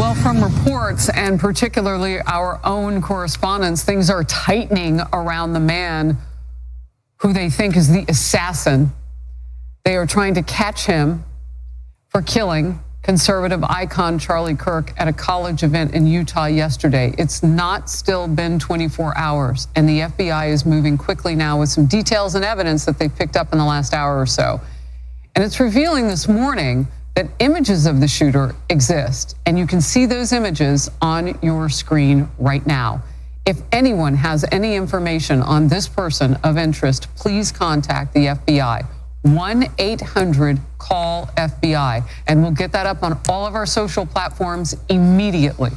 Well, from reports and particularly our own correspondents, things are tightening around the man who they think is the assassin. They are trying to catch him for killing conservative icon Charlie Kirk at a college event in Utah yesterday. It's not still been 24 hours, and the FBI is moving quickly now with some details and evidence that they picked up in the last hour or so. And it's revealing this morning that images of the shooter exist, and you can see those images on your screen right now. If anyone has any information on this person of interest, please contact the FBI. 1-800-CALL-FBI, and we'll get that up on all of our social platforms immediately.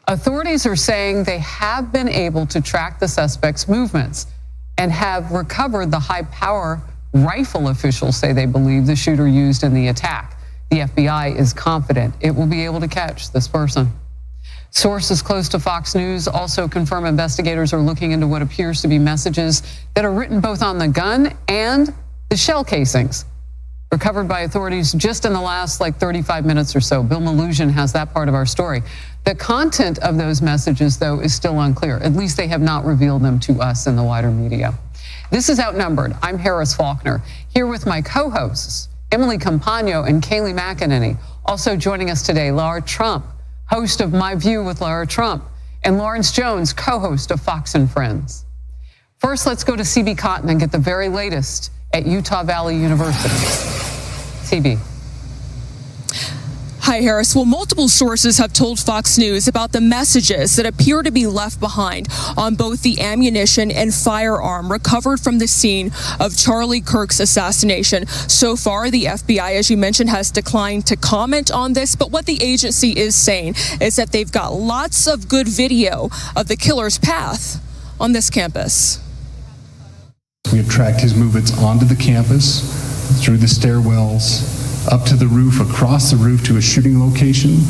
Authorities are saying they have been able to track the suspect's movements and have recovered the high-power rifle officials say they believe the shooter used in the attack. The FBI is confident it will be able to catch this person. Sources close to Fox News also confirm investigators are looking into what appears to be messages that are written both on the gun and the shell casings recovered by authorities just in the last 35 minutes or so. Bill Mallusion has that part of our story. The content of those messages, though, is still unclear. At least they have not revealed them to us in the wider media. This is Outnumbered. I'm Harris Faulkner, here with my co-hosts, Emily Campagno and Kayleigh McEnany. Also joining us today, Laura Trump, host of My View with Laura Trump, and Lawrence Jones, co-host of Fox and Friends. First, let's go to CB Cotton and get the very latest at Utah Valley University. CB. Hi, Harris. Well, multiple sources have told Fox News about the messages that appear to be left behind on both the ammunition and firearm recovered from the scene of Charlie Kirk's assassination. So far, the FBI, as you mentioned, has declined to comment on this, but what the agency is saying is that they've got lots of good video of the killer's path on this campus. We have tracked his movements onto the campus, through the stairwells, up to the roof, across the roof to a shooting location.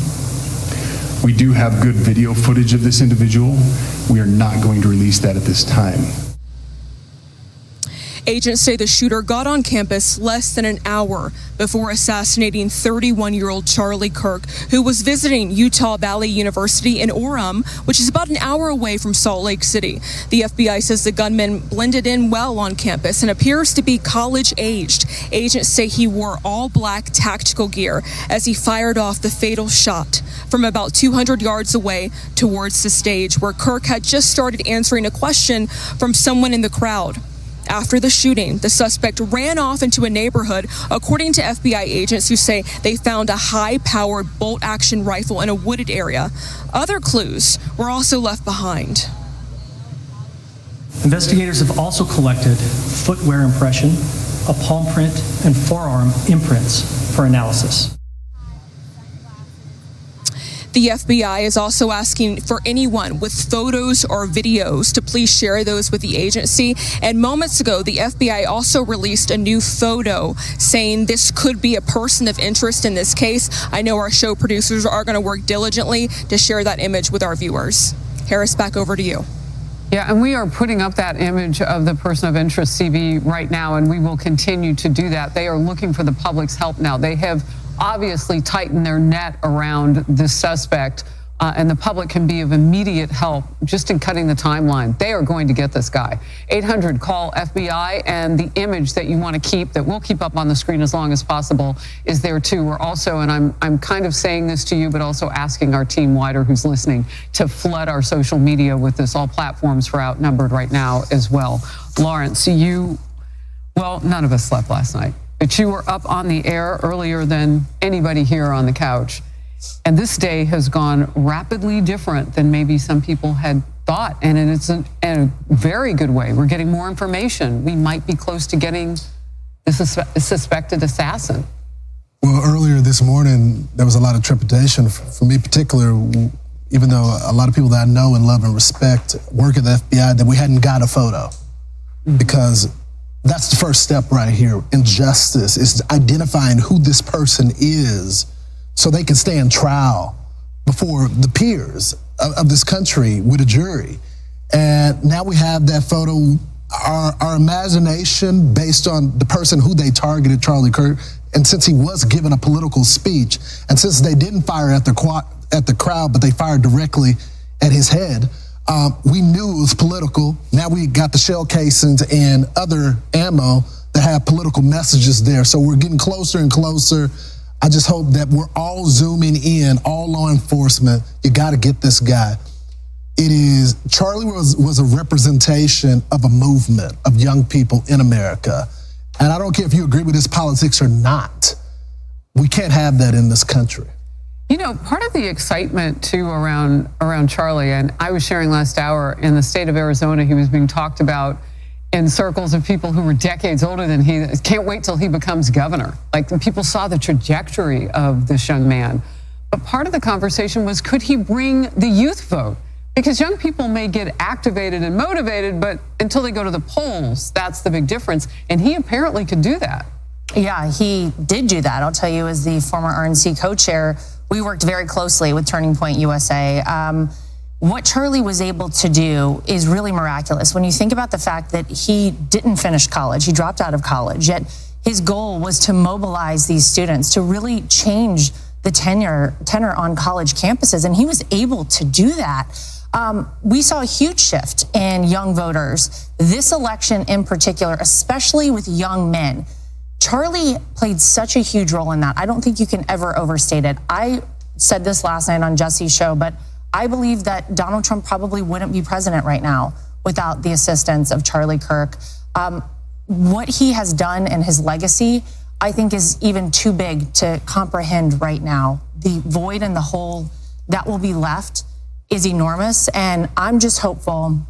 We do have good video footage of this individual. We are not going to release that at this time. Agents say the shooter got on campus less than an hour before assassinating 31-year-old Charlie Kirk, who was visiting Utah Valley University in Orem, which is about an hour away from Salt Lake City. The FBI says the gunman blended in well on campus and appears to be college-aged. Agents say he wore all-black tactical gear as he fired off the fatal shot from about 200 yards away towards the stage, where Kirk had just started answering a question from someone in the crowd. After the shooting, the suspect ran off into a neighborhood, according to FBI agents who say they found a high-powered bolt-action rifle in a wooded area. Other clues were also left behind. Investigators have also collected footwear impression, a palm print, and forearm imprints for analysis. The FBI is also asking for anyone with photos or videos to please share those with the agency. And moments ago, the FBI also released a new photo saying this could be a person of interest in this case. I know our show producers are going to work diligently to share that image with our viewers. Harris, back over to you. Yeah, and we are putting up that image of the person of interest, CB, right now, and we will continue to do that. They are looking for the public's help now. They have obviously tighten their net around this suspect, and the public can be of immediate help just in cutting the timeline. They are going to get this guy. 800-CALL-FBI, and the image that you want to keep, that we'll keep up on the screen as long as possible, is there too. We're also, and I'm kind of saying this to you, but also asking our team wider who's listening to flood our social media with this. All platforms for Outnumbered right now as well. Lawrence, well, none of us slept last night, but you were up on the air earlier than anybody here on the couch. And this day has gone rapidly different than maybe some people had thought. And it's in a very good way. We're getting more information. We might be close to getting the suspected assassin. Well, earlier this morning, there was a lot of trepidation for me in particular, even though a lot of people that I know and love and respect work at the FBI, that we hadn't got a photo. Because that's the first step right here in justice, is identifying who this person is so they can stand trial before the peers of this country with a jury. And now we have that photo. Our imagination based on the person who they targeted, Charlie Kirk, And since he was given a political speech, and since they didn't fire at the crowd, but they fired directly at his head, we knew it was political. Now we got the shell casings and other ammo that have political messages there. So we're getting closer and closer. I just hope that we're all zooming in, all law enforcement. You got to get this guy. Charlie was a representation of a movement of young people in America. And I don't care if you agree with his politics or not. We can't have that in this country. You know, part of the excitement too around Charlie, and I was sharing last hour, in the state of Arizona, he was being talked about in circles of people who were decades older than he. Can't wait till he becomes governor. Like, people saw the trajectory of this young man. But part of the conversation was, could he bring the youth vote? Because young people may get activated and motivated, but until they go to the polls, that's the big difference. And he apparently could do that. Yeah, he did do that. I'll tell you, as the former RNC co-chair, we worked very closely with Turning Point USA. What Charlie was able to do is really miraculous. When you think about the fact that he didn't finish college, he dropped out of college, yet his goal was to mobilize these students, to really change the tenor on college campuses, and he was able to do that. We saw a huge shift in young voters. This election in particular, especially with young men, Charlie played such a huge role in that. I don't think you can ever overstate it. I said this last night on Jesse's show, but I believe that Donald Trump probably wouldn't be president right now without the assistance of Charlie Kirk. What he has done and his legacy, I think, is even too big to comprehend right now. The void and the hole that will be left is enormous. And I'm just hopeful,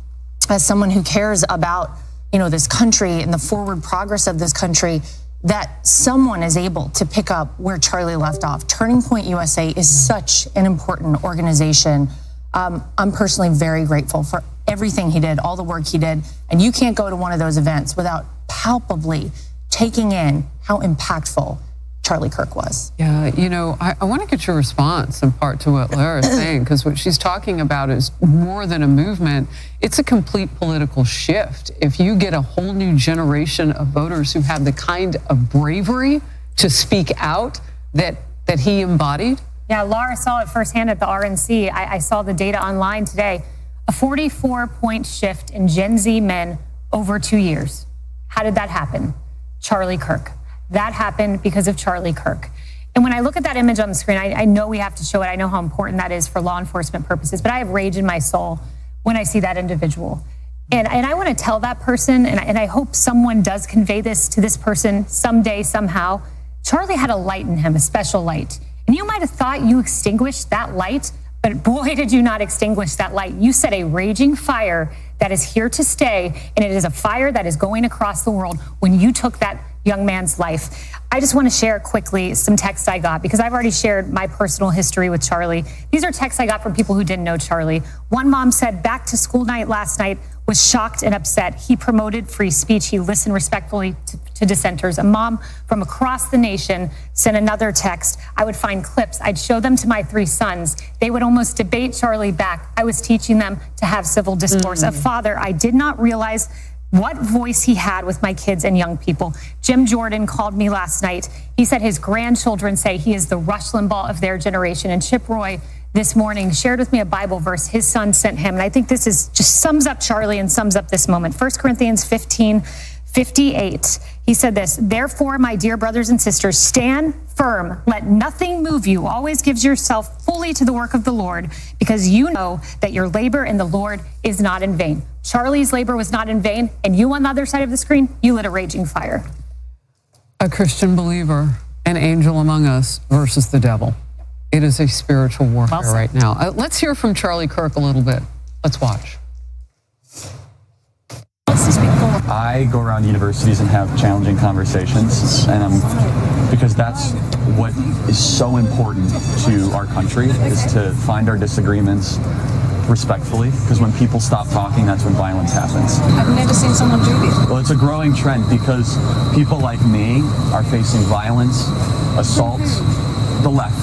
as someone who cares about, this country and the forward progress of this country, that someone is able to pick up where Charlie left off. Turning Point USA is such an important organization. I'm personally very grateful for everything he did, all the work he did. And you can't go to one of those events without palpably taking in how impactful Charlie Kirk was. Yeah, I want to get your response in part to what Lara's saying, because what she's talking about is more than a movement. It's a complete political shift. If you get a whole new generation of voters who have the kind of bravery to speak out that he embodied. Yeah, Lara saw it firsthand at the RNC. I saw the data online today. A 44-point shift in Gen Z men over 2 years. How did that happen? Charlie Kirk. That happened because of Charlie Kirk. And when I look at that image on the screen, I know we have to show it. I know how important that is for law enforcement purposes, but I have rage in my soul when I see that individual. And I want to tell that person, and I hope someone does convey this to this person someday, somehow. Charlie had a light in him, a special light. And you might have thought you extinguished that light, but boy, did you not extinguish that light. You set a raging fire that is here to stay, and it is a fire that is going across the world when you took that young man's life. I just want to share quickly some texts I got, because I've already shared my personal history with Charlie. These are texts I got from people who didn't know Charlie. One mom said, back to school night last night, was shocked and upset. He promoted free speech. He listened respectfully to dissenters. A mom from across the nation sent another text. I would find clips. I'd show them to my 3 sons. They would almost debate Charlie back. I was teaching them to have civil discourse. A father, I did not realize what voice he had with my kids and young people. Jim Jordan called me last night. He said his grandchildren say he is the Rush Limbaugh of their generation. And Chip Roy this morning shared with me a Bible verse his son sent him. And I think this is just sums up Charlie and sums up this moment. 1 Corinthians 15:58. He said this, therefore, my dear brothers and sisters, stand firm. Let nothing move you. Always gives yourself fully to the work of the Lord, because you know that your labor in the Lord is not in vain. Charlie's labor was not in vain, and you on the other side of the screen, you lit a raging fire. A Christian believer, an angel among us versus the devil. It is a spiritual warfare right now. Let's hear from Charlie Kirk a little bit. Let's watch. I go around universities and have challenging conversations, and because that's what is so important to our country, is to find our disagreements respectfully, because when people stop talking, that's when violence happens. I've never seen someone do this. Well, it's a growing trend because people like me are facing violence, assaults, the left.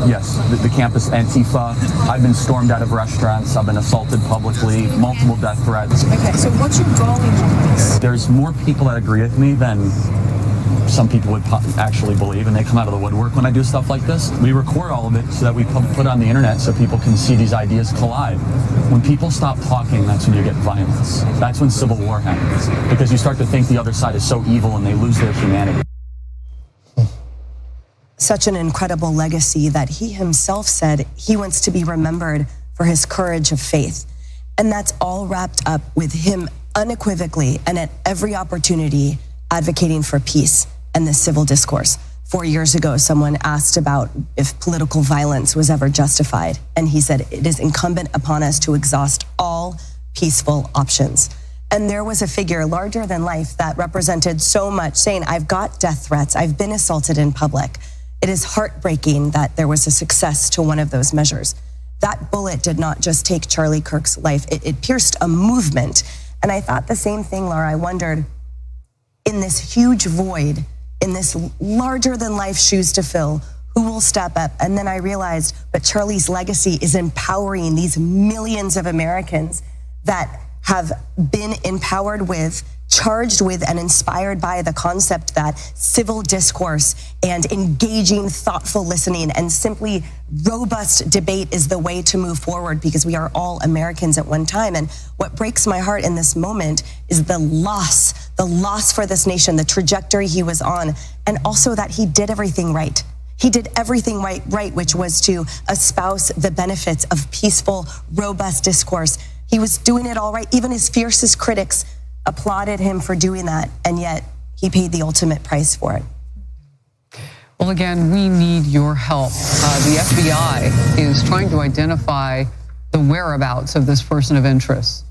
Yes, the campus Antifa. I've been stormed out of restaurants. I've been assaulted publicly, multiple death threats. Okay, so what's your goal in all this? There's more people that agree with me than some people would actually believe, and they come out of the woodwork when I do stuff like this. We record all of it so that we put it on the internet so people can see these ideas collide. When people stop talking, that's when you get violence. That's when civil war happens, because you start to think the other side is so evil and they lose their humanity. Such an incredible legacy that he himself said he wants to be remembered for his courage of faith. And that's all wrapped up with him unequivocally and at every opportunity advocating for peace and the civil discourse. 4 years ago, someone asked about if political violence was ever justified. And he said, it is incumbent upon us to exhaust all peaceful options. And there was a figure larger than life that represented so much, saying, I've got death threats, I've been assaulted in public. It is heartbreaking that there was a success to one of those measures. That bullet did not just take Charlie Kirk's life, it pierced a movement. And I thought the same thing, Laura. I wondered, in this huge void, in this larger than life shoes to fill, who will step up? And then I realized, but Charlie's legacy is empowering these millions of Americans that have been empowered with, charged with, and inspired by the concept that civil discourse and engaging, thoughtful listening and simply robust debate is the way to move forward, because we are all Americans at one time. And what breaks my heart in this moment is the loss for this nation, the trajectory he was on, and also that he did everything right. He did everything right, which was to espouse the benefits of peaceful, robust discourse. He was doing it all right. Even his fiercest critics applauded him for doing that, and yet he paid the ultimate price for it. Well, again, we need your help. The FBI is trying to identify the whereabouts of this person of interest.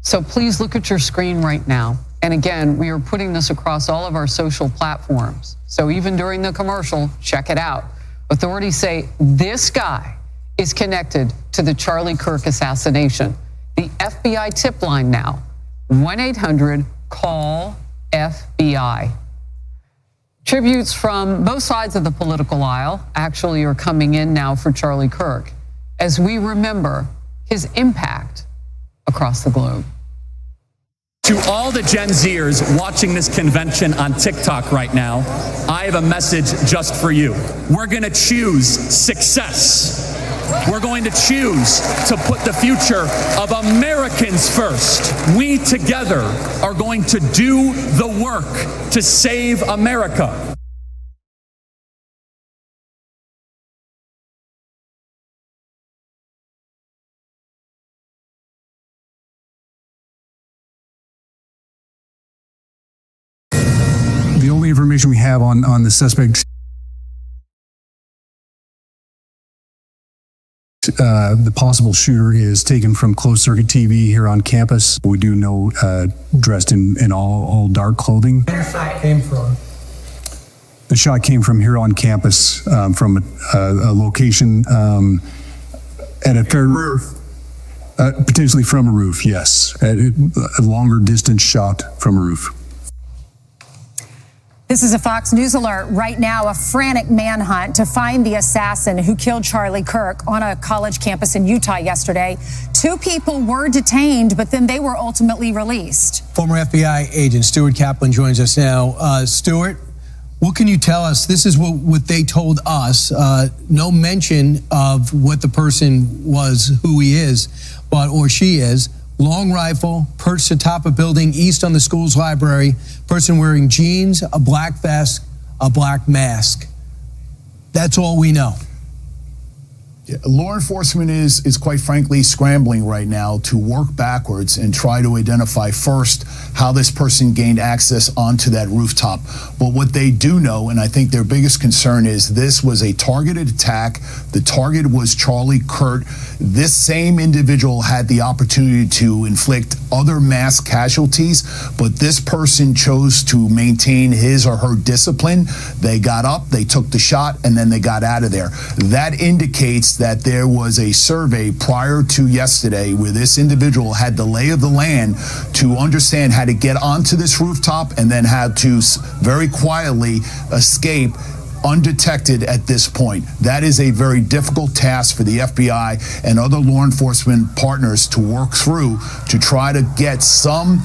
So please look at your screen right now. And again, we are putting this across all of our social platforms. So even during the commercial, check it out. Authorities say this guy is connected to the Charlie Kirk assassination. The FBI tip line now, 1-800-CALL-FBI. Tributes from both sides of the political aisle actually are coming in now for Charlie Kirk as we remember his impact across the globe. To all the Gen Zers watching this convention on TikTok right now, I have a message just for you. We're going to choose success. We're going to choose to put the future of Americans first. We together are going to do the work to save America. The only information we have on the suspect, the possible shooter is taken from closed circuit TV here on campus. We do know dressed in all dark clothing. Where the shot came from? The shot came from here on campus, from a location at a fair roof. Potentially from a roof, yes. A longer distance shot from a roof. This is a Fox News alert right now. A frantic manhunt to find the assassin who killed Charlie Kirk on a college campus in Utah yesterday. 2 people were detained, but then they were ultimately released. Former FBI agent Stuart Kaplan joins us now. Stuart, what can you tell us? This is what they told us. No mention of what the person was, who he is, or she is. Long rifle, perched atop a building east on the school's library, person wearing jeans, a black vest, a black mask. That's all we know. Yeah, law enforcement is quite frankly scrambling right now to work backwards and try to identify first how this person gained access onto that rooftop. But what they do know, and I think their biggest concern, is this was a targeted attack. The target was Charlie Kirk. This same individual had the opportunity to inflict other mass casualties, but this person chose to maintain his or her discipline. They got up, they took the shot, and then they got out of there. That indicates that there was a survey prior to yesterday where this individual had the lay of the land to understand how to get onto this rooftop and then had to very quietly escape undetected at this point. That is a very difficult task for the FBI and other law enforcement partners to work through to try to get some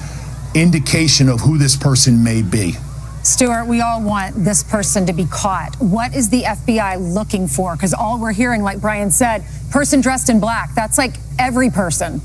indication of who this person may be. Stuart, we all want this person to be caught. What is the FBI looking for? Because all we're hearing, like Brian said, person dressed in black. That's like every person.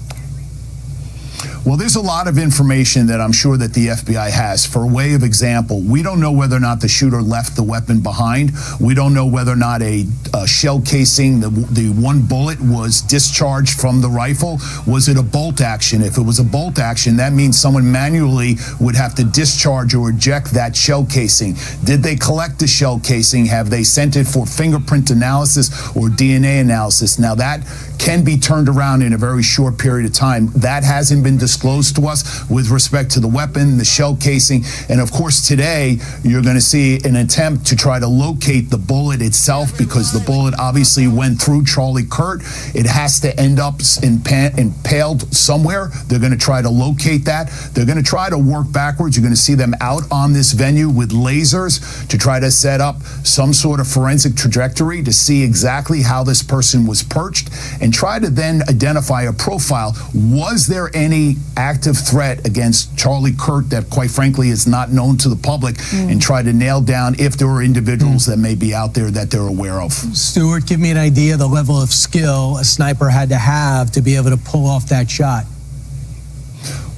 Well, there's a lot of information that I'm sure that the FBI has. For way of example, we don't know whether or not the shooter left the weapon behind. We don't know whether or not a shell casing, the one bullet was discharged from the rifle. Was it a bolt action? If it was a bolt action, that means someone manually would have to discharge or eject that shell casing. Did they collect the shell casing? Have they sent it for fingerprint analysis or DNA analysis? Now that can be turned around in a very short period of time. That hasn't been disclosed to us with respect to the weapon, the shell casing, and of course today you're going to see an attempt to try to locate the bullet itself, because the bullet obviously went through Charlie Kirk. It has to end up impaled somewhere. They're going to try to locate that. They're going to try to work backwards. You're going to see them out on this venue with lasers to try to set up some sort of forensic trajectory to see exactly how this person was perched, and try to then identify a profile. Was there any active threat against Charlie Kirk that, quite frankly, is not known to the public, and try to nail down if there are individuals that may be out there that they're aware of. Stuart, give me an idea of the level of skill a sniper had to have to be able to pull off that shot.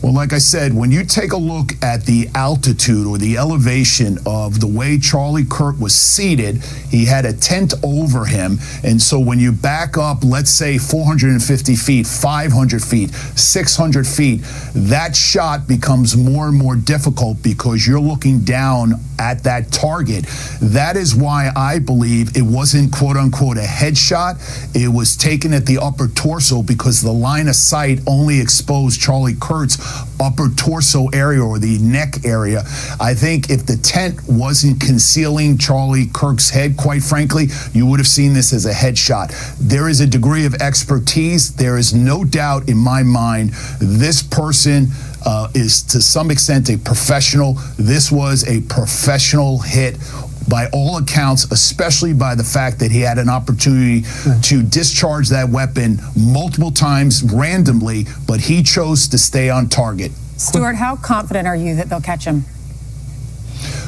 Well, like I said, when you take a look at the altitude or the elevation of the way Charlie Kirk was seated, he had a tent over him. And so when you back up, let's say 450 feet, 500 feet, 600 feet, that shot becomes more and more difficult because you're looking down at that target. That is why I believe it wasn't quote unquote a headshot. It was taken at the upper torso because the line of sight only exposed Charlie Kirk's upper torso area or the neck area. I think if the tent wasn't concealing Charlie Kirk's head, quite frankly, you would have seen this as a headshot. There is a degree of expertise. There is no doubt in my mind this person is to some extent a professional. This was a professional hit by all accounts, especially by the fact that he had an opportunity to discharge that weapon multiple times randomly, but he chose to stay on target. Stuart, how confident are you that they'll catch him?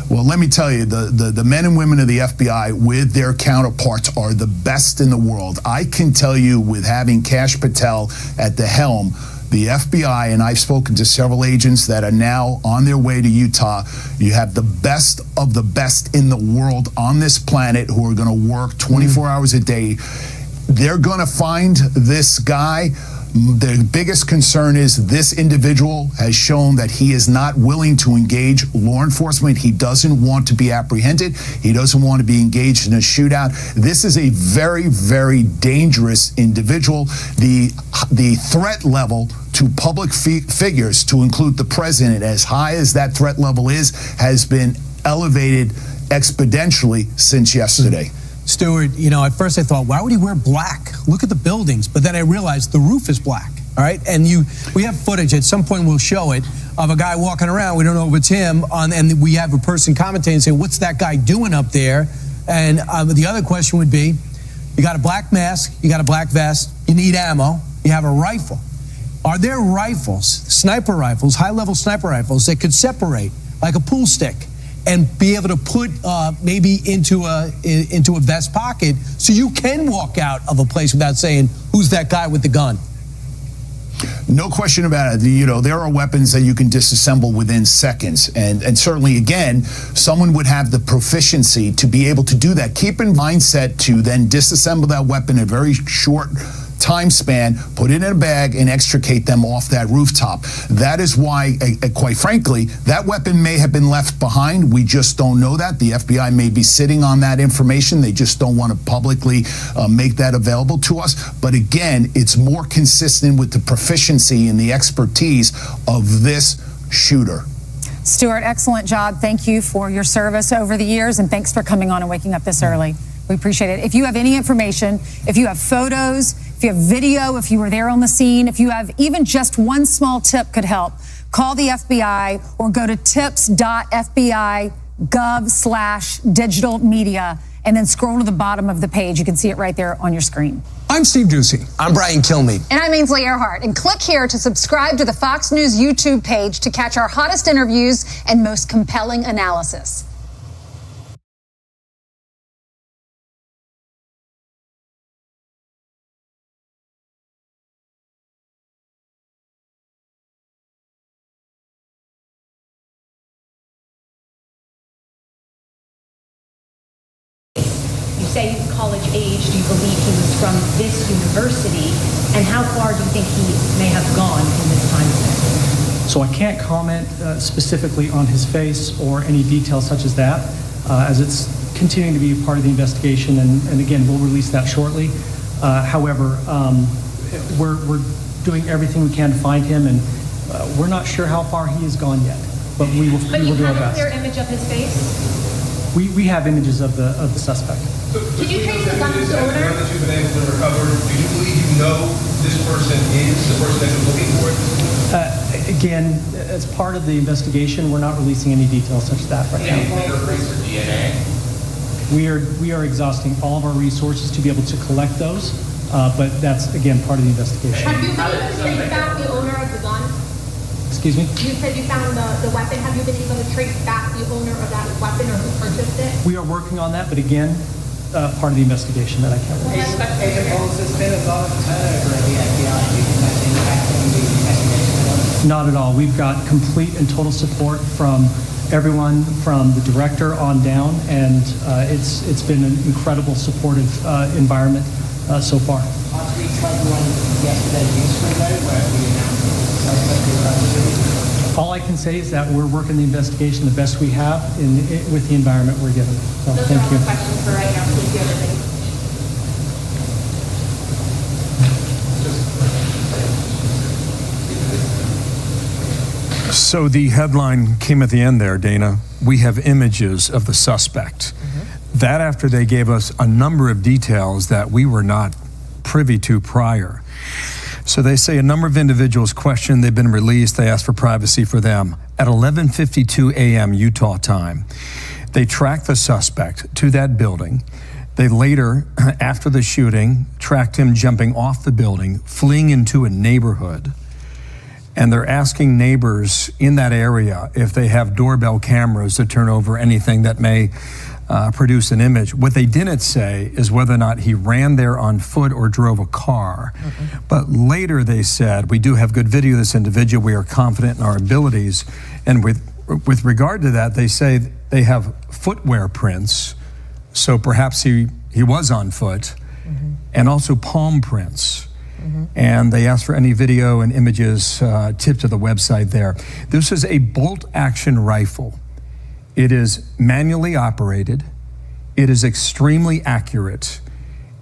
Well, let me tell you, the men and women of the FBI with their counterparts are the best in the world. I can tell you, with having Kash Patel at the helm, the FBI, and I've spoken to several agents that are now on their way to Utah, you have the best of the best in the world on this planet who are going to work 24 hours a day. They're going to find this guy. The biggest concern is this individual has shown that he is not willing to engage law enforcement. He doesn't want to be apprehended. He doesn't want to be engaged in a shootout. This is a very, very dangerous individual. The threat level to public figures, to include the president, as high as that threat level is, has been elevated exponentially since yesterday. Stuart, you know, at first I thought, why would he wear black? Look at the buildings. But then I realized the roof is black, all right? And we have footage, at some point we'll show it, of a guy walking around. We don't know if it's him, and we have a person commentating and say, what's that guy doing up there? And the other question would be, you got a black mask, you got a black vest, you need ammo, you have a rifle. Are there rifles, sniper rifles, high-level sniper rifles, that could separate, like a pool stick, and be able to put maybe into a vest pocket so you can walk out of a place without saying, who's that guy with the gun? No question about it. You know, there are weapons that you can disassemble within seconds. And certainly, again, someone would have the proficiency to be able to do that. Keep in mindset to then disassemble that weapon in a very short time span, put it in a bag, and extricate them off that rooftop. That is why, quite frankly, that weapon may have been left behind. We just don't know that. The FBI may be sitting on that information. They just don't want to publicly make that available to us. But again, it's more consistent with the proficiency and the expertise of this shooter. Stuart, excellent job. Thank you for your service over the years, and thanks for coming on and waking up this early. We appreciate it. If you have any information, if you have photos, if you have video, if you were there on the scene, if you have even just one small tip could help, call the FBI or go to tips.fbi.gov/digital media and then scroll to the bottom of the page. You can see it right there on your screen. I'm Steve Doocy. I'm Brian Kilmeade. And I'm Ainsley Earhart. And click here to subscribe to the Fox News YouTube page to catch our hottest interviews and most compelling analysis. say he's college age, do you believe he was from this university? And how far do you think he may have gone in this time span? So I can't comment specifically on his face or any details such as that, as it's continuing to be a part of the investigation, and again, we'll release that shortly. However, we're doing everything we can to find him, and we're not sure how far he has gone yet, but we will do our best. But you have a clear image of his face? We have images of the suspect. So, did you trace the gun's owner? That you've been able to recover, do you believe you know this person is the person that you're looking for? Again, as part of the investigation, we're not releasing any details such as that right now. Fingerprints or DNA? We are exhausting all of our resources to be able to collect those, but that's, again, part of the investigation. Have you been able to trace back the owner of the gun? Excuse me? You said you found the weapon. Have you been able to trace back the owner of that weapon or who purchased it? We are working on that, but again, part of the investigation that I can't release. Agent Bowles, has been a lot of turnover at the FBI. Do you think that's impacting the investigation? Not at all. We've got complete and total support from everyone, from the director on down, and it's been an incredible supportive environment so far. After we tried one yesterday news window where we announced the suspect is under. All I can say is that we're working the investigation the best we have with the environment we're given. So Those thank are all you. the questions for right now. Thank you, everybody. So the headline came at the end there, Dana. We have images of the suspect. That after they gave us a number of details that we were not privy to prior. So they say a number of individuals questioned, they've been released, they asked for privacy for them. At 11:52 a.m. Utah time, they tracked the suspect to that building. They later, after the shooting, tracked him jumping off the building, fleeing into a neighborhood. And they're asking neighbors in that area if they have doorbell cameras to turn over anything that may produce an image. What they didn't say is whether or not he ran there on foot or drove a car. But later they said, we do have good video of this individual. We are confident in our abilities. And with regard to that, they say they have footwear prints. So perhaps he was on foot, and also palm prints. And they asked for any video and images tipped to the website there. This is a bolt action rifle. It is manually operated. It is extremely accurate.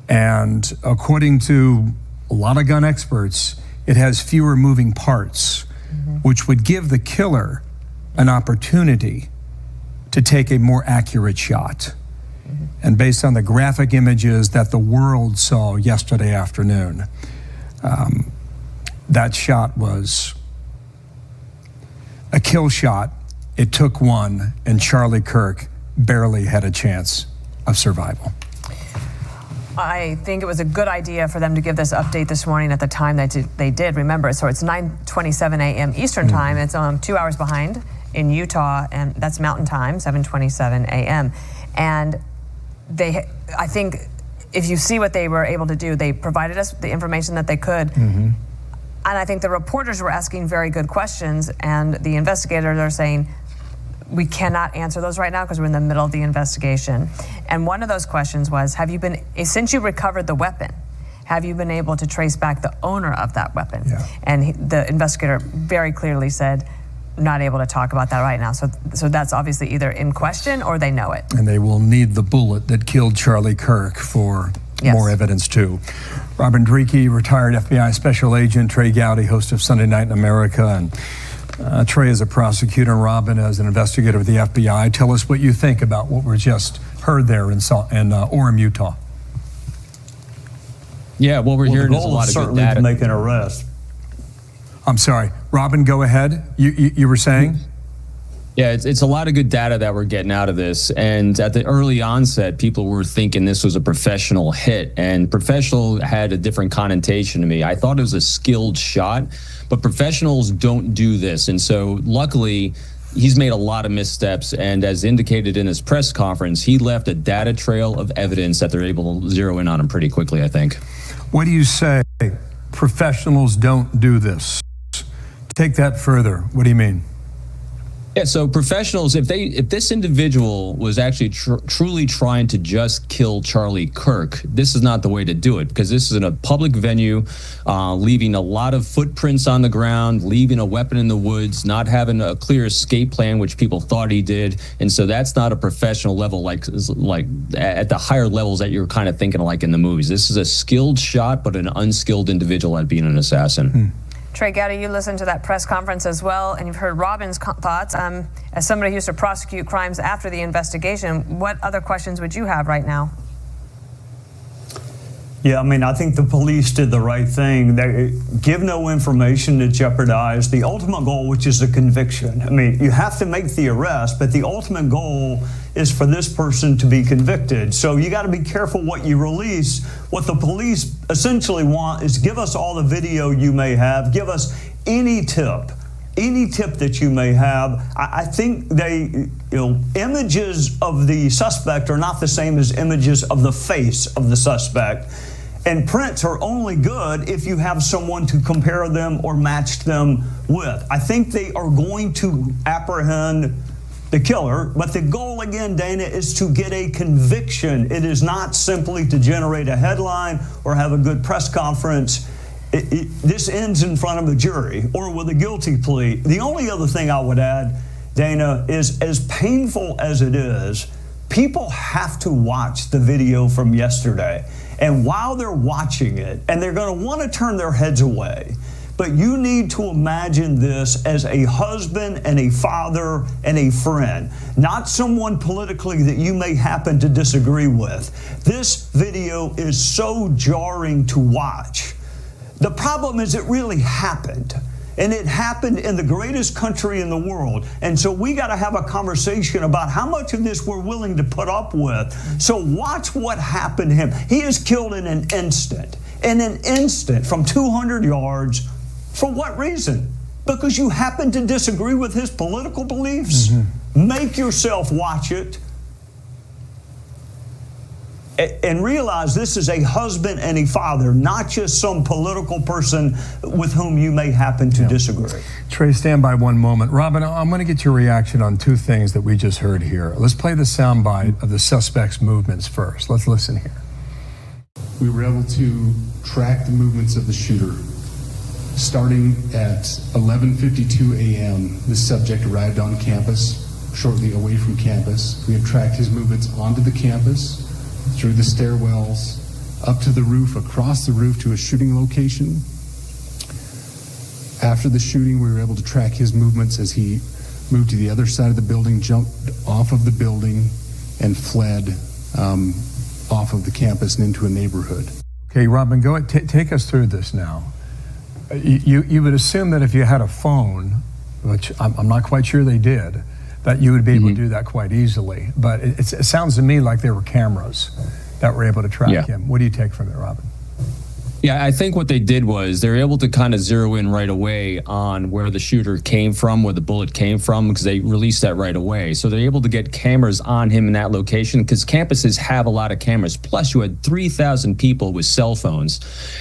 And according to a lot of gun experts, it has fewer moving parts, which would give the killer an opportunity to take a more accurate shot. And based on the graphic images that the world saw yesterday afternoon, that shot was a kill shot. It took one, and Charlie Kirk barely had a chance of survival. I think it was a good idea for them to give this update this morning at the time that they did. Remember, so it's 9:27 a.m. Eastern time. It's 2 hours behind in Utah, and that's Mountain Time, 7:27 a.m. And I think if you see what they were able to do, they provided us the information that they could. And I think the reporters were asking very good questions, and the investigators are saying, we cannot answer those right now because we're in the middle of the investigation. And one of those questions was, since you recovered the weapon, have you been able to trace back the owner of that weapon? And the investigator very clearly said, not able to talk about that right now. So that's obviously either in question or they know it. And they will need the bullet that killed Charlie Kirk for more evidence too. Robin Dreeke, retired FBI special agent, Trey Gowdy, host of Sunday Night in America, and Trey is a prosecutor, and Robin is an investigator with the FBI. Tell us what you think about what we just heard there in Orem, Utah. Yeah, what we're hearing is a lot of good data. To make an arrest. I'm sorry, Robin, go ahead. You were saying? Yeah, it's a lot of good data that we're getting out of this. And at the early onset, people were thinking this was a professional hit, and professional had a different connotation to me. I thought it was a skilled shot, but professionals don't do this. And so luckily, he's made a lot of missteps. And as indicated in his press conference, he left a data trail of evidence that they're able to zero in on him pretty quickly, I think. What do you say? Professionals don't do this. Take that further. What do you mean? Yeah, so professionals, if this individual was actually truly trying to just kill Charlie Kirk, this is not the way to do it, because this is in a public venue, leaving a lot of footprints on the ground, leaving a weapon in the woods, not having a clear escape plan, which people thought he did, and so that's not a professional level like at the higher levels that you're kind of thinking like in the movies. This is a skilled shot, but an unskilled individual at being an assassin. Trey Gowdy, you listened to that press conference as well, and you've heard Robin's thoughts. As somebody who used to prosecute crimes after the investigation, what other questions would you have right now? Yeah, I mean, I think the police did the right thing. They give no information to jeopardize the ultimate goal, which is a conviction. I mean, you have to make the arrest, but the ultimate goal is for this person to be convicted. So you got to be careful what you release. What the police essentially want is give us all the video you may have, give us any tip that you may have. I think images of the suspect are not the same as images of the face of the suspect. And prints are only good if you have someone to compare them or match them with. I think they are going to apprehend the killer, but the goal again, Dana, is to get a conviction. It is not simply to generate a headline or have a good press conference. This ends in front of a jury or with a guilty plea. The only other thing I would add, Dana, is as painful as it is, people have to watch the video from yesterday. And while they're watching it, and they're going to want to turn their heads away, but you need to imagine this as a husband and a father and a friend, not someone politically that you may happen to disagree with. This video is so jarring to watch. The problem is it really happened. And it happened in the greatest country in the world. And so we got to have a conversation about how much of this we're willing to put up with. So watch what happened to him. He is killed in an instant. In an instant, from 200 yards. For what reason? Because you happen to disagree with his political beliefs? Make yourself watch it. And realize this is a husband and a father, not just some political person with whom you may happen to disagree. Trey, stand by one moment. Robin, I'm going to get your reaction on two things that we just heard here. Let's play the soundbite of the suspect's movements first. Let's listen here. We were able to track the movements of the shooter. Starting at 11:52 a.m., the subject arrived on campus, shortly away from campus. We have tracked his movements onto the campus, through the stairwells, up to the roof, across the roof to a shooting location. After the shooting, we were able to track his movements as he moved to the other side of the building, jumped off of the building, and fled off of the campus and into a neighborhood. Okay, Robin, go ahead, take us through this now. You would assume that if you had a phone, which I'm not quite sure they did, that you would be able to do that quite easily. But it sounds to me like there were cameras that were able to track him. What do you take from it, Robin? Yeah, I think what they did was they were able to kind of zero in right away on where the shooter came from, where the bullet came from, because they released that right away. So they're able to get cameras on him in that location because campuses have a lot of cameras. Plus, you had 3,000 people with cell phones.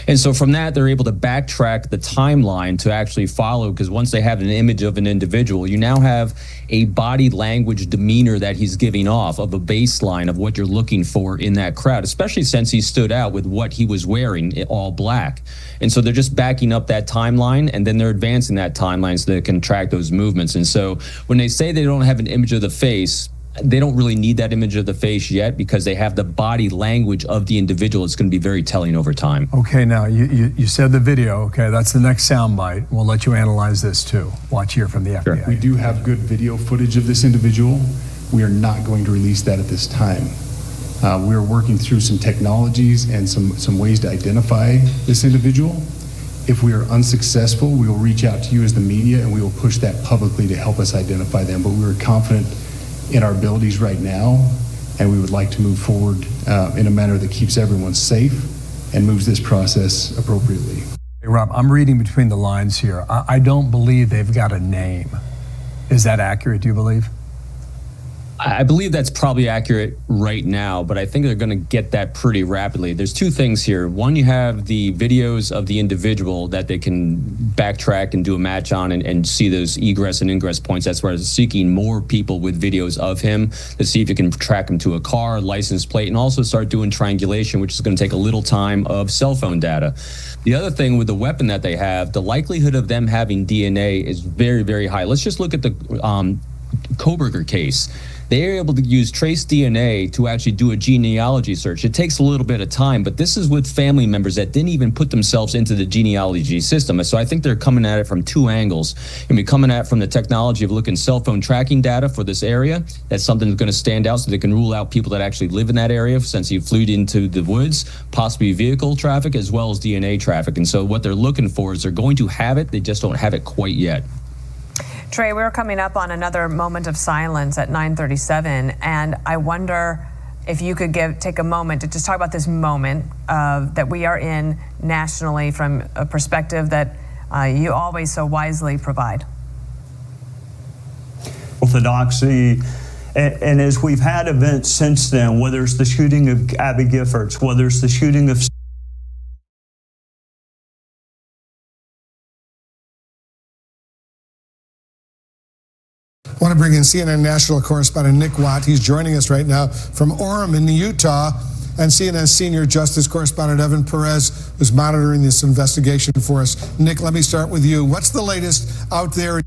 And so from that, they're able to backtrack the timeline to actually follow, because once they have an image of an individual, you now have a body language demeanor that he's giving off of a baseline of what you're looking for in that crowd, especially since he stood out with what he was wearing, all black. And so they're just backing up that timeline, and then they're advancing that timeline so they can track those movements. And so when they say they don't have an image of the face, they don't really need that image of the face yet, because they have the body language of the individual. It's going to be very telling over time. Okay, now you said the video. Okay, that's the next soundbite. We'll let you analyze this too. Watch here from the FBI. We do have good video footage of this individual. We are not going to release that at this time. We're working through some technologies and some ways to identify this individual. If we are unsuccessful, we will reach out to you as the media and we will push that publicly to help us identify them. But we're confident in our abilities right now, and we would like to move forward in a manner that keeps everyone safe and moves this process appropriately. Hey, Rob, I'm reading between the lines here. I don't believe they've got a name. Is that accurate, do you believe? I believe that's probably accurate right now, but I think they're going to get that pretty rapidly. There's two things here. One, you have the videos of the individual that they can backtrack and do a match on and see those egress and ingress points. That's why they're seeking more people with videos of him to see if you can track him to a car, license plate, and also start doing triangulation, which is going to take a little time of cell phone data. The other thing with the weapon that they have, the likelihood of them having DNA is very, very high. Let's just look at the Koberger case. They are able to use trace DNA to actually do a genealogy search. It takes a little bit of time, but this is with family members that didn't even put themselves into the genealogy system. So I think they're coming at it from two angles. And we're coming at it from the technology of looking cell phone tracking data for this area. That's something that's going to stand out so they can rule out people that actually live in that area since you flew into the woods, possibly vehicle traffic as well as DNA traffic. And so what they're looking for is they're going to have it, they just don't have it quite yet. Trey, we're coming up on another moment of silence at 9:37, and I wonder if you could take a moment to just talk about this moment that we are in nationally from a perspective that you always so wisely provide. Orthodoxy, and as we've had events since then, whether it's the shooting of Abby Giffords, whether it's the shooting of I want to bring in CNN national correspondent Nick Watt. He's joining us right now from Orem in Utah, and CNN senior justice correspondent Evan Perez is monitoring this investigation for us. Nick, let me start with you. What's the latest out there?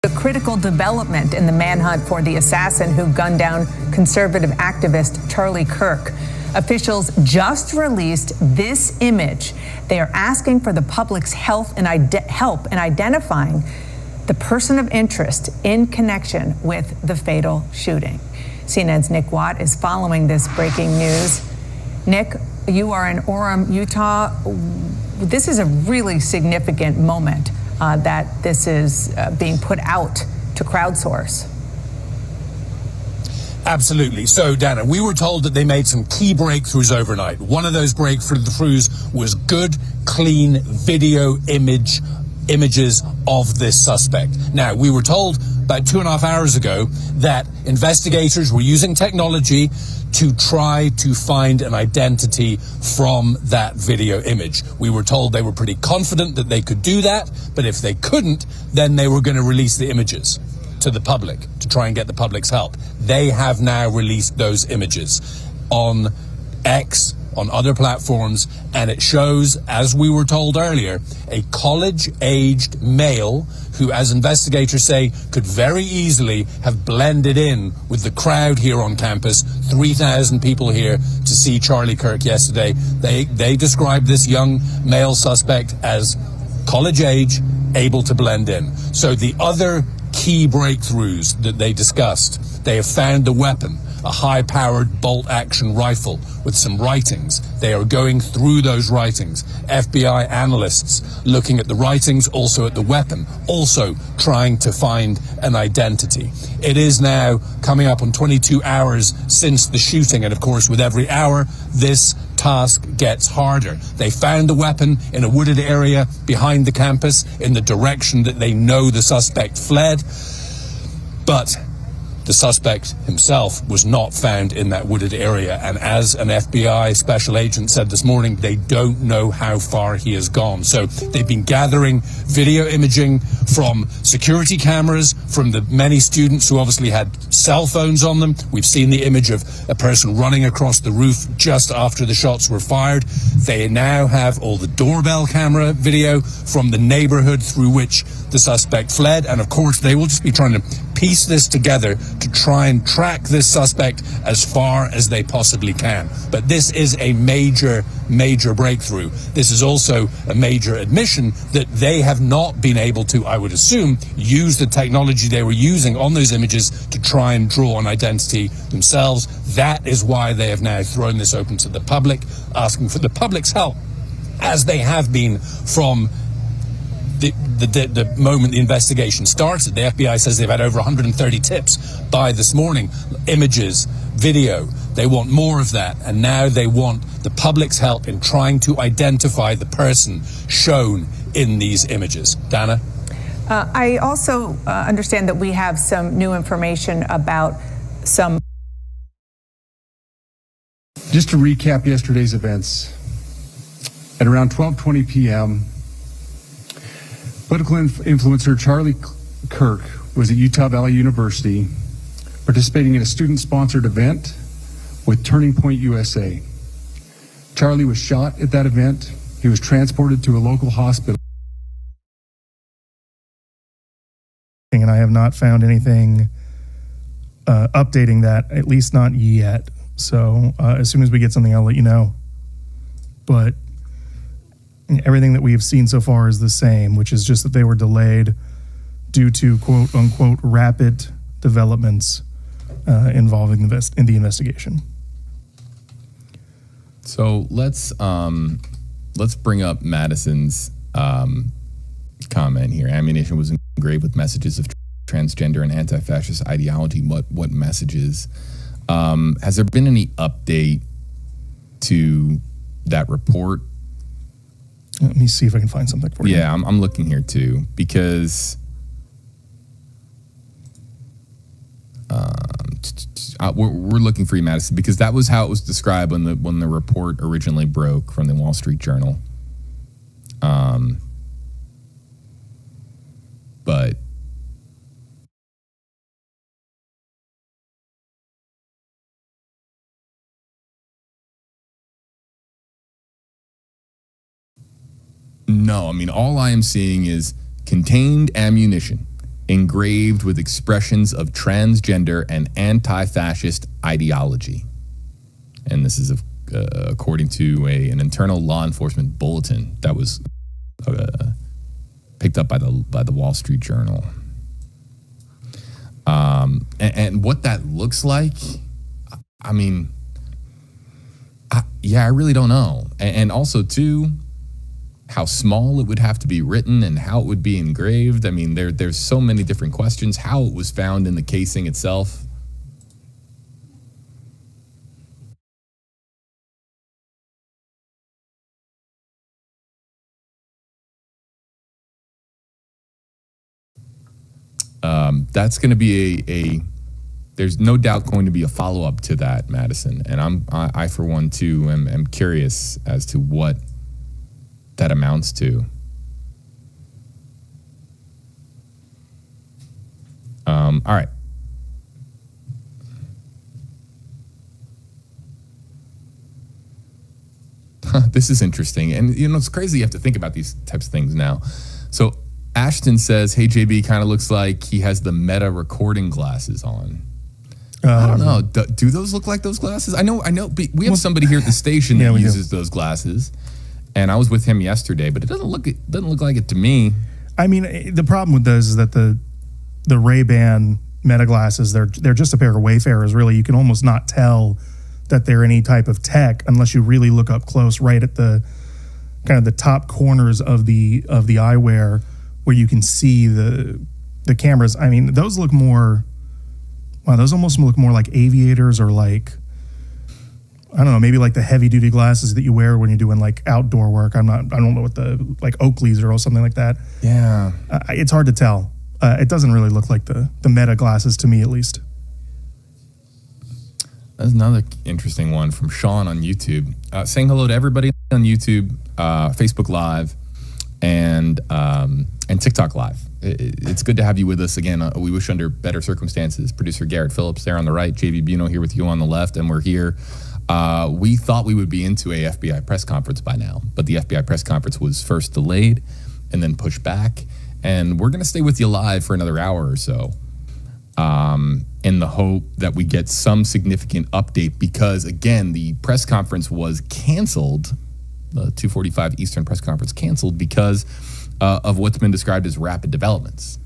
A critical development in the manhunt for the assassin who gunned down conservative activist Charlie Kirk. Officials just released this image. They are asking for the public's help in identifying the person of interest in connection with the fatal shooting. CNN's Nick Watt is following this breaking news. Nick, you are in Orem, Utah. This is a really significant moment that this is being put out to crowdsource. Absolutely. So, Dana, we were told that they made some key breakthroughs overnight. One of those breakthroughs was good, clean video images of this suspect. Now, we were told about 2.5 hours ago that investigators were using technology to try to find an identity from that video image. We were told they were pretty confident that they could do that, but if they couldn't, then they were going to release the images to the public to try and get the public's help. They have now released those images on X, on other platforms, and it shows, as we were told earlier, a college-aged male who, as investigators say, could very easily have blended in with the crowd here on campus. 3,000 people here to see Charlie Kirk yesterday. They described this young male suspect as college age, able to blend in. So the other key breakthroughs that they discussed, they have found the weapon, a high-powered bolt-action rifle with some writings. They are going through those writings. FBI analysts looking at the writings, also at the weapon, also trying to find an identity. It is now coming up on 22 hours since the shooting, and of course, with every hour, this task gets harder. They found the weapon in a wooded area behind the campus in the direction that they know the suspect fled, but the suspect himself was not found in that wooded area, and as an FBI special agent said this morning, they don't know how far he has gone. So they've been gathering video imaging from security cameras, from the many students who obviously had cell phones on them. We've seen the image of a person running across the roof just after the shots were fired. They now have all the doorbell camera video from the neighborhood through which the suspect fled, and of course they will just be trying to piece this together to try and track this suspect as far as they possibly can. But this is a major breakthrough. This is also a major admission that they have not been able to, I would assume, use the technology they were using on those images to try and draw an identity themselves. That is why they have now thrown this open to the public, asking for the public's help, as they have been from the moment the investigation started. The FBI says they've had over 130 tips by this morning, images, video. They want more of that, and now they want the public's help in trying to identify the person shown in these images. Dana? I also understand that we have some new information about some. Just to recap yesterday's events, at around 12:20 p.m., political influencer Charlie Kirk was at Utah Valley University participating in a student-sponsored event with Turning Point USA. Charlie was shot at that event. He was transported to a local hospital. And I have not found anything updating that, at least not yet. So as soon as we get something, I'll let you know. But everything that we have seen so far is the same, which is just that they were delayed due to quote unquote rapid developments involving the investigation. So let's bring up Madison's comment here. Ammunition was engraved with messages of transgender and anti-fascist ideology. What messages? Has there been any update to that report? Let me see if I can find something for you. Yeah, I'm looking here too, because we're looking for you, Madison, because that was how it was described when the report originally broke from the Wall Street Journal. But no, I mean, all I am seeing is contained ammunition engraved with expressions of transgender and anti-fascist ideology. And this is according to an internal law enforcement bulletin that was picked up by the Wall Street Journal. And what that looks like, I mean, I really don't know. And also, too, how small it would have to be written and how it would be engraved. I mean, there's so many different questions. How it was found in the casing itself. That's going to be there's no doubt going to be a follow-up to that, Madison. And I for one, too, am curious as to what that amounts to. All right. This is interesting. And, it's crazy you have to think about these types of things now. So Ashton says, hey, JB, kind of looks like he has the Meta recording glasses on. I don't know. Do those look like those glasses? I know. We have somebody here at the station that uses those glasses. And I was with him yesterday, but it doesn't look like it to me. I mean, the problem with those is that the Ray-Ban Meta glasses, they're just a pair of Wayfarers, really. You can almost not tell that they're any type of tech unless you really look up close, right at the kind of the top corners of the eyewear where you can see the cameras. I mean, those look more, those almost look more like aviators or like, I don't know, maybe like the heavy duty glasses that you wear when you're doing like outdoor work. I don't know what like Oakley's or something like that. Yeah. It's hard to tell. It doesn't really look like the Meta glasses to me, at least. That's another interesting one from Sean on YouTube. Saying hello to everybody on YouTube, Facebook Live, and TikTok Live. It's good to have you with us again. We wish under better circumstances. Producer Garrett Phillips there on the right, JV Buno here with you on the left, and we're here. We thought we would be into a FBI press conference by now, but the FBI press conference was first delayed and then pushed back. And we're going to stay with you live for another hour or so in the hope that we get some significant update because, again, the press conference was canceled, the 2:45 Eastern press conference canceled because of what's been described as rapid developments.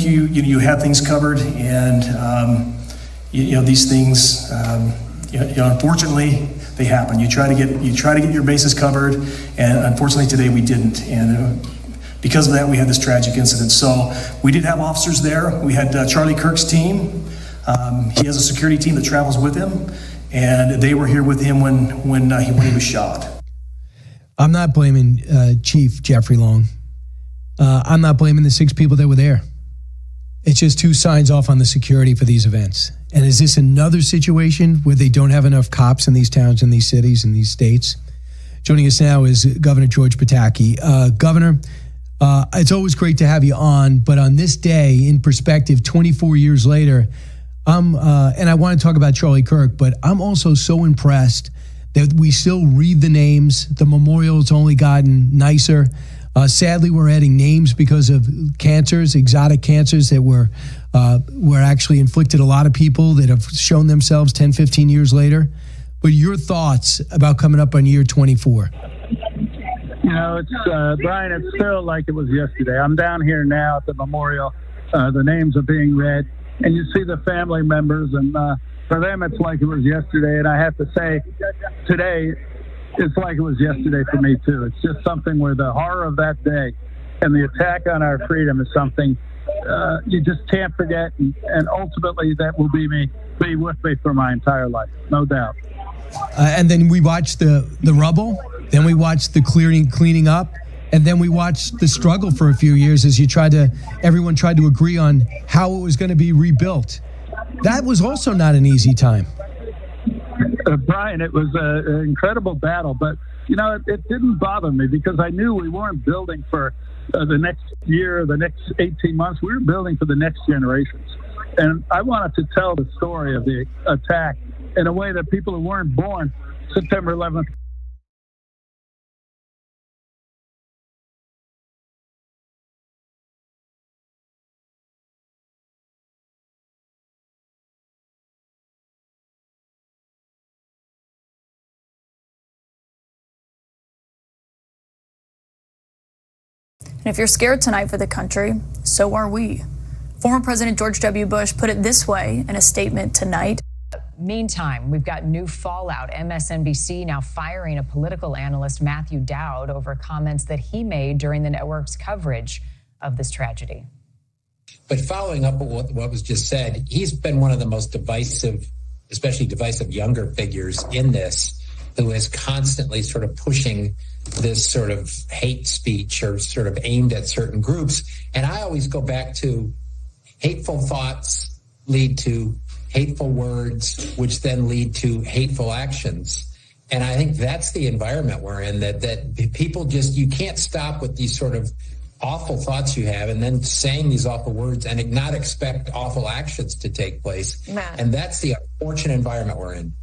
you have things covered, and these things, unfortunately, they happen. You try to get your bases covered, and unfortunately today we didn't. And because of that, we had this tragic incident. So we did have officers there. We had Charlie Kirk's team. He has a security team that travels with him, and they were here with him when he was shot. I'm not blaming Chief Jeffrey Long. I'm not blaming the 6 people that were there. It's just 2 signs off on the security for these events. And is this another situation where they don't have enough cops in these towns, in these cities, in these states? Joining us now is Governor George Pataki. Governor, it's always great to have you on, but on this day, in perspective, 24 years later, and I want to talk about Charlie Kirk, but I'm also so impressed that we still read the names. The memorial's only gotten nicer. Sadly, we're adding names because of cancers, exotic cancers that were actually inflicted a lot of people that have shown themselves 10, 15 years later. But your thoughts about coming up on year 24? It's Brian, it's still like it was yesterday. I'm down here now at the memorial. The names are being read, and you see the family members, and for them, it's like it was yesterday. And I have to say, today, it's like it was yesterday for me, too. It's just something where the horror of that day and the attack on our freedom is something you just can't forget. And ultimately, that will be with me for my entire life, no doubt. And then we watched the rubble, then we watched the cleaning up, and then we watched the struggle for a few years as everyone tried to agree on how it was going to be rebuilt. That was also not an easy time. Brian, it was an incredible battle, but it didn't bother me because I knew we weren't building for the next year or the next 18 months. We were building for the next generations. And I wanted to tell the story of the attack in a way that people who weren't born September 11th. And if you're scared tonight for the country, so are we. Former President George W. Bush put it this way in a statement tonight. Meantime, we've got new fallout. MSNBC now firing a political analyst, Matthew Dowd, over comments that he made during the network's coverage of this tragedy. But following up on what was just said, he's been one of the most divisive, especially divisive younger figures in this, who is constantly sort of pushing this sort of hate speech or sort of aimed at certain groups. And I always go back to hateful thoughts lead to hateful words, which then lead to hateful actions. And I think that's the environment we're in, that people just, you can't stop with these sort of awful thoughts you have and then saying these awful words and not expect awful actions to take place. And that's the unfortunate environment we're in.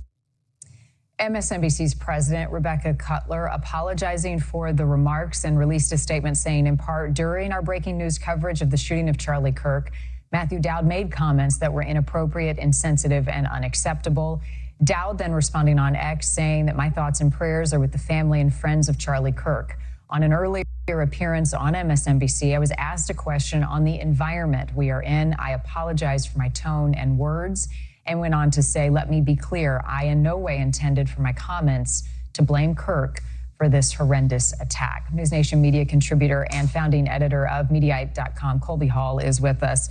MSNBC's president, Rebecca Cutler, apologizing for the remarks and released a statement saying, in part, during our breaking news coverage of the shooting of Charlie Kirk, Matthew Dowd made comments that were inappropriate, insensitive, and unacceptable. Dowd then responding on X saying that my thoughts and prayers are with the family and friends of Charlie Kirk. On an earlier appearance on MSNBC, I was asked a question on the environment we are in. I apologized for my tone and words and went on to say, let me be clear, I in no way intended for my comments to blame Kirk for this horrendous attack. News Nation media contributor and founding editor of Mediaite.com, Colby Hall, is with us.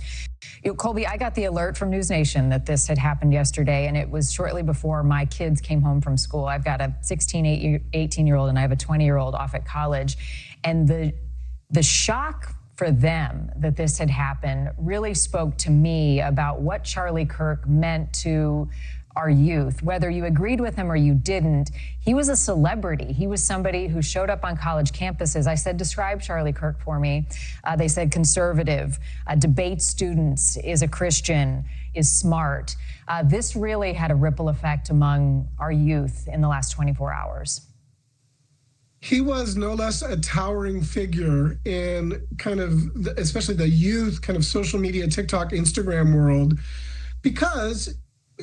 Colby, I got the alert from News Nation that this had happened yesterday, and it was shortly before my kids came home from school. I've got a 18-year-old, and I have a 20-year-old off at college. And the shock for them that this had happened really spoke to me about what Charlie Kirk meant to our youth. Whether you agreed with him or you didn't, he was a celebrity. He was somebody who showed up on college campuses. I said, describe Charlie Kirk for me. They said conservative, debates students, is a Christian, is smart. This really had a ripple effect among our youth in the last 24 hours. He was no less a towering figure in kind of, especially the youth kind of social media, TikTok, Instagram world, because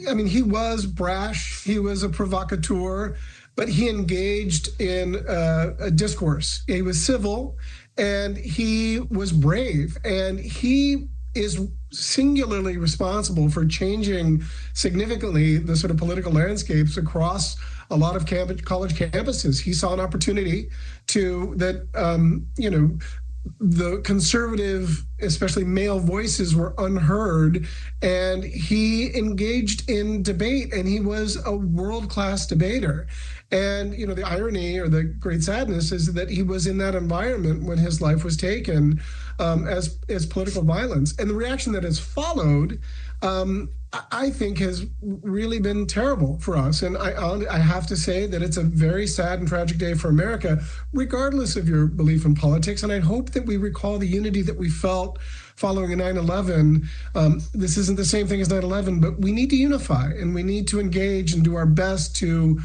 I mean, he was brash, he was a provocateur, but he engaged in a discourse. He was civil and he was brave, and he is singularly responsible for changing significantly the sort of political landscapes across a lot of college campuses. He saw an opportunity the conservative, especially male voices, were unheard, and he engaged in debate, and he was a world-class debater. And, the irony or the great sadness is that he was in that environment when his life was taken as political violence. And the reaction that has followed, I think, has really been terrible for us. And I have to say that it's a very sad and tragic day for America, regardless of your belief in politics. And I hope that we recall the unity that we felt following 9/11. This isn't the same thing as 9/11, but we need to unify, and we need to engage and do our best to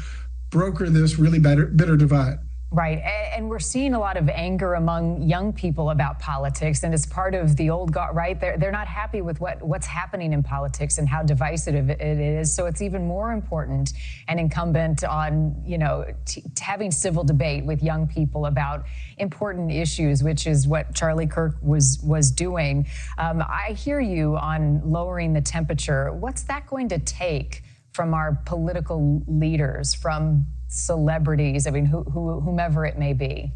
broker this really bitter divide. Right. And we're seeing a lot of anger among young people about politics, and it's part of the old guard, right? They're not happy with what's happening in politics and how divisive it is. So it's even more important and incumbent on, having civil debate with young people about important issues, which is what Charlie Kirk was doing. I hear you on lowering the temperature. What's that going to take from our political leaders, from celebrities, whomever it may be?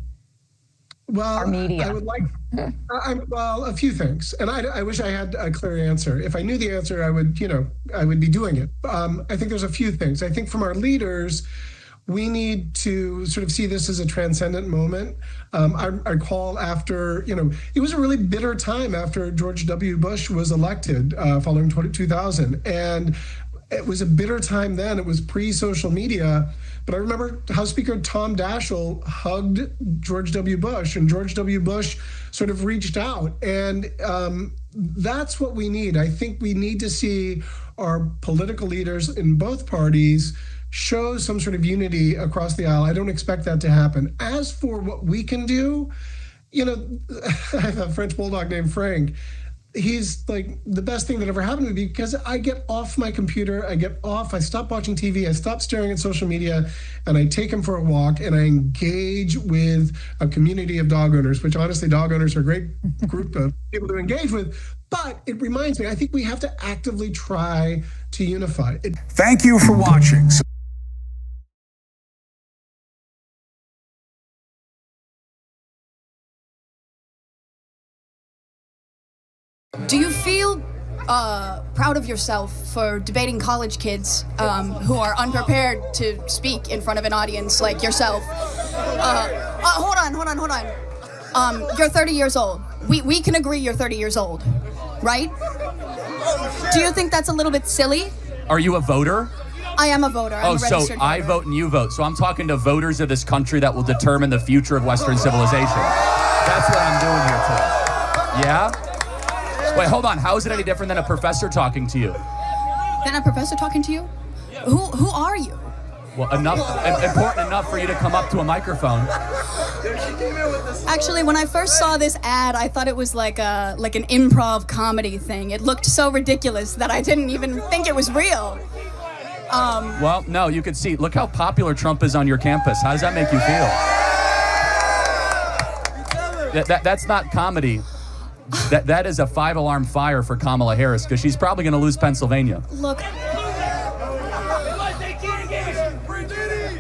Well, our media. I would like, a few things, and I wish I had a clear answer. If I knew the answer, I would be doing it. I think there's a few things. I think from our leaders, we need to sort of see this as a transcendent moment. I call after, it was a really bitter time after George W. Bush was elected following 2000, and it was a bitter time then. It was pre-social media. But I remember House Speaker Tom Daschle hugged George W. Bush, and George W. Bush sort of reached out. And that's what we need. I think we need to see our political leaders in both parties show some sort of unity across the aisle. I don't expect that to happen. As for what we can do, I have a French bulldog named Frank. He's like the best thing that ever happened to me, because I get off my computer, I stop watching TV, I stop staring at social media, and I take him for a walk, and I engage with a community of dog owners, which honestly, dog owners are a great group of people to engage with. But it reminds me, I think we have to actively try to unify. Thank you for watching. Do you feel proud of yourself for debating college kids who are unprepared to speak in front of an audience like yourself? Hold on. You're 30 years old. We can agree you're 30 years old, right? Do you think that's a little bit silly? Are you a voter? I am a voter. I'm a registered voter. I vote and you vote. So I'm talking to voters of this country that will determine the future of Western civilization. That's what I'm doing here today. Yeah? Wait, hold on. How is it any different than a professor talking to you? Than a professor talking to you? Who are you? Well, important enough for you to come up to a microphone. Actually, when I first saw this ad, I thought it was like an improv comedy thing. It looked so ridiculous that I didn't even think it was real. Well, no, you can see. Look how popular Trump is on your campus. How does that make you feel? That's not comedy. That is a 5-alarm fire for Kamala Harris, because she's probably going to lose Pennsylvania. Look.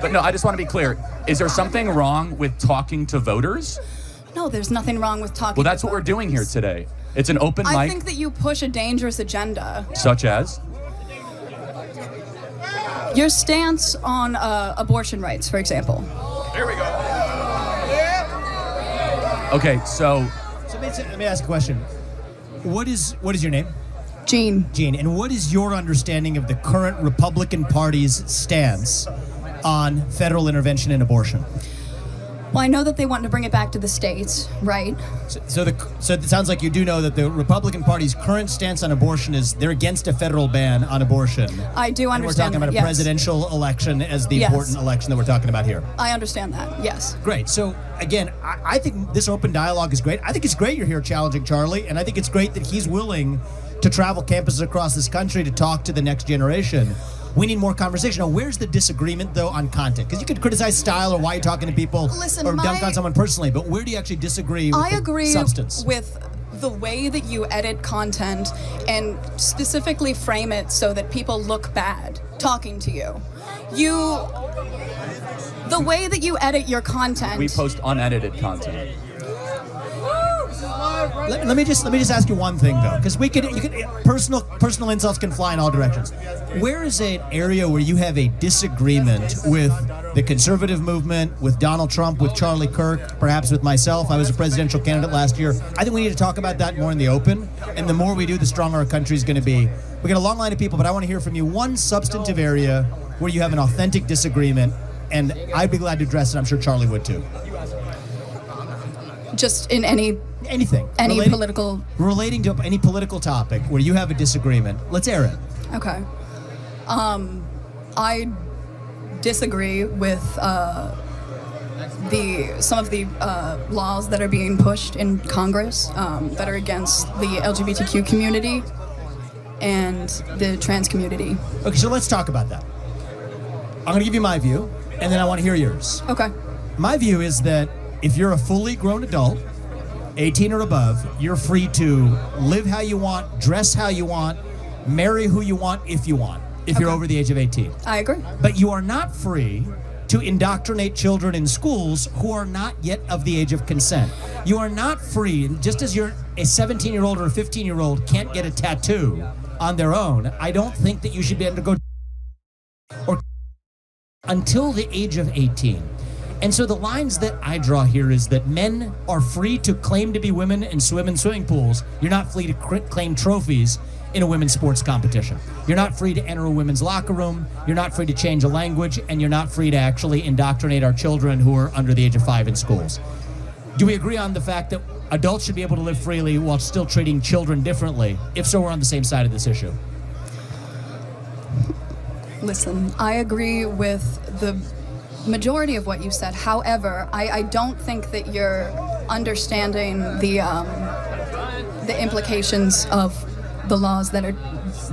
But no, I just want to be clear. Is there something wrong with talking to voters? No, there's nothing wrong with talking to Well, that's what we're doing here today. It's an open mic. I think that you push a dangerous agenda. Such as? Your stance on abortion rights, for example. Here we go. Okay, so let me ask a question. What is your name? Jean. Jean. And what is your understanding of the current Republican Party's stance on federal intervention in abortion? Well, I know that they want to bring it back to the states, right? So it sounds like you do know that the Republican Party's current stance on abortion is they're against a federal ban on abortion. I do understand. And we're talking about a presidential election as the important election that we're talking about here. I understand that, yes. Great. So again, I think this open dialogue is great. I think it's great you're here challenging Charlie, and I think it's great that he's willing to travel campuses across this country to talk to the next generation. We need more conversation. Now, where's the disagreement, though, on content? Because you could criticize style or why you're talking to people or dunk on someone personally, but where do you actually disagree with I agree substance? with the way that you edit content and specifically frame it so that people look bad talking to you. The way that you edit your content. We post unedited content. Let me just ask you one thing though, because personal insults can fly in all directions. Where is an area where you have a disagreement with the conservative movement, with Donald Trump, with Charlie Kirk, perhaps with myself? I was a presidential candidate last year. I think we need to talk about that more in the open, and the more we do, the stronger our country is going to be. We got a long line of people, but I want to hear from you one substantive area where you have an authentic disagreement, and I'd be glad to address it. I'm sure Charlie would too. Just in anything, relating to any political topic where you have a disagreement. Let's air it. Okay. I disagree with some of the laws that are being pushed in Congress that are against the LGBTQ community and the trans community. Okay, so let's talk about that. I'm going to give you my view, and then I want to hear yours. Okay. My view is that if you're a fully grown adult, 18 or above, you're free to live how you want, dress how you want, marry who you want if you want, if you're over the age of 18. I agree. But you are not free to indoctrinate children in schools who are not yet of the age of consent. You are not free, just as you're a 17-year-old or a 15-year-old can't get a tattoo on their own, I don't think that you should be able to go or until the age of 18. And so the lines that I draw here is that men are free to claim to be women and swim in swimming pools. You're not free to claim trophies in a women's sports competition. You're not free to enter a women's locker room. You're not free to change a language, and you're not free to actually indoctrinate our children who are under the age of 5 in schools. Do we agree on the fact that adults should be able to live freely while still treating children differently? If so, we're on the same side of this issue. Listen, I agree with the majority of what you said. However, I don't think that you're understanding the implications of the laws that are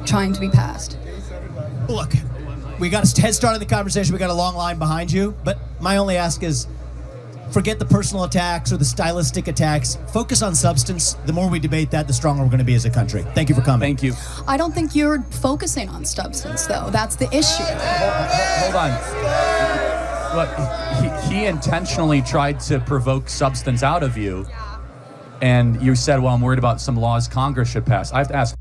trying to be passed. Look, we got a head start in the conversation. We got a long line behind you. But my only ask is, forget the personal attacks or the stylistic attacks. Focus on substance. The more we debate that, the stronger we're going to be as a country. Thank you for coming. Thank you. I don't think you're focusing on substance, though. That's the issue. Hold on. Look, he intentionally tried to provoke substance out of you, and you said, well, I'm worried about some laws Congress should pass. I have to ask.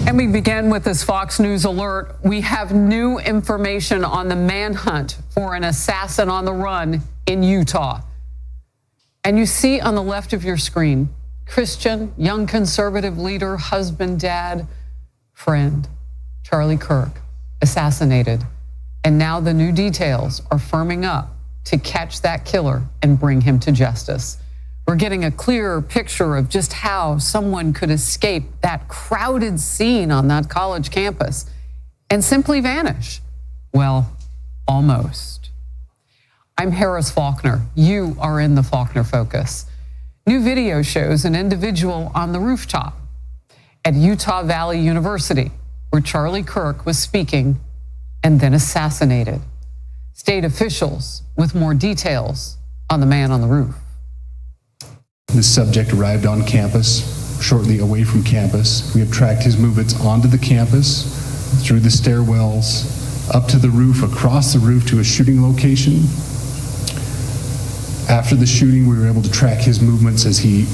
And we begin with this Fox News alert. We have new information on the manhunt for an assassin on the run in Utah. And you see on the left of your screen, Christian, young conservative leader, husband, dad, friend, Charlie Kirk, assassinated. And now the new details are firming up to catch that killer and bring him to justice. We're getting a clearer picture of just how someone could escape that crowded scene on that college campus and simply vanish. Well, almost. I'm Harris Faulkner. You are in the Faulkner Focus. New video shows an individual on the rooftop at Utah Valley University, where Charlie Kirk was speaking and then assassinated. State officials with more details on the man on the roof. The subject arrived on campus, shortly away from campus. We have tracked his movements onto the campus, through the stairwells, up to the roof, across the roof to a shooting location. After the shooting, we were able to track his movements as he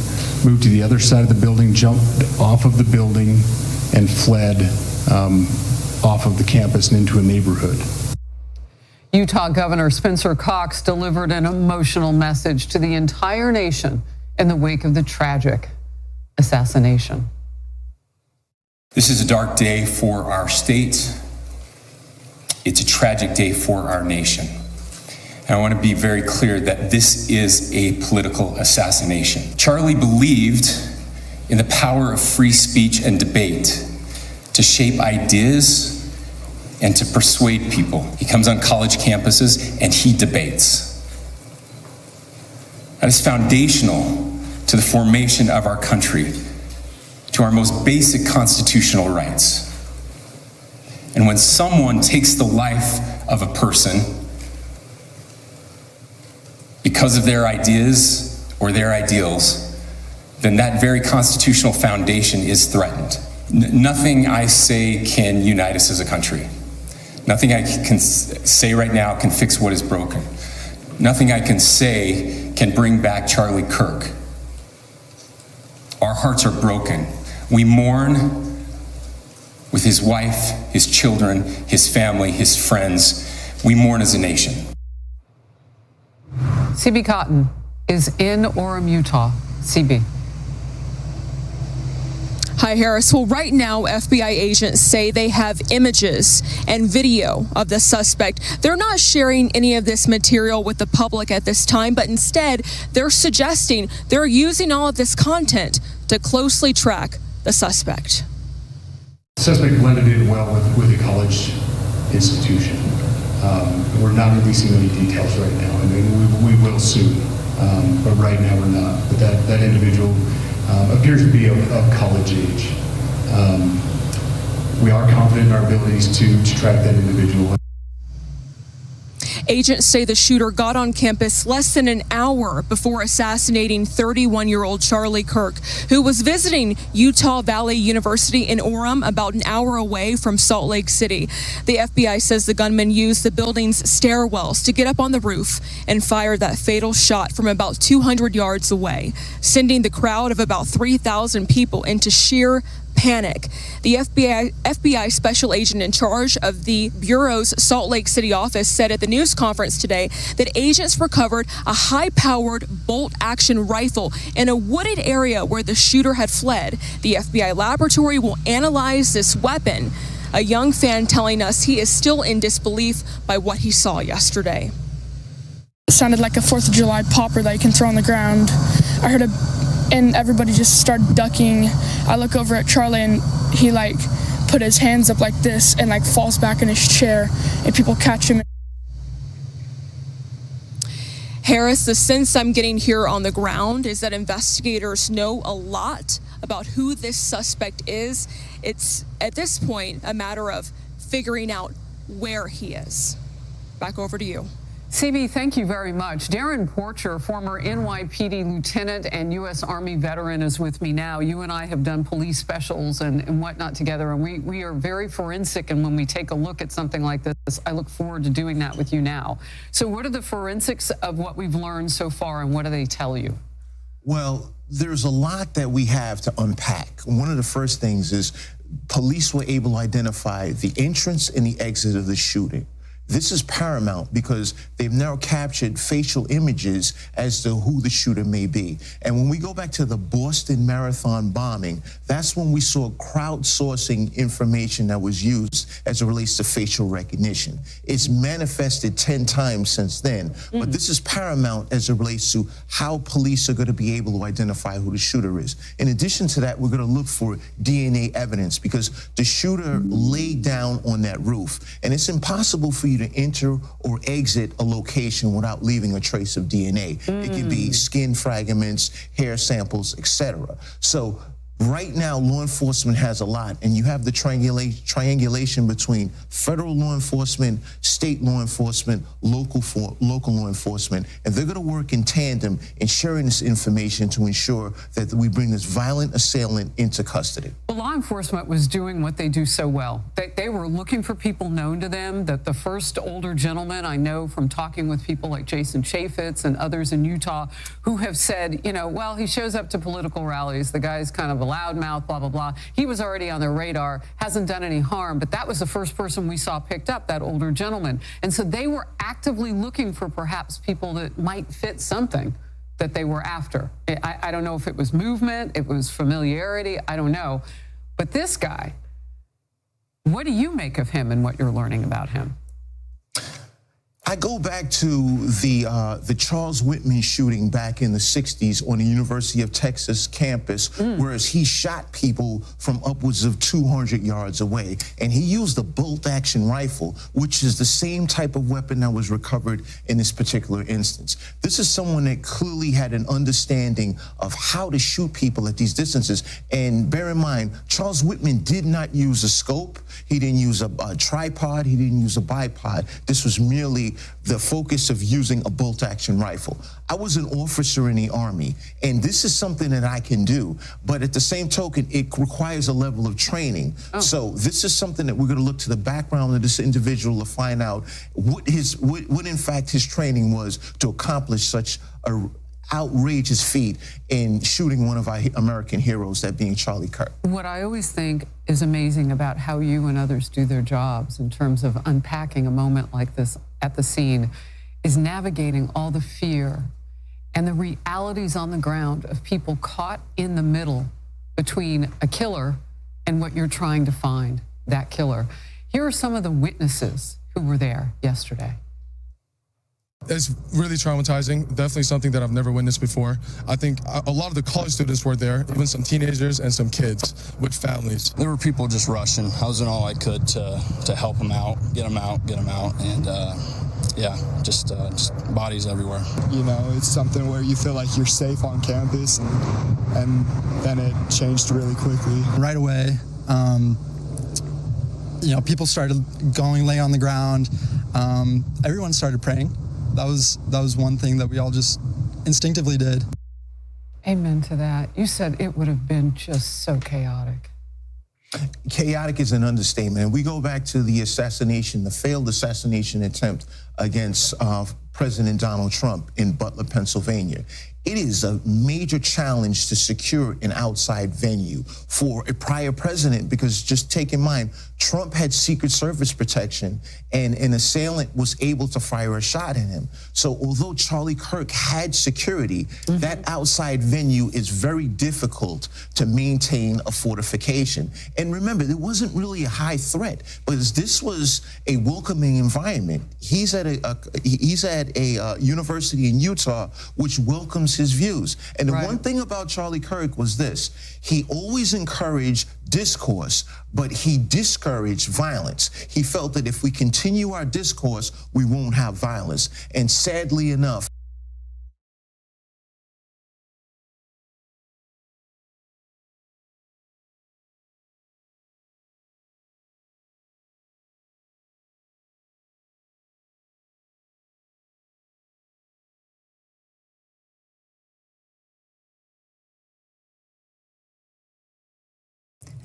moved to the other side of the building, jumped off of the building, and fled off of the campus and into a neighborhood. Utah Governor Spencer Cox delivered an emotional message to the entire nation in the wake of the tragic assassination. This is a dark day for our state. It's a tragic day for our nation. And I want to be very clear that this is a political assassination. Charlie believed in the power of free speech and debate to shape ideas and to persuade people. He comes on college campuses and he debates. That is foundational to the formation of our country, to our most basic constitutional rights. And when someone takes the life of a person because of their ideas or their ideals, then that very constitutional foundation is threatened. Nothing I say can unite us as a country. Nothing I can say right now can fix what is broken. Nothing I can say can bring back Charlie Kirk. Our hearts are broken. We mourn with his wife, his children, his family, his friends. We mourn as a nation. CB Cotton is in Orem, Utah. CB. Hi, Harris. Well, right now, FBI agents say they have images and video of the suspect. They're not sharing any of this material with the public at this time, but instead, they're suggesting they're using all of this content to closely track the suspect. The suspect blended in well with the college institution. We're not releasing any details right now, and we will soon, but right now we're not. But that individual appears to be of college age. We are confident in our abilities to track that individual. Agents say the shooter got on campus less than an hour before assassinating 31-year-old Charlie Kirk, who was visiting Utah Valley University in Orem, about an hour away from Salt Lake City. The FBI says the gunman used the building's stairwells to get up on the roof and fired that fatal shot from about 200 yards away, sending the crowd of about 3,000 people into sheer panic. The FBI special agent in charge of the Bureau's Salt Lake City office said at the news conference today that agents recovered a high-powered bolt-action rifle in a wooded area where the shooter had fled. The FBI laboratory will analyze this weapon. A young fan telling us he is still in disbelief by what he saw yesterday. It sounded like a 4th of July popper that you can throw on the ground. I heard and everybody just started ducking. I look over at Charlie and he put his hands up like this and falls back in his chair and people catch him. Harris, the sense I'm getting here on the ground is that investigators know a lot about who this suspect is. It's at this point a matter of figuring out where he is. Back over to you. CB, thank you very much. Darren Porcher, former NYPD lieutenant and U.S. Army veteran, is with me now. You and I have done police specials and whatnot together, and we are very forensic. And when we take a look at something like this, I look forward to doing that with you now. So what are the forensics of what we've learned so far, and what do they tell you? Well, there's a lot that we have to unpack. One of the first things is police were able to identify the entrance and the exit of the shooting. This is paramount because they've now captured facial images as to who the shooter may be. And when we go back to the Boston Marathon bombing, that's when we saw crowdsourcing information that was used as it relates to facial recognition. It's manifested 10 times since then, but this is paramount as it relates to how police are going to be able to identify who the shooter is. In addition to that, we're going to look for DNA evidence because the shooter laid down on that roof, and it's impossible for you to enter or exit a location without leaving a trace of DNA. It can be skin fragments, hair samples, etc. So Right now, law enforcement has a lot, and you have the triangulation between federal law enforcement, state law enforcement, local law enforcement, and they're going to work in tandem in sharing this information to ensure that we bring this violent assailant into custody. Well, law enforcement was doing what they do so well. They were looking for people known to them. That the first older gentleman I know from talking with people like Jason Chaffetz and others in Utah who have said, you know, well, he shows up to political rallies. The guy's kind of a loudmouth, blah, blah, blah. He was already on their radar, hasn't done any harm, but that was the first person we saw picked up, that older gentleman. And so they were actively looking for perhaps people that might fit something that they were after. I don't know if it was movement, it was familiarity, I don't know. But this guy, what do you make of him and what you're learning about him? I go back to the Charles Whitman shooting back in the 60s on the University of Texas campus, whereas he shot people from upwards of 200 yards away. And he used a bolt-action rifle, which is the same type of weapon that was recovered in this particular instance. This is someone that clearly had an understanding of how to shoot people at these distances. And bear in mind, Charles Whitman did not use a scope. He didn't use a tripod. He didn't use a bipod. This was merely the focus of using a bolt-action rifle. I was an officer in the Army, and this is something that I can do, but at the same token, it requires a level of training. So this is something that we're going to look to the background of this individual to find out what in fact his training was to accomplish such a outrageous feat in shooting one of our American heroes, that being Charlie Kirk. What I always think is amazing about how you and others do their jobs in terms of unpacking a moment like this at the scene is navigating all the fear and the realities on the ground of people caught in the middle between a killer and what you're trying to find, that killer. Here are some of the witnesses who were there yesterday. It's really traumatizing, definitely something that I've never witnessed before. I think a lot of the college students were there, even some teenagers and some kids with families. There were people just rushing. I was doing all I could to help them out, get them out, and yeah, just bodies everywhere. You know, it's something where you feel like you're safe on campus, and then it changed really quickly. Right away, you know, people started lay on the ground. Everyone started praying. That was one thing that we all just instinctively did. Amen to that. You said it would have been just so chaotic. Chaotic is an understatement. And we go back to the assassination, the failed assassination attempt against President Donald Trump in Butler, Pennsylvania. It is a major challenge to secure an outside venue for a prior president, because just take in mind, Trump had Secret Service protection and an assailant was able to fire a shot at him. So although Charlie Kirk had security, that outside venue is very difficult to maintain a fortification. And remember, there wasn't really a high threat, but this was a welcoming environment. He's at a university in Utah, which welcomes his views. And the one thing about Charlie Kirk was this: he always encouraged discourse, but he discouraged violence. He felt that if we continue our discourse, we won't have violence. And sadly enough,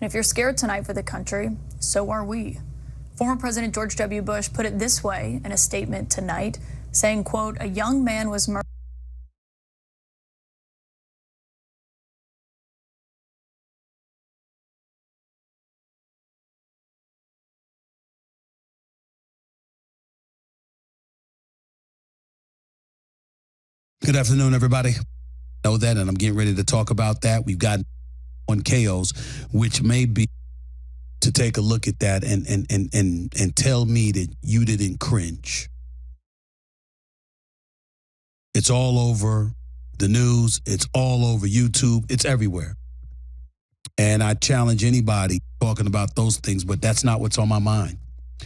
And if you're scared tonight for the country, so are we. Former President George W. Bush put it this way in a statement tonight, saying, quote, "A young man was murdered." Good afternoon, everybody. Know that, and I'm getting ready to talk about that. We've got on KOs, which may be to take a look at that and tell me that you didn't cringe. It's all over the news. It's all over YouTube. It's everywhere. And I challenge anybody talking about those things, but that's not what's on my mind.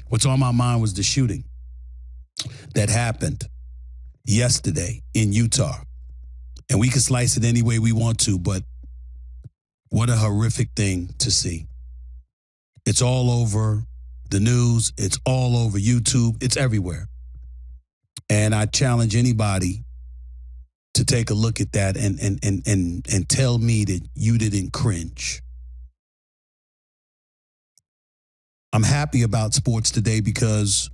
What's on my mind was the shooting that happened yesterday in Utah. And we can slice it any way we want to, but What a horrific thing to see. It's all over the news. It's all over YouTube. It's everywhere. And I challenge anybody to take a look at that and tell me that you didn't cringe. I'm happy about sports today because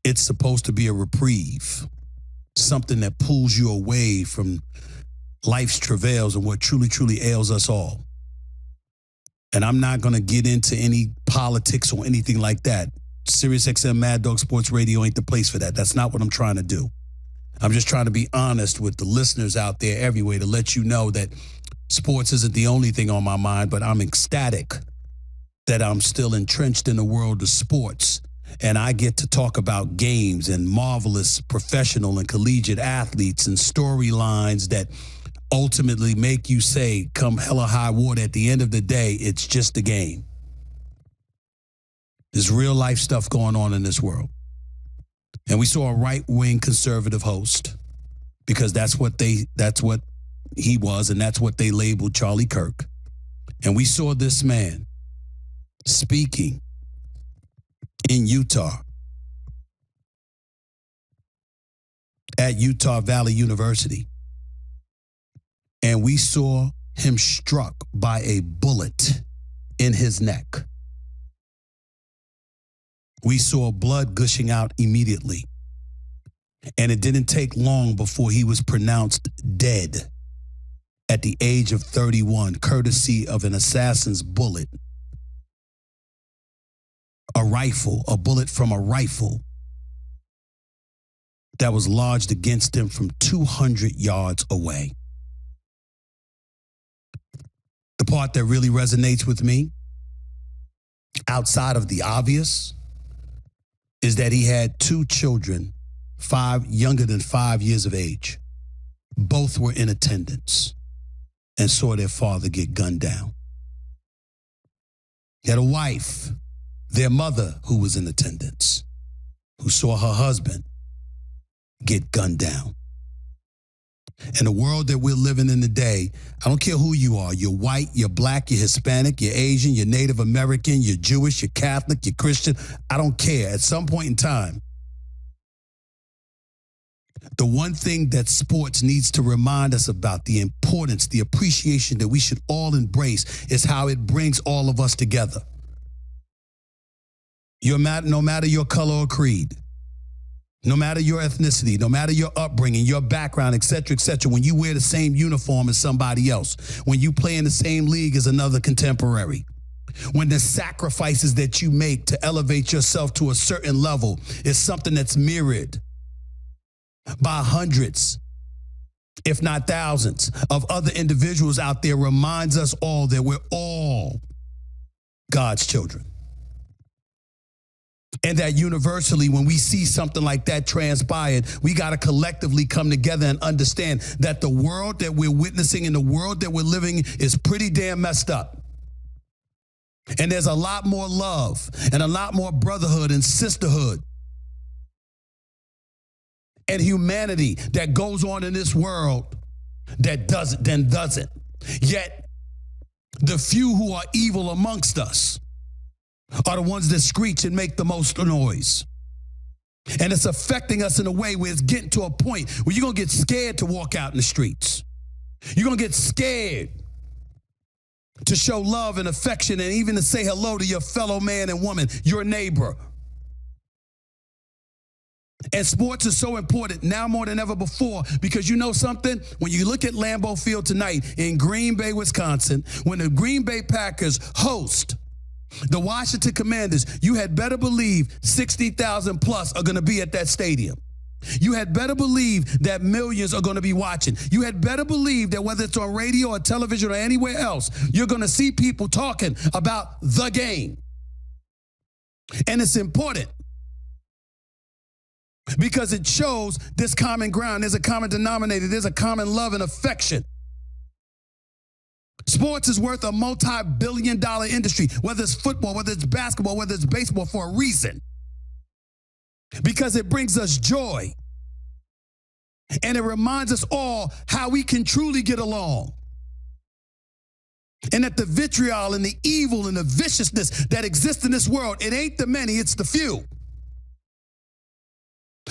it's supposed to be a reprieve, something that pulls you away from life's travails and what truly, truly ails us all. And I'm not going to get into any politics or anything like that. SiriusXM Mad Dog Sports Radio ain't the place for that. That's not what I'm trying to do. I'm just trying to be honest with the listeners out there everywhere to let you know that sports isn't the only thing on my mind, but I'm ecstatic that I'm still entrenched in the world of sports. And I get to talk about games and marvelous professional and collegiate athletes and storylines that ultimately make you say, come hell or high water, at the end of the day, it's just a game. There's real life stuff going on in this world. And we saw a right-wing conservative host, because that's what he was, and that's what they labeled Charlie Kirk. And we saw this man speaking in Utah at Utah Valley University. And we saw him struck by a bullet in his neck. We saw blood gushing out immediately. And it didn't take long before he was pronounced dead at the age of 31, courtesy of an assassin's bullet. A bullet from a rifle that was lodged against him from 200 yards away. The part that really resonates with me, outside of the obvious, is that he had two children, younger than 5 years of age. Both were in attendance and saw their father get gunned down. He had a wife, their mother, who was in attendance, who saw her husband get gunned down. In the world that we're living in today, I don't care who you are. You're white, you're black, you're Hispanic, you're Asian, you're Native American, you're Jewish, you're Catholic, you're Christian. I don't care. At some point in time, the one thing that sports needs to remind us about, the importance, the appreciation that we should all embrace, is how it brings all of us together. No matter your color or creed, no matter your ethnicity, no matter your upbringing, your background, et cetera, when you wear the same uniform as somebody else, when you play in the same league as another contemporary, when the sacrifices that you make to elevate yourself to a certain level is something that's mirrored by hundreds, if not thousands, of other individuals out there, reminds us all that we're all God's children. And that universally, when we see something like that transpired, we got to collectively come together and understand that the world that we're witnessing and the world that we're living is pretty damn messed up. And there's a lot more love and a lot more brotherhood and sisterhood and humanity that goes on in this world that doesn't. Yet, the few who are evil amongst us are the ones that screech and make the most noise. And it's affecting us in a way where it's getting to a point where you're going to get scared to walk out in the streets. You're going to get scared to show love and affection and even to say hello to your fellow man and woman, your neighbor. And sports is so important now more than ever before, because you know something? When you look at Lambeau Field tonight in Green Bay, Wisconsin, when the Green Bay Packers host the Washington Commanders, you had better believe 60,000 plus are going to be at that stadium. You had better believe that millions are going to be watching. You had better believe that whether it's on radio or television or anywhere else, you're going to see people talking about the game. And it's important because it shows this common ground. There's a common denominator. There's a common love and affection. Sports is worth a multi-billion-dollar industry, whether it's football, whether it's basketball, whether it's baseball, for a reason. Because it brings us joy. And it reminds us all how we can truly get along. And that the vitriol and the evil and the viciousness that exists in this world, it ain't the many, it's the few.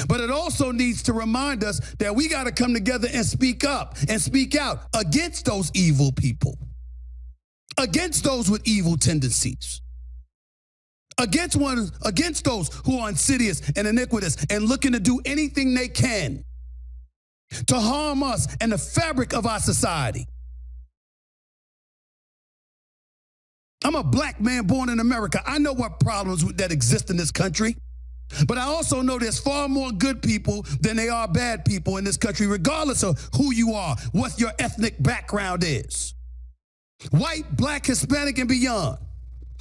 But it also needs to remind us that we got to come together and speak up and speak out against those evil people, against those with evil tendencies, against those who are insidious and iniquitous and looking to do anything they can to harm us and the fabric of our society. I'm a black man born in America. I know what problems that exist in this country. But I also know there's far more good people than there are bad people in this country, regardless of who you are, what your ethnic background is. White, black, Hispanic, and beyond.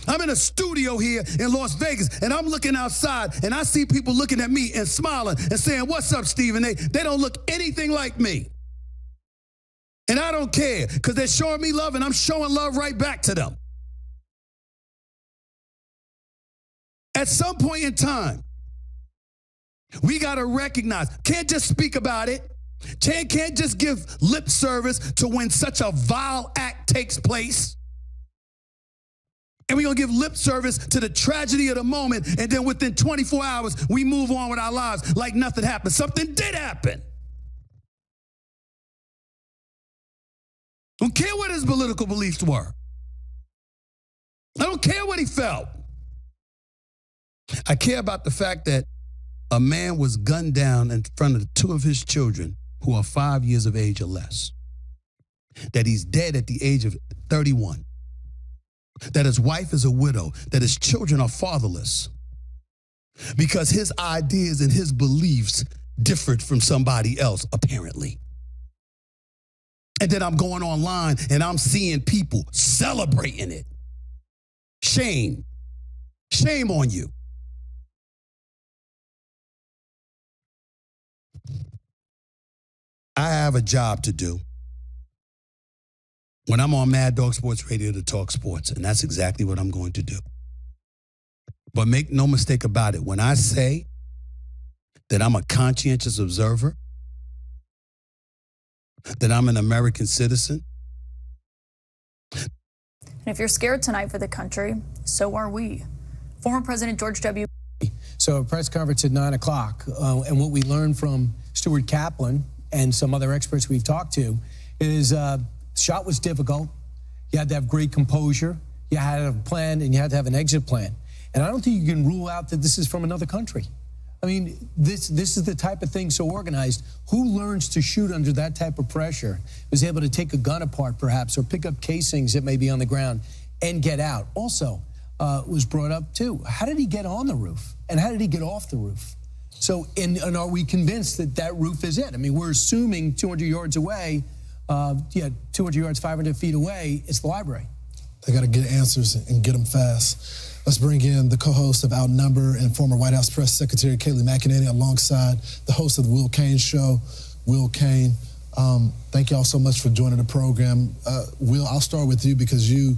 I'm in a studio here in Las Vegas, and I'm looking outside, and I see people looking at me and smiling and saying, "What's up, Stephen?" They don't look anything like me. And I don't care, because they're showing me love, and I'm showing love right back to them. At some point in time, we got to recognize, can't just speak about it, can't just give lip service to when such a vile act takes place. And we're going to give lip service to the tragedy of the moment, and then within 24 hours, we move on with our lives like nothing happened. Something did happen. Don't care what his political beliefs were. I don't care what he felt. I care about the fact that a man was gunned down in front of two of his children who are 5 years of age or less. That he's dead at the age of 31. That his wife is a widow. That his children are fatherless. Because his ideas and his beliefs differed from somebody else, apparently. And then I'm going online and I'm seeing people celebrating it. Shame. Shame on you. I have a job to do when I'm on Mad Dog Sports Radio to talk sports, and that's exactly what I'm going to do. But make no mistake about it, when I say that I'm a conscientious observer, that I'm an American citizen. And if you're scared tonight for the country, so are we. Former President George W. So a press conference at 9 o'clock, and what we learned from Stuart Kaplan and some other experts we've talked to is shot was difficult. You had to have great composure. You had to have a plan, and you had to have an exit plan. And I don't think you can rule out that this is from another country. I mean, this is the type of thing so organized. Who learns to shoot under that type of pressure, is able to take a gun apart perhaps, or pick up casings that may be on the ground and get out? Also, was brought up too, how did he get on the roof? And how did he get off the roof? So, and are we convinced that that roof is it? I mean, we're assuming 200 yards away, 200 yards, 500 feet away, it's the library. They got to get answers and get them fast. Let's bring in the co-host of Outnumber and former White House Press Secretary Kayleigh McEnany, alongside the host of the Will Cain Show, Will Cain. Thank y'all so much for joining the program. Will, I'll start with you because you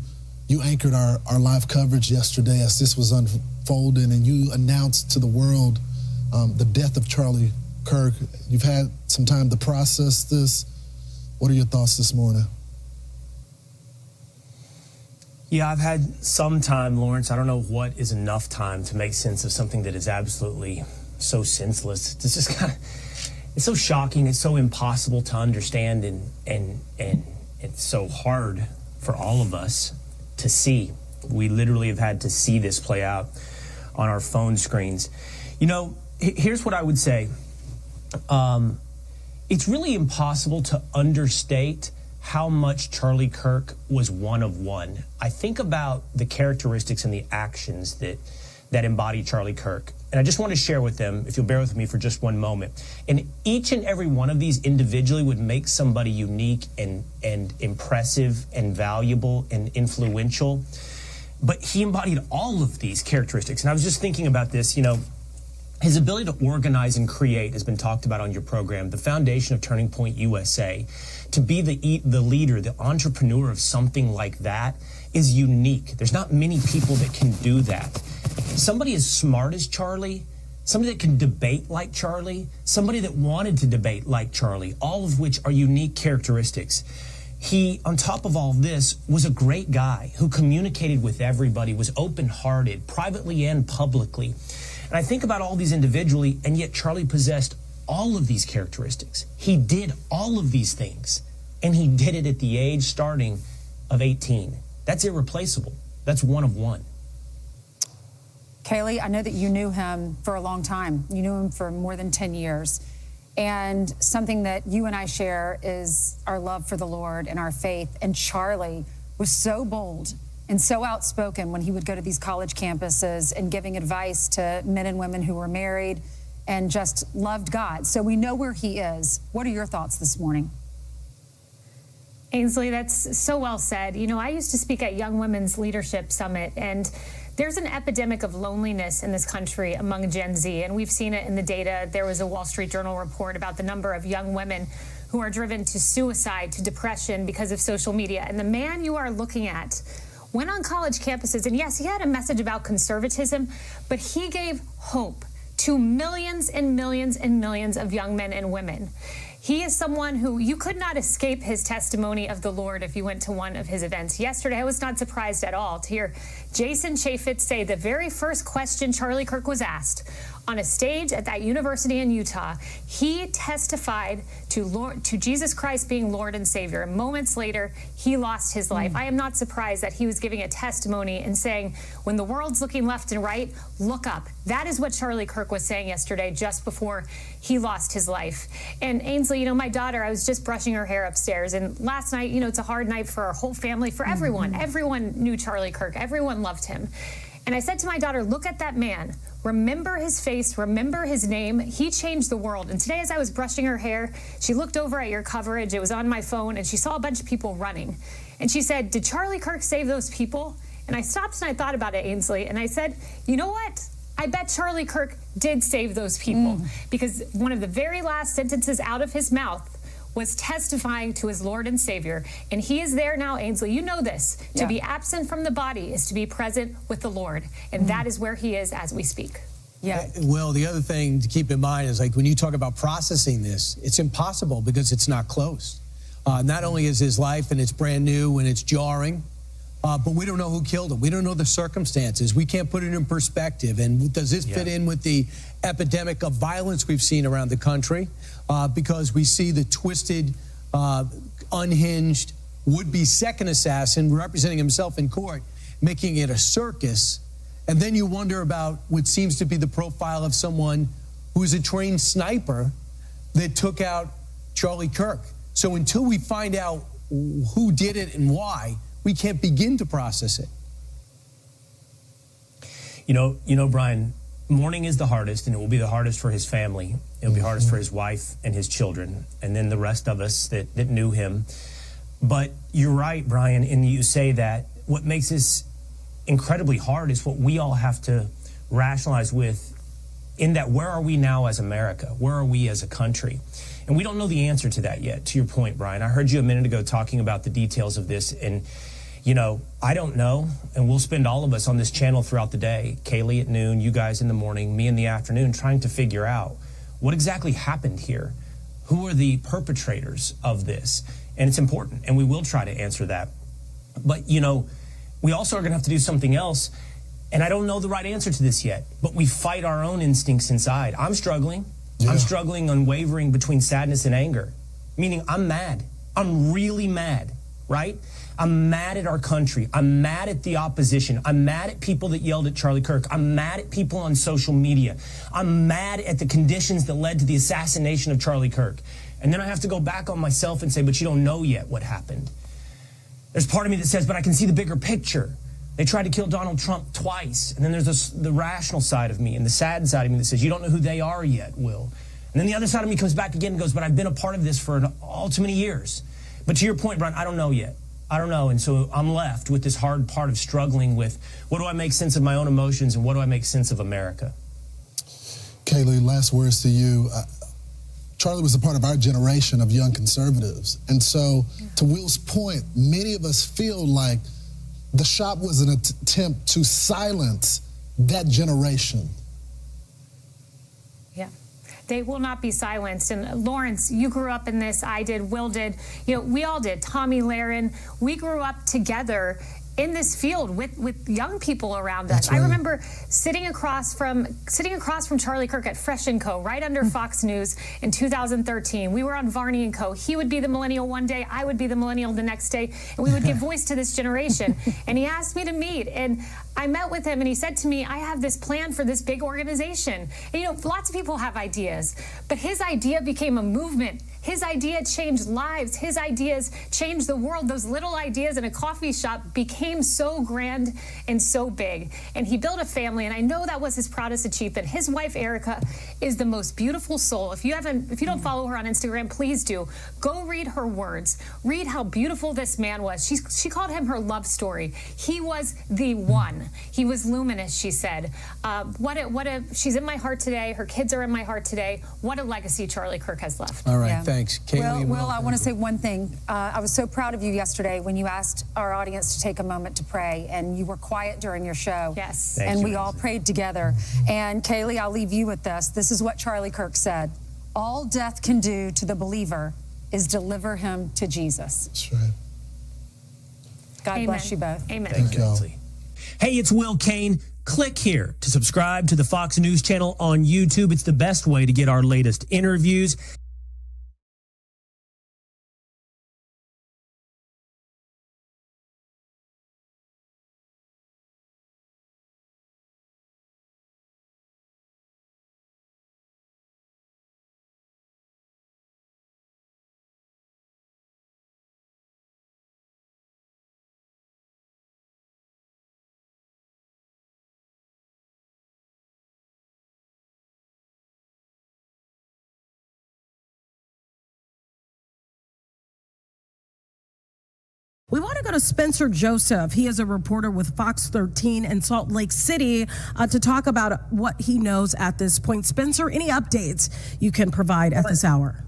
anchored our live coverage yesterday as this was unfolding, and you announced to the world the death of Charlie Kirk. You've had some time to process this. What are your thoughts this morning? Yeah, I've had some time, Lawrence. I don't know what is enough time to make sense of something that is absolutely so senseless. It's just kind of, it's so shocking. It's so impossible to understand, and it's so hard for all of us to see. We literally have had to see this play out on our phone screens. You know, here's what I would say. It's really impossible to understate how much Charlie Kirk was one of one. I think about the characteristics and the actions that embody Charlie Kirk. And I just want to share with them, if you'll bear with me for just one moment. And each and every one of these individually would make somebody unique and impressive and valuable and influential. But he embodied all of these characteristics. And I was just thinking about this, you know, his ability to organize and create has been talked about on your program. The foundation of Turning Point USA, to be the leader, the entrepreneur of something like that is unique. There's not many people that can do that. Somebody as smart as Charlie, somebody that can debate like Charlie, somebody that wanted to debate like Charlie, all of which are unique characteristics. he, on top of all this, was a great guy who communicated with everybody, was open-hearted, privately and publicly. And I think about all these individually, and yet Charlie possessed all of these characteristics. He did all of these things, and he did it at the age starting of 18. That's irreplaceable. That's one of one. Kaylee, I know that you knew him for a long time. You knew him for more than 10 years. And something that you and I share is our love for the Lord and our faith. And Charlie was so bold and so outspoken when he would go to these college campuses and giving advice to men and women who were married and just loved God. So we know where he is. What are your thoughts this morning? Ainsley, that's so well said. You know, I used to speak at Young Women's Leadership Summit, and there's an epidemic of loneliness in this country among Gen Z, and we've seen it in the data. There was a Wall Street Journal report about the number of young women who are driven to suicide, to depression because of social media. And the man you are looking at went on college campuses, and yes, he had a message about conservatism, but he gave hope to millions and millions and millions of young men and women. He is someone who you could not escape his testimony of the Lord if you went to one of his events. Yesterday, I was not surprised at all to hear Jason Chaffetz say the very first question Charlie Kirk was asked on a stage at that university in Utah, he testified to Jesus Christ being Lord and Savior. And moments later, he lost his life. I am not surprised that he was giving a testimony and saying, when the world's looking left and right, look up. That is what Charlie Kirk was saying yesterday just before he lost his life. And Ainsley, you know, my daughter, I was just brushing her hair upstairs, and last night, you know, it's a hard night for our whole family, for everyone. Everyone knew Charlie Kirk. Everyone loved him. And I said to my daughter, look at that man. Remember his face, remember his name. He changed the world. And today, as I was brushing her hair, she looked over at your coverage. It was on my phone, and she saw a bunch of people running. And she said, did Charlie Kirk save those people? And I stopped and I thought about it, Ainsley, and I said, you know what? I bet Charlie Kirk did save those people, because one of the very last sentences out of his mouth was testifying to his Lord and Savior. And he is there now, Ainsley. You know this. To be absent from the body is to be present with the Lord. And that is where he is as we speak. Yeah. Well, the other thing to keep in mind is, like, when you talk about processing this, it's impossible because it's not closed. Not only is his life and it's brand new and it's jarring, but we don't know who killed him. We don't know the circumstances. We can't put it in perspective. And does this fit in with the epidemic of violence we've seen around the country? Because we see the twisted, unhinged, would-be second assassin representing himself in court, making it a circus. And then you wonder about what seems to be the profile of someone who's a trained sniper that took out Charlie Kirk. So until we find out who did it and why, we can't begin to process it. You know, Brian, mourning is the hardest, and it will be the hardest for his family. It'll be hardest for his wife and his children, and then the rest of us that knew him. But you're right, Brian, and you say that what makes this incredibly hard is what we all have to rationalize with, in that, where are we now as America? Where are we as a country? And we don't know the answer to that yet, to your point, Brian. I heard you a minute ago talking about the details of this, and you know, I don't know, and we'll spend all of us on this channel throughout the day, Kaylee at noon, you guys in the morning, me in the afternoon, trying to figure out what exactly happened here. Who are the perpetrators of this? And it's important, and we will try to answer that. But, you know, we also are going to have to do something else, and I don't know the right answer to this yet, but we fight our own instincts inside. I'm struggling. I'm struggling, unwavering between sadness and anger, meaning I'm mad. I'm really mad, right? I'm mad at our country. I'm mad at the opposition. I'm mad at people that yelled at Charlie Kirk. I'm mad at people on social media. I'm mad at the conditions that led to the assassination of Charlie Kirk. And then I have to go back on myself and say, but you don't know yet what happened. There's part of me that says, but I can see the bigger picture. They tried to kill Donald Trump twice. And then there's the rational side of me and the sad side of me that says, you don't know who they are yet, Will. And then the other side of me comes back again and goes, but I've been a part of this for all too many years. But to your point, Brian, I don't know yet. I don't know, and so I'm left with this hard part of struggling with, what do I make sense of my own emotions, and what do I make sense of America? Kaylee, last words to you. Charlie was a part of our generation of young conservatives, and so to Will's point, many of us feel like the shot was an attempt to silence that generation. Yeah. They will not be silenced. And Lawrence, you grew up in this. I did. Will did. You know, we all did. Tommy Lahren. We grew up together in this field with young people around us. Right. I remember sitting across from Charlie Kirk at Fresh & Co. right under Fox News in 2013. We were on Varney & Co. He would be the millennial one day, I would be the millennial the next day, and we would give voice to this generation. And he asked me to meet, and I met with him, and he said to me, I have this plan for this big organization. And, you know, lots of people have ideas, but his idea became a movement. His idea changed lives. His ideas changed the world. Those little ideas in a coffee shop became so grand and so big. And he built a family, and I know that was his proudest achievement. His wife, Erica, is the most beautiful soul. If you don't follow her on Instagram, please do. Go read her words. Read how beautiful this man was. She called him her love story. He was the one. He was luminous, she said. She's in my heart today. Her kids are in my heart today. What a legacy Charlie Kirk has left. All right, Yeah. thanks. Kaylee, Will, I want to say one thing. I was so proud of you yesterday when you asked our audience to take a moment to pray, and you were quiet during your show. Yes. And we all prayed together. And Kaylee, I'll leave you with this. This is what Charlie Kirk said. All death can do to the believer is deliver him to Jesus. That's right. God Amen. bless you both. Amen. Thank y'all. Hey, it's Will Kane. Click here to subscribe to the Fox News channel on YouTube. It's the best way to get our latest interviews. We want to go to Spencer Joseph. He is a reporter with Fox 13 in Salt Lake City to talk about what he knows at this point. Spencer, any updates you can provide at this hour?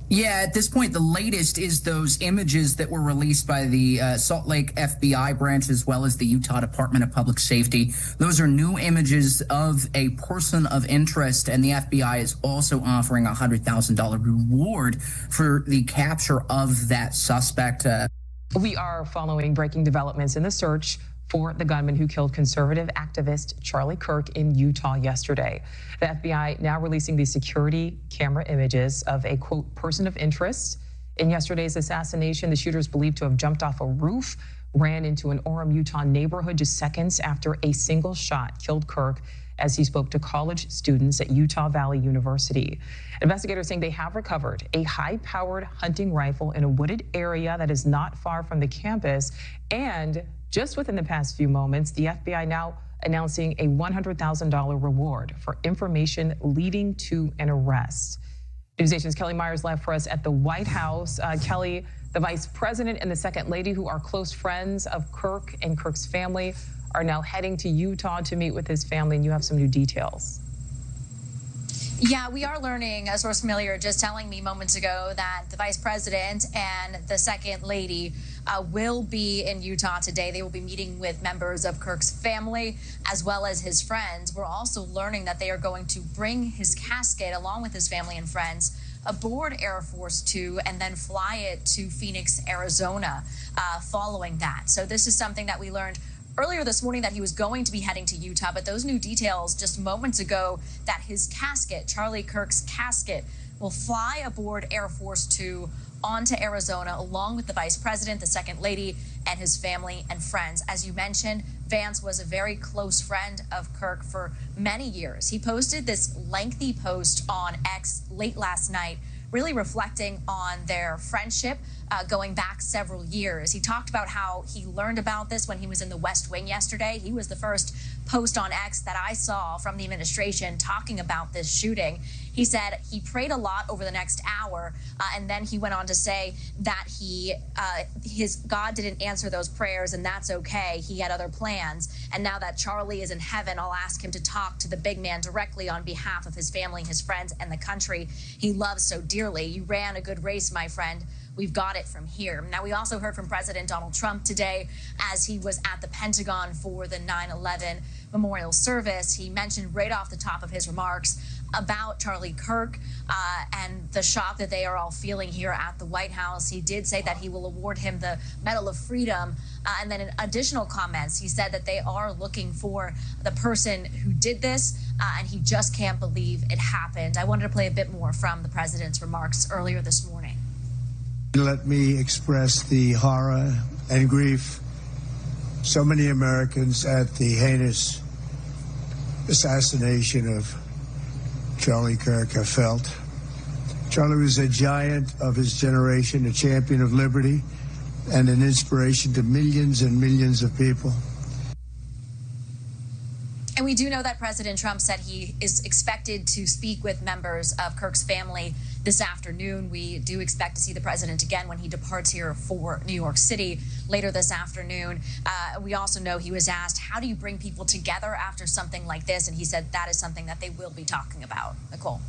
Yeah, at this point, the latest is those images that were released by the Salt Lake FBI branch as well as the Utah Department of Public Safety. Those are new images of a person of interest, and the FBI is also offering a $100,000 reward for the capture of that suspect. We are following breaking developments in the search for the gunman who killed conservative activist Charlie Kirk in Utah yesterday. The FBI now releasing these security camera images of a, quote, person of interest. In yesterday's assassination, the shooter is believed to have jumped off a roof, ran into an Orem, Utah neighborhood just seconds after a single shot killed Kirk as he spoke to college students at Utah Valley University. Investigators saying they have recovered a high-powered hunting rifle in a wooded area that is not far from the campus. And just within the past few moments, the FBI now announcing a $100,000 reward for information leading to an arrest. NewsNation's Kelly Myers live for us at the White House. Kelly, the vice president and the second lady, who are close friends of Kirk and Kirk's family, are now heading to Utah to meet with his family, and you have some new details. Yeah, we are learning, a source familiar just telling me moments ago, that the vice president and the second lady will be in Utah today. They will be meeting with members of Kirk's family as well as his friends. We're also learning that they are going to bring his casket along with his family and friends aboard Air Force Two and then fly it to Phoenix, Arizona following that. So this is something that we learned earlier this morning, that he was going to be heading to Utah, but those new details just moments ago that his casket, Charlie Kirk's casket, will fly aboard Air Force Two onto Arizona along with the vice president, the second lady, and his family and friends. As you mentioned, Vance was a very close friend of Kirk for many years. He posted this lengthy post on X late last night, really reflecting on their friendship going back several years. He talked about how he learned about this when he was in the West Wing yesterday. He was the first post on X that I saw from the administration talking about this shooting. He said he prayed a lot over the next hour, and then he went on to say that his God didn't answer those prayers, and that's okay. He had other plans, and now that Charlie is in heaven, I'll ask him to talk to the big man directly on behalf of his family, his friends, and the country he loves so dearly. You ran a good race, my friend. We've got it from here. Now, we also heard from President Donald Trump today as he was at the Pentagon for the 9/11 memorial service. He mentioned right off the top of his remarks about Charlie Kirk and the shock that they are all feeling here at the White House. He did say that he will award him the Medal of Freedom. And then in additional comments, he said that they are looking for the person who did this, and he just can't believe it happened. I wanted to play a bit more from the president's remarks earlier this morning. Let me express the horror and grief so many Americans at the heinous assassination of Charlie Kirk have felt. Charlie was a giant of his generation, a champion of liberty, and an inspiration to millions and millions of people. And we do know that President Trump said he is expected to speak with members of Kirk's family this afternoon. We do expect to see the president again when he departs here for New York City later this afternoon. We also know he was asked, how do you bring people together after something like this? And he said that is something that they will be talking about. Nicole.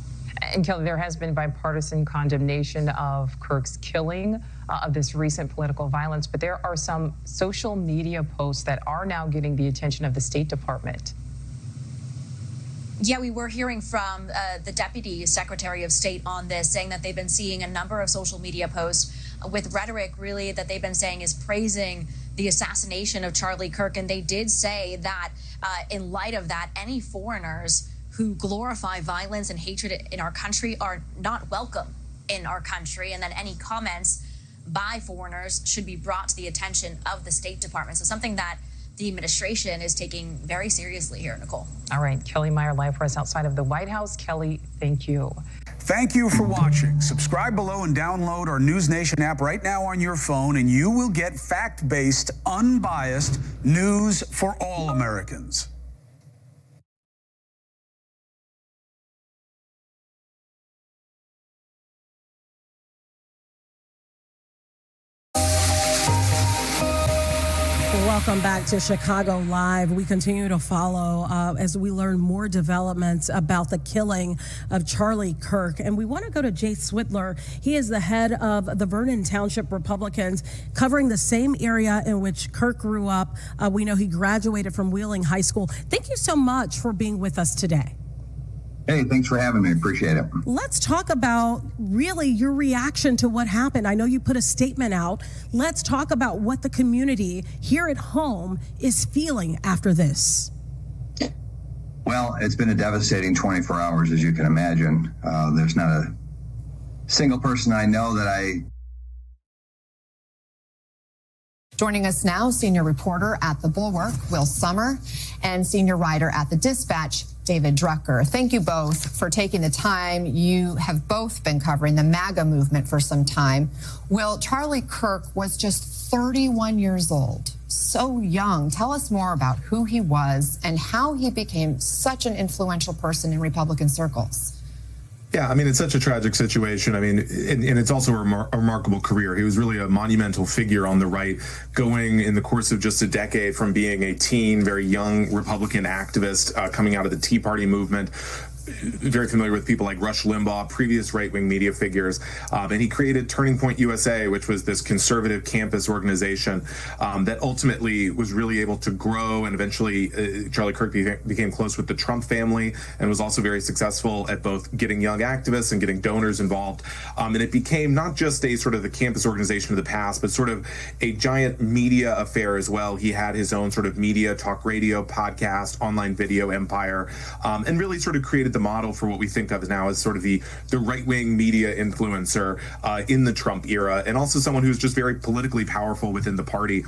And Kelly, there has been bipartisan condemnation of Kirk's killing, of this recent political violence, but there are some social media posts that are now getting the attention of the State Department. Yeah, we were hearing from the Deputy Secretary of State on this, saying that they've been seeing a number of social media posts with rhetoric, really, that they've been saying is praising the assassination of Charlie Kirk. And they did say that in light of that, any foreigners who glorify violence and hatred in our country are not welcome in our country. And then any comments by foreigners should be brought to the attention of the State Department. So something that the administration is taking very seriously here, Nicole. All right, Kelly Meyer live for us outside of the White House. Kelly, thank you. Thank you for watching. Subscribe below and download our News Nation app right now on your phone, and you will get fact-based, unbiased news for all Americans. Welcome back to Chicago Live. We continue to follow as we learn more developments about the killing of Charlie Kirk. And we want to go to Jay Swidler. He is the head of the Vernon Township Republicans, covering the same area in which Kirk grew up. We know he graduated from Wheeling High School. Thank you so much for being with us today. Hey, thanks for having me. Appreciate it. Let's talk about really your reaction to what happened. I know you put a statement out. Let's talk about what the community here at home is feeling after this. Well, it's been a devastating 24 hours, as you can imagine. There's not a single person I know that I... Joining us now, senior reporter at The Bulwark, Will Sommer, and senior writer at The Dispatch, David Drucker. Thank you both for taking the time. You have both been covering the MAGA movement for some time. Will, Charlie Kirk was just 31 years old, so young. Tell us more about who he was and how he became such an influential person in Republican circles. Yeah, I mean, it's such a tragic situation. I mean, and it's also a remarkable career. He was really a monumental figure on the right, going in the course of just a decade from being a teen, very young Republican activist coming out of the Tea Party movement. Very familiar with people like Rush Limbaugh, previous right-wing media figures, and he created Turning Point USA, which was this conservative campus organization that ultimately was really able to grow, and eventually Charlie Kirk became close with the Trump family and was also very successful at both getting young activists and getting donors involved. And it became not just a sort of the campus organization of the past, but sort of a giant media affair as well. He had his own sort of media, talk radio, podcast, online video empire, and really sort of created the model for what we think of now as sort of the right-wing media influencer in the Trump era, and also someone who's just very politically powerful within the party.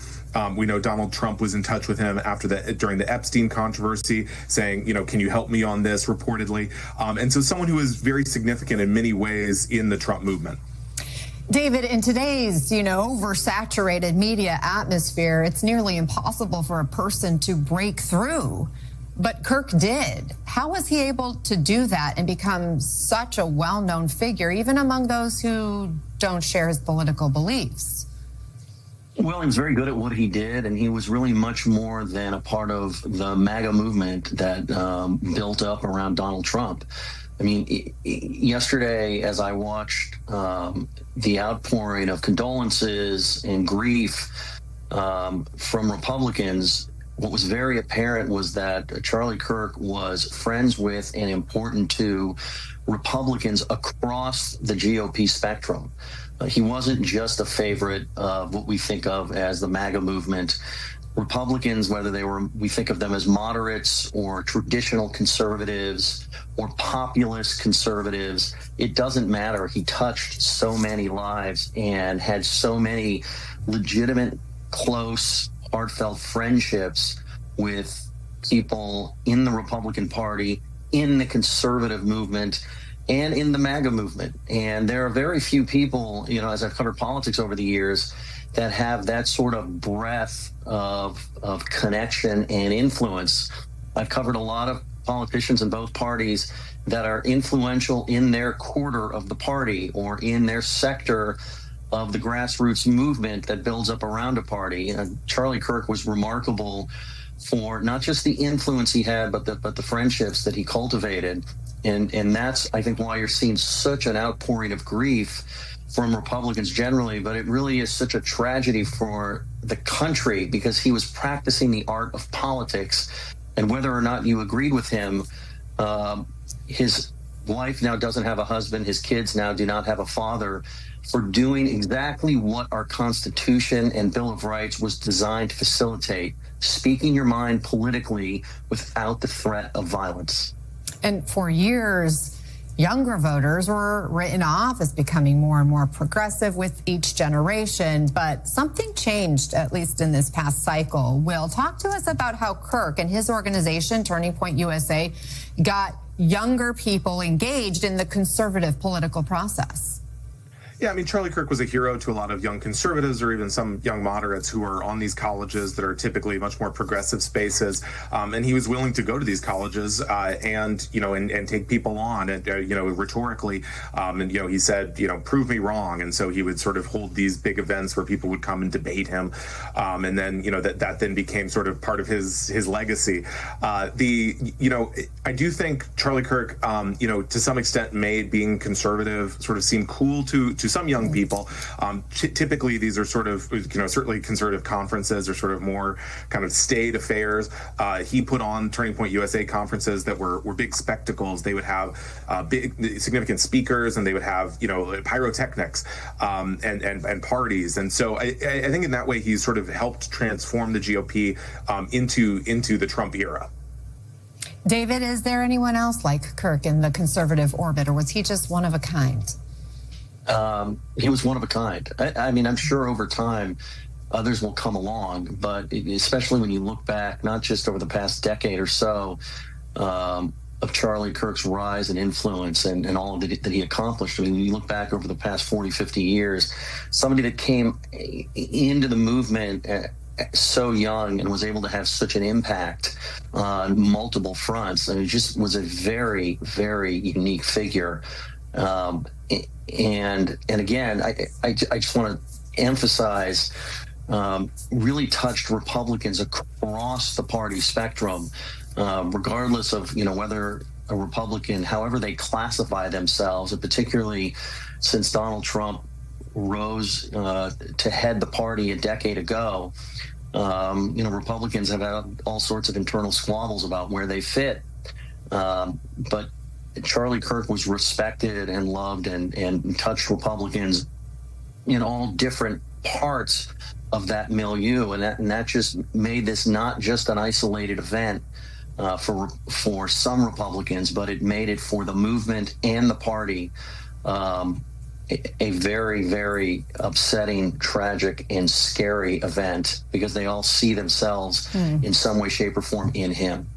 We know Donald Trump was in touch with him during the Epstein controversy, saying, you know, can you help me on this, reportedly. And so someone who is very significant in many ways in the Trump movement. David, in today's, oversaturated media atmosphere, it's nearly impossible for a person to break through. But Kirk did. How was he able to do that and become such a well-known figure, even among those who don't share his political beliefs? Well, he was very good at what he did, and he was really much more than a part of the MAGA movement that built up around Donald Trump. I mean, yesterday, as I watched the outpouring of condolences and grief from Republicans, what was very apparent was that Charlie Kirk was friends with and important to Republicans across the GOP spectrum. He wasn't just a favorite of what we think of as the MAGA movement. Republicans, whether we think of them as moderates or traditional conservatives or populist conservatives, it doesn't matter. He touched so many lives and had so many legitimate, close, heartfelt friendships with people in the Republican Party, in the conservative movement, and in the MAGA movement. And there are very few people, as I've covered politics over the years, that have that sort of breadth of connection and influence. I've covered a lot of politicians in both parties that are influential in their quarter of the party or in their sector of the grassroots movement that builds up around a party. Charlie Kirk was remarkable for not just the influence he had, but the friendships that he cultivated. And that's, I think, why you're seeing such an outpouring of grief from Republicans generally, but it really is such a tragedy for the country because he was practicing the art of politics. And whether or not you agreed with him, his wife now doesn't have a husband, his kids now do not have a father, for doing exactly what our Constitution and Bill of Rights was designed to facilitate, speaking your mind politically without the threat of violence. And for years, younger voters were written off as becoming more and more progressive with each generation, but something changed, at least in this past cycle. Will, talk to us about how Kirk and his organization, Turning Point USA, got younger people engaged in the conservative political process. Yeah, I mean, Charlie Kirk was a hero to a lot of young conservatives or even some young moderates who are on these colleges that are typically much more progressive spaces. And he was willing to go to these colleges and take people on and, rhetorically. He said, prove me wrong. And so he would sort of hold these big events where people would come and debate him. And then, that then became sort of part of his legacy. I do think Charlie Kirk, to some extent made being conservative sort of seem cool to some young people. Typically, these are sort of, certainly conservative conferences are sort of more kind of state affairs. He put on Turning Point USA conferences that were big spectacles. They would have big, significant speakers, and they would have, pyrotechnics and parties. And so I think in that way, he's sort of helped transform the GOP into the Trump era. David, is there anyone else like Kirk in the conservative orbit, or was he just one of a kind? He was one of a kind. I mean, I'm sure over time others will come along, but especially when you look back, not just over the past decade or so, of Charlie Kirk's rise and influence and all of that he accomplished. I mean, when you look back over the past 40, 50 years, somebody that came into the movement so young and was able to have such an impact on multiple fronts. I mean, it just was a very, very unique figure. And again, I just want to emphasize, really touched Republicans across the party spectrum, regardless of whether a Republican, however they classify themselves, and particularly since Donald Trump rose to head the party a decade ago. Republicans have had all sorts of internal squabbles about where they fit, but Charlie Kirk was respected and loved and touched Republicans in all different parts of that milieu, and that just made this not just an isolated event for some Republicans, but it made it for the movement and the party a very, very upsetting, tragic, and scary event because they all see themselves in some way, shape, or form in him.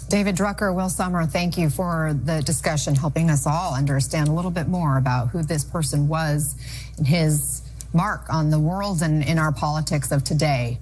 David Drucker, Will Sommer, thank you for the discussion, helping us all understand a little bit more about who this person was and his mark on the world and in our politics of today.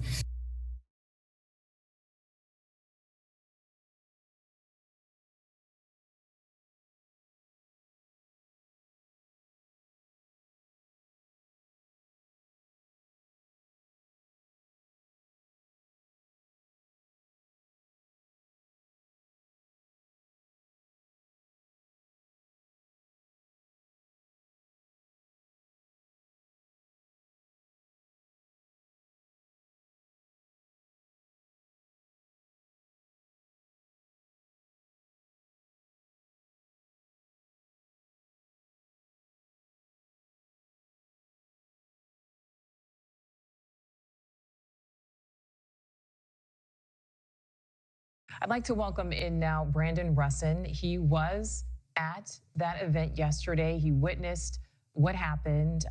I'd like to welcome in now Brandon Russen. He was at that event yesterday. He witnessed what happened.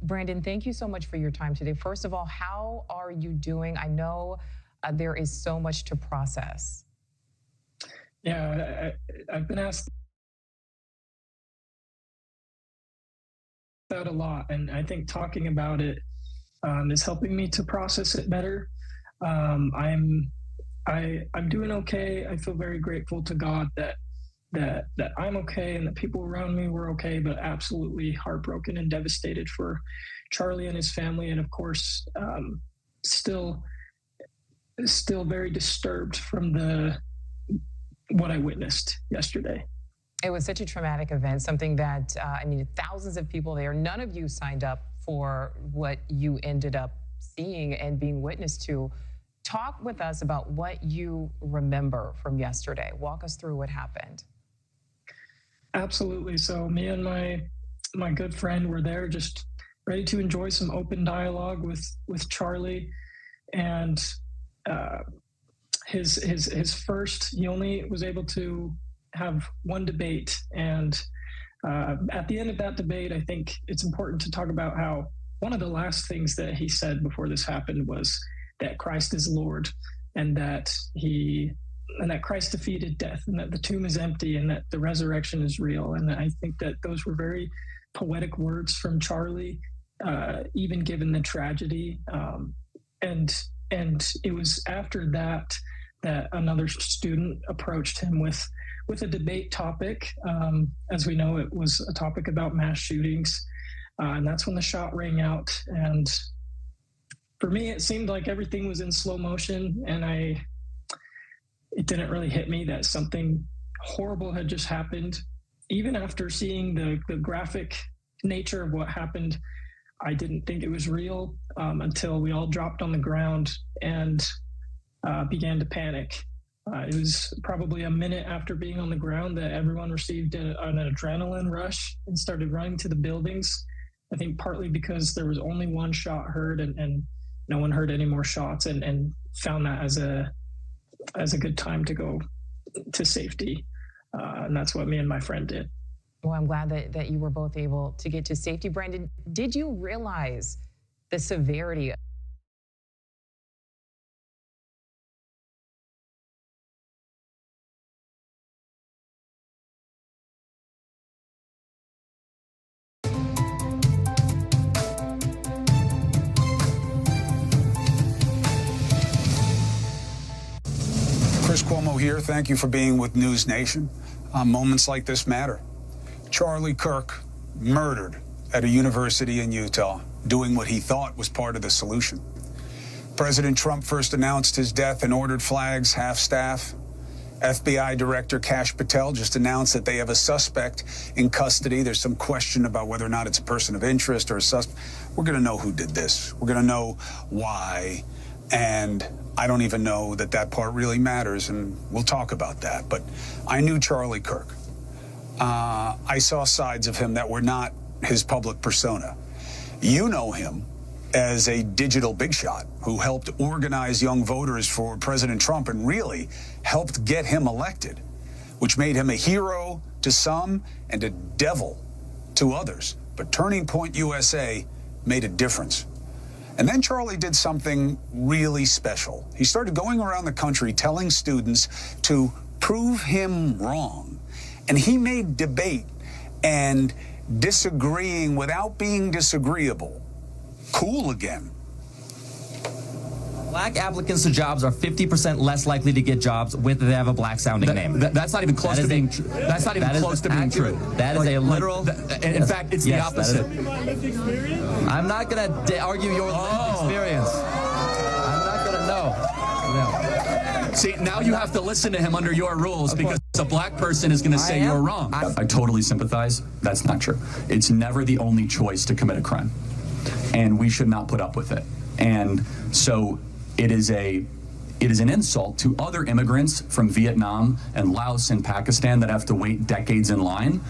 Brandon, thank you so much for your time today. First of all, how are you doing? I know there is so much to process. Yeah, I've been asked that a lot, and I think talking about it is helping me to process it better. I'm doing okay. I feel very grateful to God that I'm okay and that people around me were okay, but absolutely heartbroken and devastated for Charlie and his family, and of course, still very disturbed from what I witnessed yesterday. It was such a traumatic event, something that, thousands of people there. None of you signed up for what you ended up seeing and being witness to. Talk with us about what you remember from yesterday. Walk us through what happened. Absolutely. So me and my good friend were there just ready to enjoy some open dialogue with Charlie. And his first, he only was able to have one debate. And at the end of that debate, I think it's important to talk about how one of the last things that he said before this happened was that Christ is Lord, and that Christ defeated death, and that the tomb is empty, and that the resurrection is real. And I think that those were very poetic words from Charlie, even given the tragedy. And it was after that another student approached him with a debate topic. As we know, it was a topic about mass shootings, and that's when the shot rang out. And for me, it seemed like everything was in slow motion, and it didn't really hit me that something horrible had just happened. Even after seeing the graphic nature of what happened, I didn't think it was real until we all dropped on the ground and began to panic. It was probably a minute after being on the ground that everyone received an adrenaline rush and started running to the buildings. I think partly because there was only one shot heard, and no one heard any more shots, and found that as a good time to go to safety. And that's what me and my friend did. Well, I'm glad that you were both able to get to safety. Brandon, did you realize the severity? Chris Cuomo here. Thank you for being with News Nation. Moments like this matter. Charlie Kirk murdered at a university in Utah, doing what he thought was part of the solution. President Trump first announced his death and ordered flags half-staff. FBI Director Kash Patel just announced that they have a suspect in custody. There's some question about whether or not it's a person of interest or a suspect. We're going to know who did this. We're going to know why. And I don't even know that part really matters, and we'll talk about that. But I knew Charlie Kirk. I saw sides of him that were not his public persona. You know him as a digital big shot who helped organize young voters for President Trump and really helped get him elected, which made him a hero to some and a devil to others. But Turning Point USA made a difference. And then Charlie did something really special. He started going around the country telling students to prove him wrong. And he made debate and disagreeing without being disagreeable cool again. Black applicants to jobs are 50% less likely to get jobs if they have a black-sounding name. That's not even close to being true. That's not even close to being true. That is a literal. In fact, it's the opposite. I'm not going to argue your lived experience. I'm not going to know. See, now you have to listen to him under your rules because a black person is going to say you're wrong. I totally sympathize. That's not true. It's never the only choice to commit a crime, and we should not put up with it. And so it is an insult to other immigrants from Vietnam and Laos and Pakistan that have to wait decades in line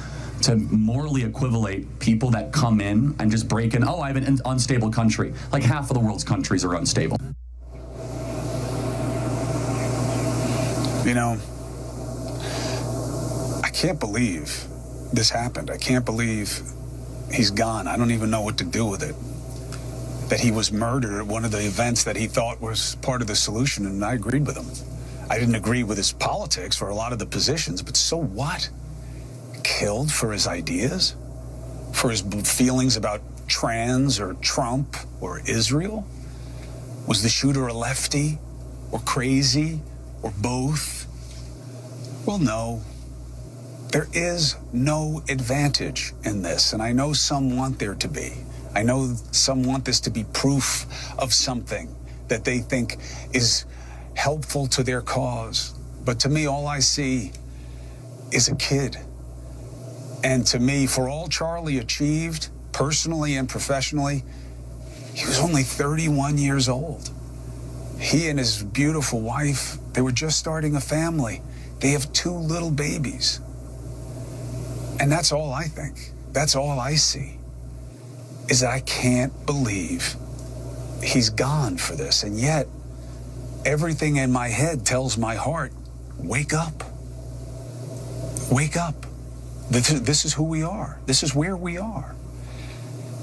to morally equivalate people that come in and just break in. Oh, I have an unstable country. Like half of the world's countries are unstable. You know, I can't believe this happened. I can't believe he's gone. I don't even know what to do with it. That he was murdered at one of the events that he thought was part of the solution, and I agreed with him. I didn't agree with his politics for a lot of the positions, but so what? Killed for his ideas? For his feelings about trans or Trump or Israel? Was the shooter a lefty or crazy or both? Well, no. There is no advantage in this, and I know some want there to be. I know some want this to be proof of something that they think is helpful to their cause. But to me, all I see is a kid. And to me, for all Charlie achieved, personally and professionally, he was only 31 years old. He and his beautiful wife, they were just starting a family. They have 2 little babies. And that's all I think. That's all I see, is that I can't believe he's gone for this. And yet, everything in my head tells my heart, wake up. Wake up. This is who we are. This is where we are.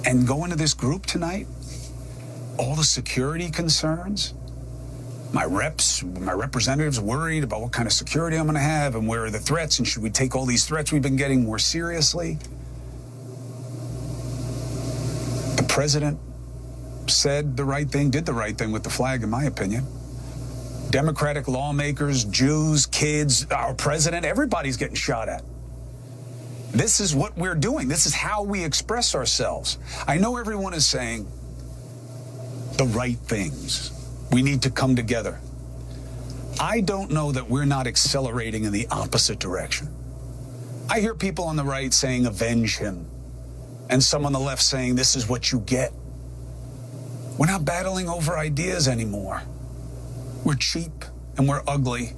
And going to this group tonight, all the security concerns, my representatives worried about what kind of security I'm going to have and where are the threats and should we take all these threats we've been getting more seriously. The president said the right thing, did the right thing with the flag, in my opinion. Democratic lawmakers, Jews, kids, our president, everybody's getting shot at. This is what we're doing. This is how we express ourselves. I know everyone is saying the right things. We need to come together. I don't know that we're not accelerating in the opposite direction. I hear people on the right saying, avenge him, and some on the left saying, this is what you get. We're not battling over ideas anymore. We're cheap and we're ugly.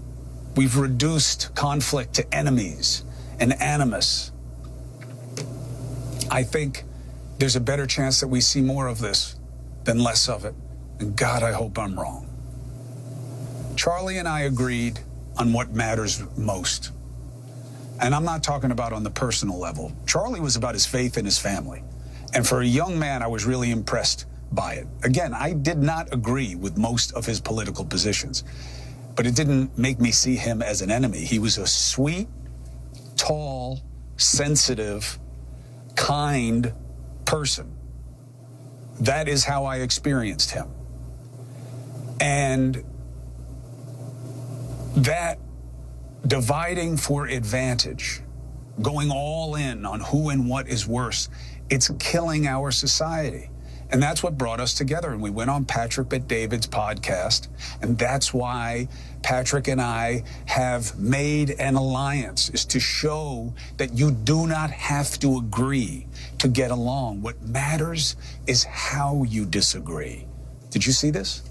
We've reduced conflict to enemies and animus. I think there's a better chance that we see more of this than less of it. And God, I hope I'm wrong. Charlie and I agreed on what matters most. And I'm not talking about on the personal level. Charlie was about his faith and his family. And for a young man, I was really impressed by it. Again, I did not agree with most of his political positions, but it didn't make me see him as an enemy. He was a sweet, tall, sensitive, kind person. That is how I experienced him. And that dividing for advantage, going all in on who and what is worse, it's killing our society. And that's what brought us together. And we went on Patrick Bet-David's podcast. And that's why Patrick and I have made an alliance, is to show that you do not have to agree to get along. What matters is how you disagree. Did you see this?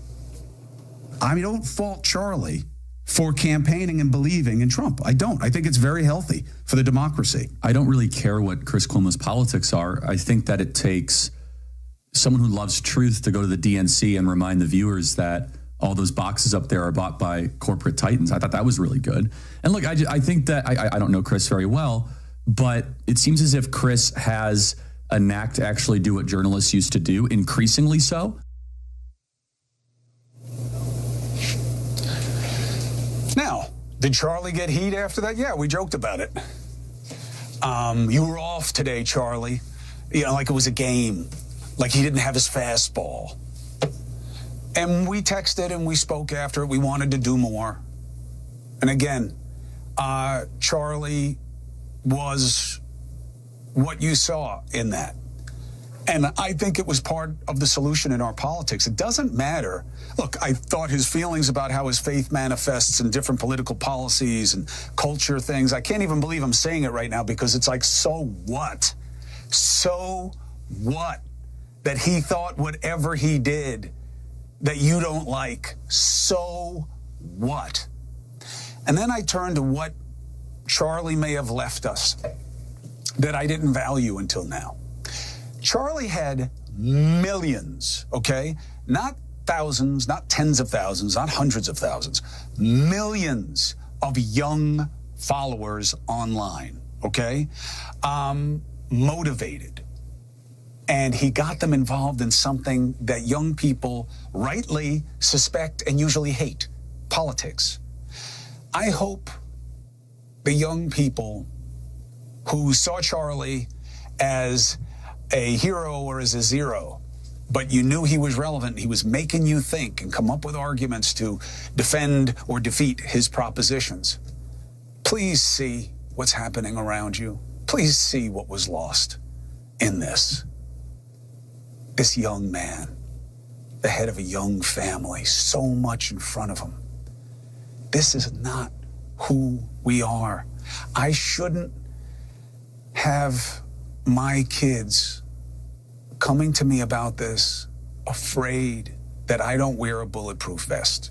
I don't fault Charlie for campaigning and believing in Trump. I don't. I think it's very healthy for the democracy. I don't really care what Chris Cuomo's politics are. I think that it takes someone who loves truth to go to the DNC and remind the viewers that all those boxes up there are bought by corporate titans. I thought that was really good. And look, I think that I don't know Chris very well, but it seems as if Chris has a knack to actually do what journalists used to do, increasingly so. Now, did Charlie get heat after that? Yeah, we joked about it. You were off today, Charlie. You know, like it was a game. Like he didn't have his fastball. And we texted and we spoke after it. We wanted to do more. And again, Charlie was what you saw in that. And I think it was part of the solution in our politics. It doesn't matter. Look, I thought his feelings about how his faith manifests in different political policies and culture things, I can't even believe I'm saying it right now because it's like, so what? So what? That he thought whatever he did that you don't like, so what? And then I turned to what Charlie may have left us that I didn't value until now. Charlie had millions, okay? Not thousands, not tens of thousands, not hundreds of thousands, millions of young followers online, okay? Motivated. And he got them involved in something that young people rightly suspect and usually hate, politics. I hope the young people who saw Charlie as a hero or as a zero, but you knew he was relevant, he was making you think and come up with arguments to defend or defeat his propositions. Please see what's happening around you. Please see what was lost in this. This young man, the head of a young family, so much in front of him. This is not who we are. I shouldn't have my kids coming to me about this, afraid that I don't wear a bulletproof vest,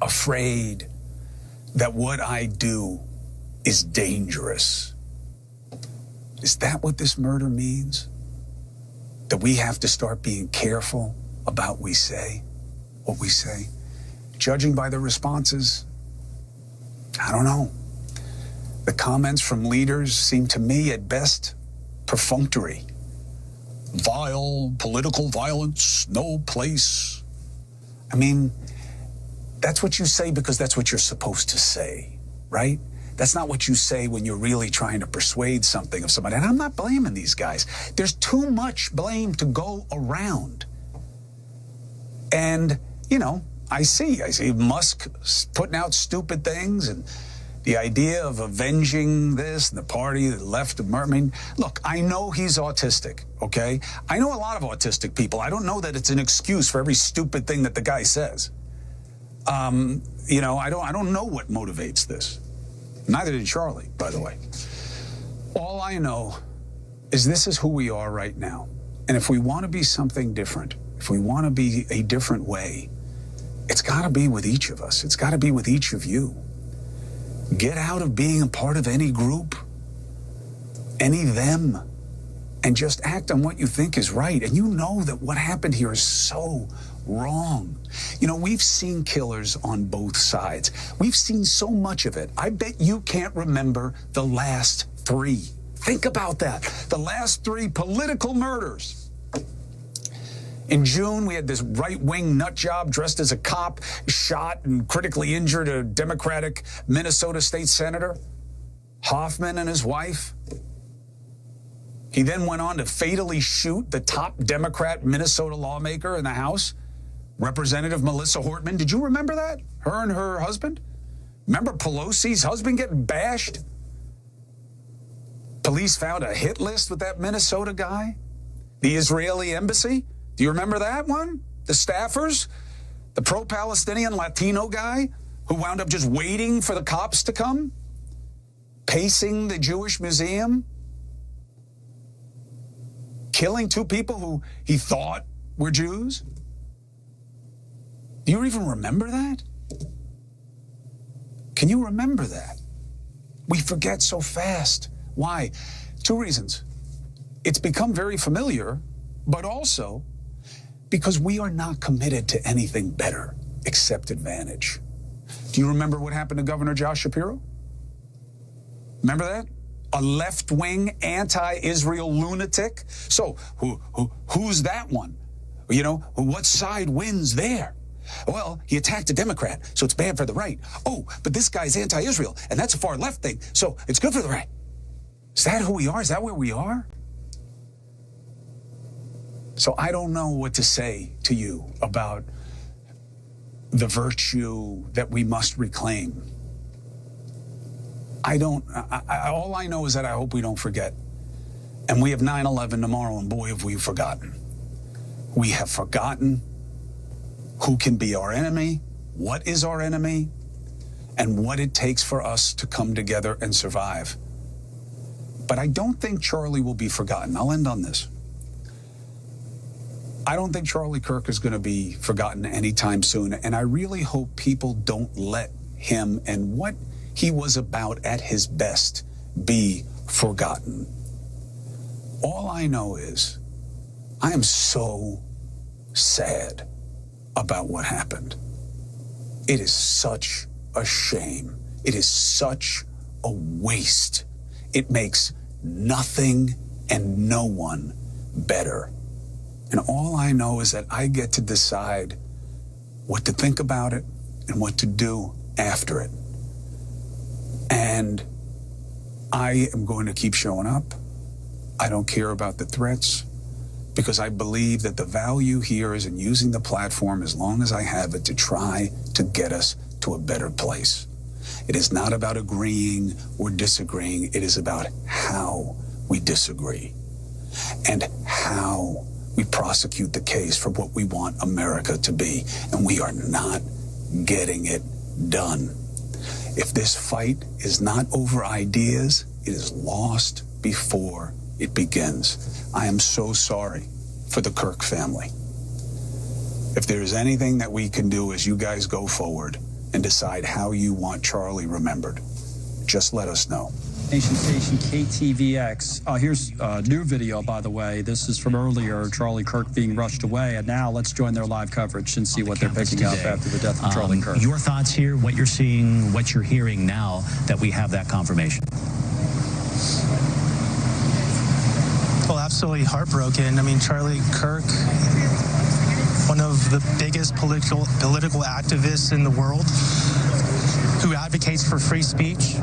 afraid that what I do is dangerous. Is that what this murder means? That we have to start being careful about what we say? Judging by the responses, I don't know. The comments from leaders seem to me at best perfunctory. Vile, political violence, no place. I mean, that's what you say because that's what you're supposed to say, right? That's not what you say when you're really trying to persuade something of somebody. And I'm not blaming these guys. There's too much blame to go around. And, you know, I see Musk putting out stupid things and the idea of avenging this and the party that left of murder. I mean, look, I know he's autistic, okay? I know a lot of autistic people. I don't know that it's an excuse for every stupid thing that the guy says. You know, I don't know what motivates this. Neither did Charlie, by the way. All I know is this is who we are right now. And if we want to be something different, if we want to be a different way, it's got to be with each of us. It's got to be with each of you. Get out of being a part of any group, any them, and just act on what you think is right. And you know that what happened here is so wrong. You know, we've seen killers on both sides. We've seen so much of it. I bet you can't remember the last 3. Think about that. The last 3 political murders. In June, we had this right-wing nutjob dressed as a cop, shot and critically injured a Democratic Minnesota state senator, Hoffman, and his wife. He then went on to fatally shoot the top Democrat Minnesota lawmaker in the House, Representative Melissa Hortman. Did you remember that? Her and her husband? Remember Pelosi's husband getting bashed? Police found a hit list with that Minnesota guy. The Israeli embassy. Do you remember that one? The staffers? The pro-Palestinian Latino guy who wound up just waiting for the cops to come? Pacing the Jewish museum? Killing 2 people who he thought were Jews? Do you even remember that? Can you remember that? We forget so fast. Why? 2 reasons. It's become very familiar, but also because we are not committed to anything better except advantage. Do you remember what happened to Governor Josh Shapiro? Remember that? A left-wing, anti-Israel lunatic. So who's that one? You know, what side wins there? Well, he attacked a Democrat, so it's bad for the right. Oh, but this guy's anti-Israel, and that's a far-left thing, so it's good for the right. Is that who we are? Is that where we are? So I don't know what to say to you about the virtue that we must reclaim. All I know is that I hope we don't forget. And we have 9/11 tomorrow, and boy, have we forgotten. We have forgotten who can be our enemy, what is our enemy, and what it takes for us to come together and survive. But I don't think Charlie will be forgotten. I'll end on this. I don't think Charlie Kirk is going to be forgotten anytime soon, and I really hope people don't let him and what he was about at his best be forgotten. All I know is I am so sad about what happened. It is such a shame. It is such a waste. It makes nothing and no one better. And all I know is that I get to decide what to think about it and what to do after it. And I am going to keep showing up. I don't care about the threats, because I believe that the value here is in using the platform as long as I have it to try to get us to a better place. It is not about agreeing or disagreeing. It is about how we disagree and how we prosecute the case for what we want America to be. And we are not getting it done. If this fight is not over ideas, it is lost before it begins. I am so sorry for the Kirk family. If there is anything that we can do as you guys go forward and decide how you want Charlie remembered, just let us know. Nation station KTVX. Here's a new video, by the way. This is from earlier, Charlie Kirk being rushed away. And now let's join their live coverage and see what they're picking up after the death of Charlie Kirk. Your thoughts here, what you're seeing, what you're hearing now that we have that confirmation? Well, absolutely heartbroken. I mean, Charlie Kirk, one of the biggest political activists in the world, who advocates for free speech,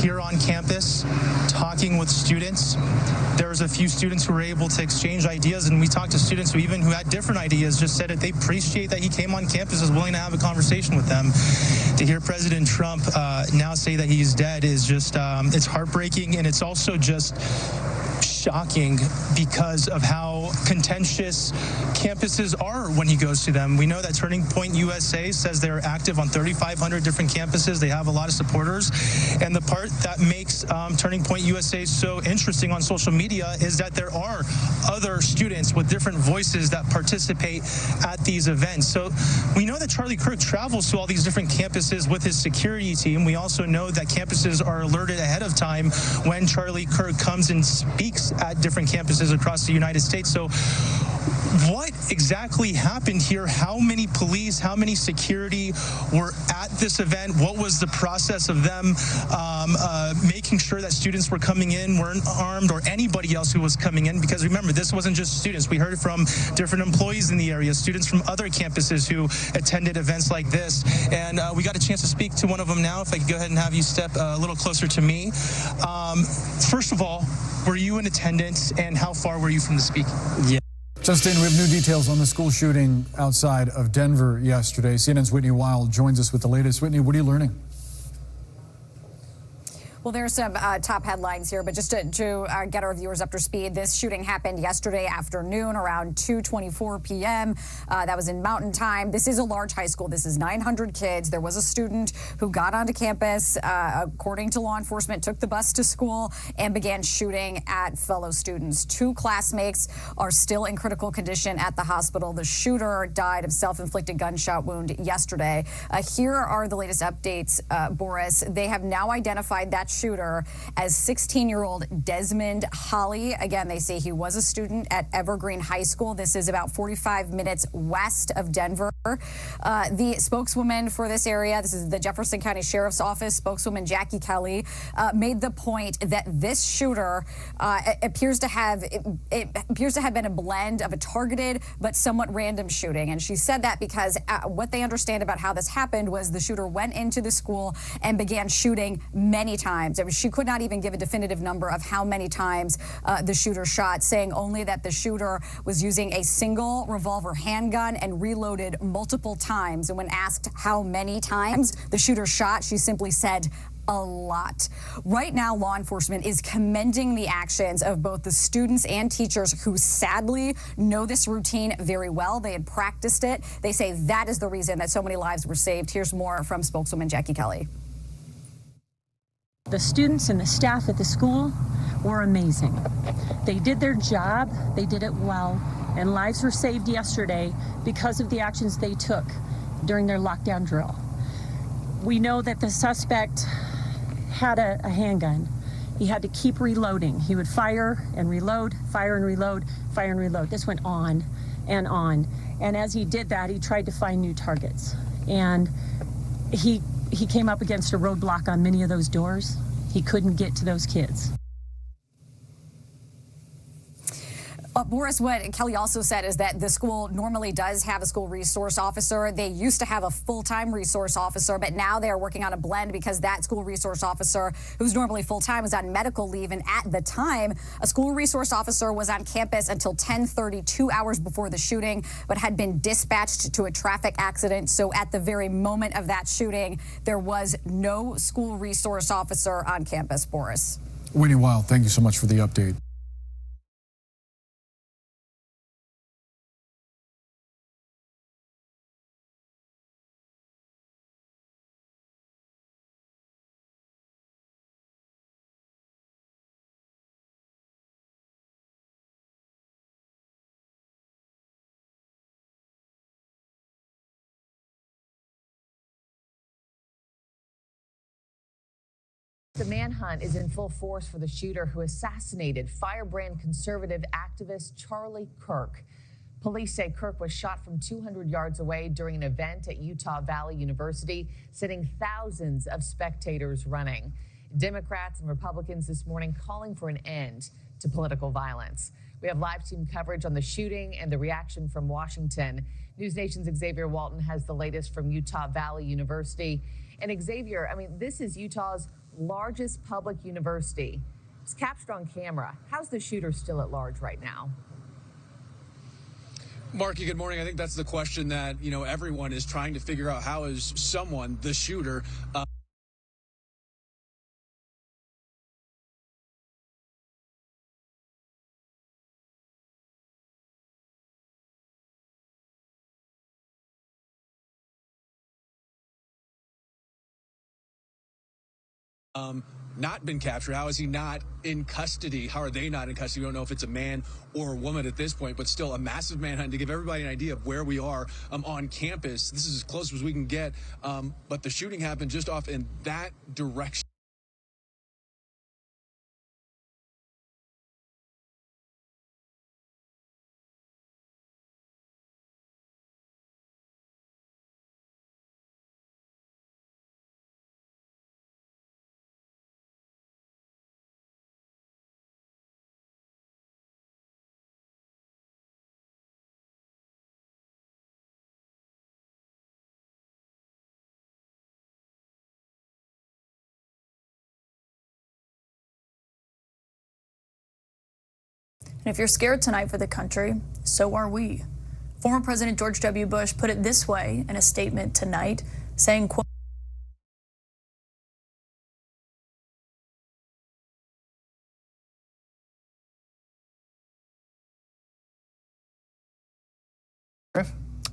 here on campus, talking with students. There's a few students who were able to exchange ideas, and we talked to students who had different ideas, just said that they appreciate that he came on campus, is willing to have a conversation with them. To hear President Trump now say that he's dead is just, it's heartbreaking, and it's also just shocking because of how contentious campuses are when he goes to them. We know that Turning Point USA says they're active on 3,500 different campuses. They have a lot of supporters. And the part that makes Turning Point USA so interesting on social media is that there are other students with different voices that participate at these events. So we know that Charlie Kirk travels to all these different campuses with his security team. We also know that campuses are alerted ahead of time when Charlie Kirk comes and speaks at different campuses across the United States. So what exactly happened here? How many police, how many security were at this event? What was the process of them making sure that students were coming in, weren't armed, or anybody else who was coming in? Because remember, this wasn't just students. We heard from different employees in the area, students from other campuses who attended events like this. And we got a chance to speak to one of them now. If I could go ahead and have you step a little closer to me. First of all, were you in attendance, and how far were you from the speaking? Yeah. Justin, we have new details on the school shooting outside of Denver yesterday. CNN's Whitney Wild joins us with the latest. Whitney, what are you learning? Well, there's some top headlines here, but just to get our viewers up to speed, this shooting happened yesterday afternoon around 2:24 p.m. That was in Mountain Time. This is a large high school. This is 900 kids. There was a student who got onto campus, according to law enforcement, took the bus to school and began shooting at fellow students. 2 classmates are still in critical condition at the hospital. The shooter died of self-inflicted gunshot wound yesterday. Here are the latest updates, Boris. They have now identified that shooter as 16-year-old Desmond Holly. Again, they say he was a student at Evergreen High School. This is about 45 minutes west of Denver. The spokeswoman for this area, this is the Jefferson County Sheriff's Office, spokeswoman Jackie Kelly, made the point that this shooter appears to have been a blend of a targeted but somewhat random shooting. And she said that because what they understand about how this happened was the shooter went into the school and began shooting many times. I mean, she could not even give a definitive number of how many times the shooter shot, saying only that the shooter was using a single revolver handgun and reloaded multiple times. And when asked how many times the shooter shot, she simply said, a lot. Right now, law enforcement is commending the actions of both the students and teachers who sadly know this routine very well. They had practiced it. They say that is the reason that so many lives were saved. Here's more from spokeswoman Jackie Kelly. The students and the staff at the school were amazing. They did their job, they did it well, and lives were saved yesterday because of the actions they took during their lockdown drill. We know that the suspect had a handgun. He had to keep reloading. He would fire and reload, fire and reload, fire and reload. This went on and on. And as he did that, he tried to find new targets. And he he came up against a roadblock on many of those doors. He couldn't get to those kids. Boris, what Kelly also said is that the school normally does have a school resource officer. They used to have a full-time resource officer, but now they are working on a blend because that school resource officer, who's normally full-time, was on medical leave. And at the time, a school resource officer was on campus until 10:30, 2 hours before the shooting, but had been dispatched to a traffic accident. So at the very moment of that shooting, there was no school resource officer on campus, Boris. Whitney Wild, thank you so much for the update. The manhunt is in full force for the shooter who assassinated firebrand conservative activist Charlie Kirk. Police say Kirk was shot from 200 yards away during an event at Utah Valley University, sending thousands of spectators running. Democrats and Republicans this morning calling for an end to political violence. We have live team coverage on the shooting and the reaction from Washington. News Nation's Xavier Walton has the latest from Utah Valley University. And Xavier, I mean, this is Utah's largest public university. It's captured on camera. How's the shooter still at large right now? Marky, good morning. I think that's the question that, everyone is trying to figure out. How is someone, the shooter, not been captured? How is he not in custody? How are they not in custody? We don't know if it's a man or a woman at this point, but still a massive manhunt to give everybody an idea of where we are on campus. This is as close as we can get, but the shooting happened just off in that direction. And if you're scared tonight for the country, so are we. Former President George W. Bush put it this way in a statement tonight, saying, quote,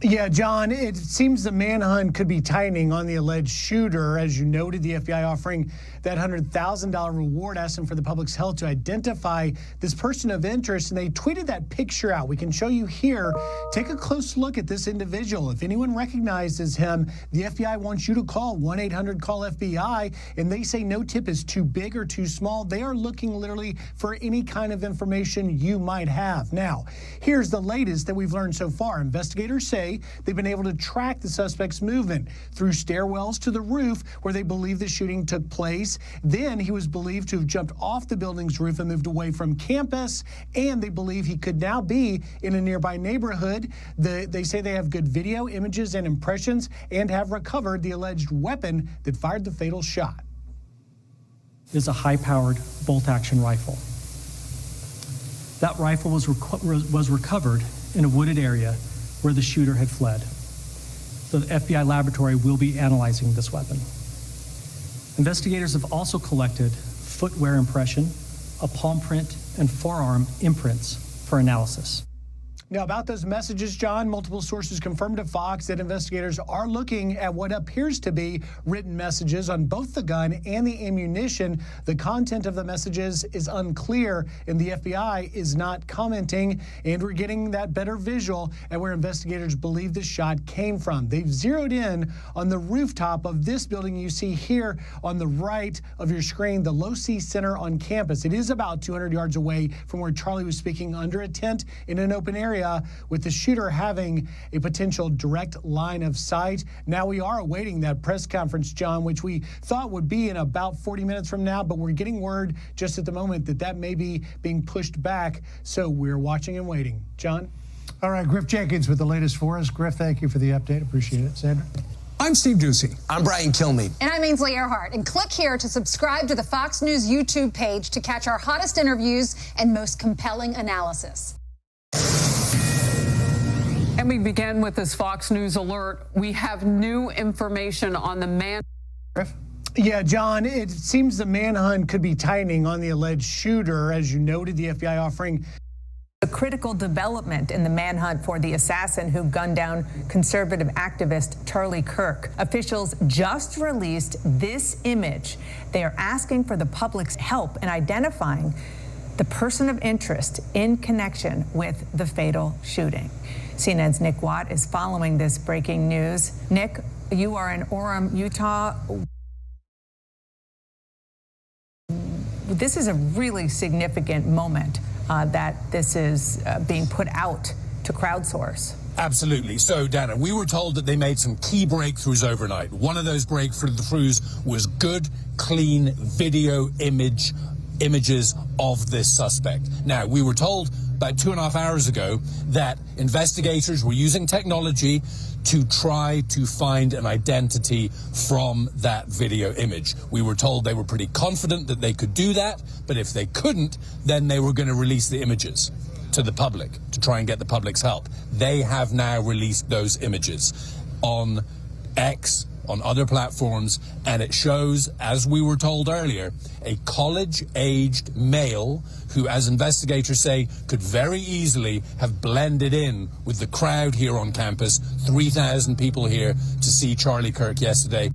Yeah, John, it seems the manhunt could be tightening on the alleged shooter. As you noted, the FBI offering that $100,000 reward, asking for the public's help to identify this person of interest. And they tweeted that picture out. We can show you here. Take a close look at this individual. If anyone recognizes him, the FBI wants you to call 1-800-CALL-FBI. And they say no tip is too big or too small. They are looking literally for any kind of information you might have. Now, here's the latest that we've learned so far. Investigators say they've been able to track the suspect's movement through stairwells to the roof where they believe the shooting took place. Then he was believed to have jumped off the building's roof and moved away from campus, and they believe he could now be in a nearby neighborhood. They say they have good video, images, and impressions, and have recovered the alleged weapon that fired the fatal shot. Is a high-powered bolt-action rifle. That rifle was recovered in a wooded area where the shooter had fled. So the FBI laboratory will be analyzing this weapon. Investigators have also collected footwear impression, a palm print, and forearm imprints for analysis. Now, about those messages, John, multiple sources confirmed to Fox that investigators are looking at what appears to be written messages on both the gun and the ammunition. The content of the messages is unclear, and the FBI is not commenting. And we're getting that better visual at where investigators believe the shot came from. They've zeroed in on the rooftop of this building you see here on the right of your screen, the Low C Center on campus. It is about 200 yards away from where Charlie was speaking under a tent in an open area. area, with the shooter having a potential direct line of sight. Now we are awaiting that press conference, John, which we thought would be in about 40 minutes from now, but we're getting word just at the moment that that may be being pushed back. So we're watching and waiting. John? All right, Griff Jenkins with the latest for us. Griff, thank you for the update. Appreciate it. Sandra? I'm Steve Doocy. I'm Brian Kilmeade. And I'm Ainsley Earhart. And click here to subscribe to the Fox News YouTube page to catch our hottest interviews and most compelling analysis. And we begin with this Fox News alert. We have new information on the man. Griff? Yeah, John, it seems the manhunt could be tightening on the alleged shooter. As you noted, the FBI offering a critical development in the manhunt for the assassin who gunned down conservative activist Charlie Kirk. Officials just released this image. They are asking for the public's help in identifying the person of interest in connection with the fatal shooting. CNN's Nick Watt is following this breaking news. Nick, you are in Orem, Utah. This is a really significant moment that this is being put out to crowdsource. Absolutely. So, Dana, we were told that they made some key breakthroughs overnight. One of those breakthroughs was good, clean video images of this suspect. Now, we were told about 2.5 hours ago that investigators were using technology to try to find an identity from that video image. We were told they were pretty confident that they could do that, but if they couldn't, then they were going to release the images to the public to try and get the public's help. They have now released those images on X, on other platforms, and it shows, as we were told earlier, a college-aged male who, as investigators say, could very easily have blended in with the crowd here on campus. 3,000 people here to see Charlie Kirk yesterday.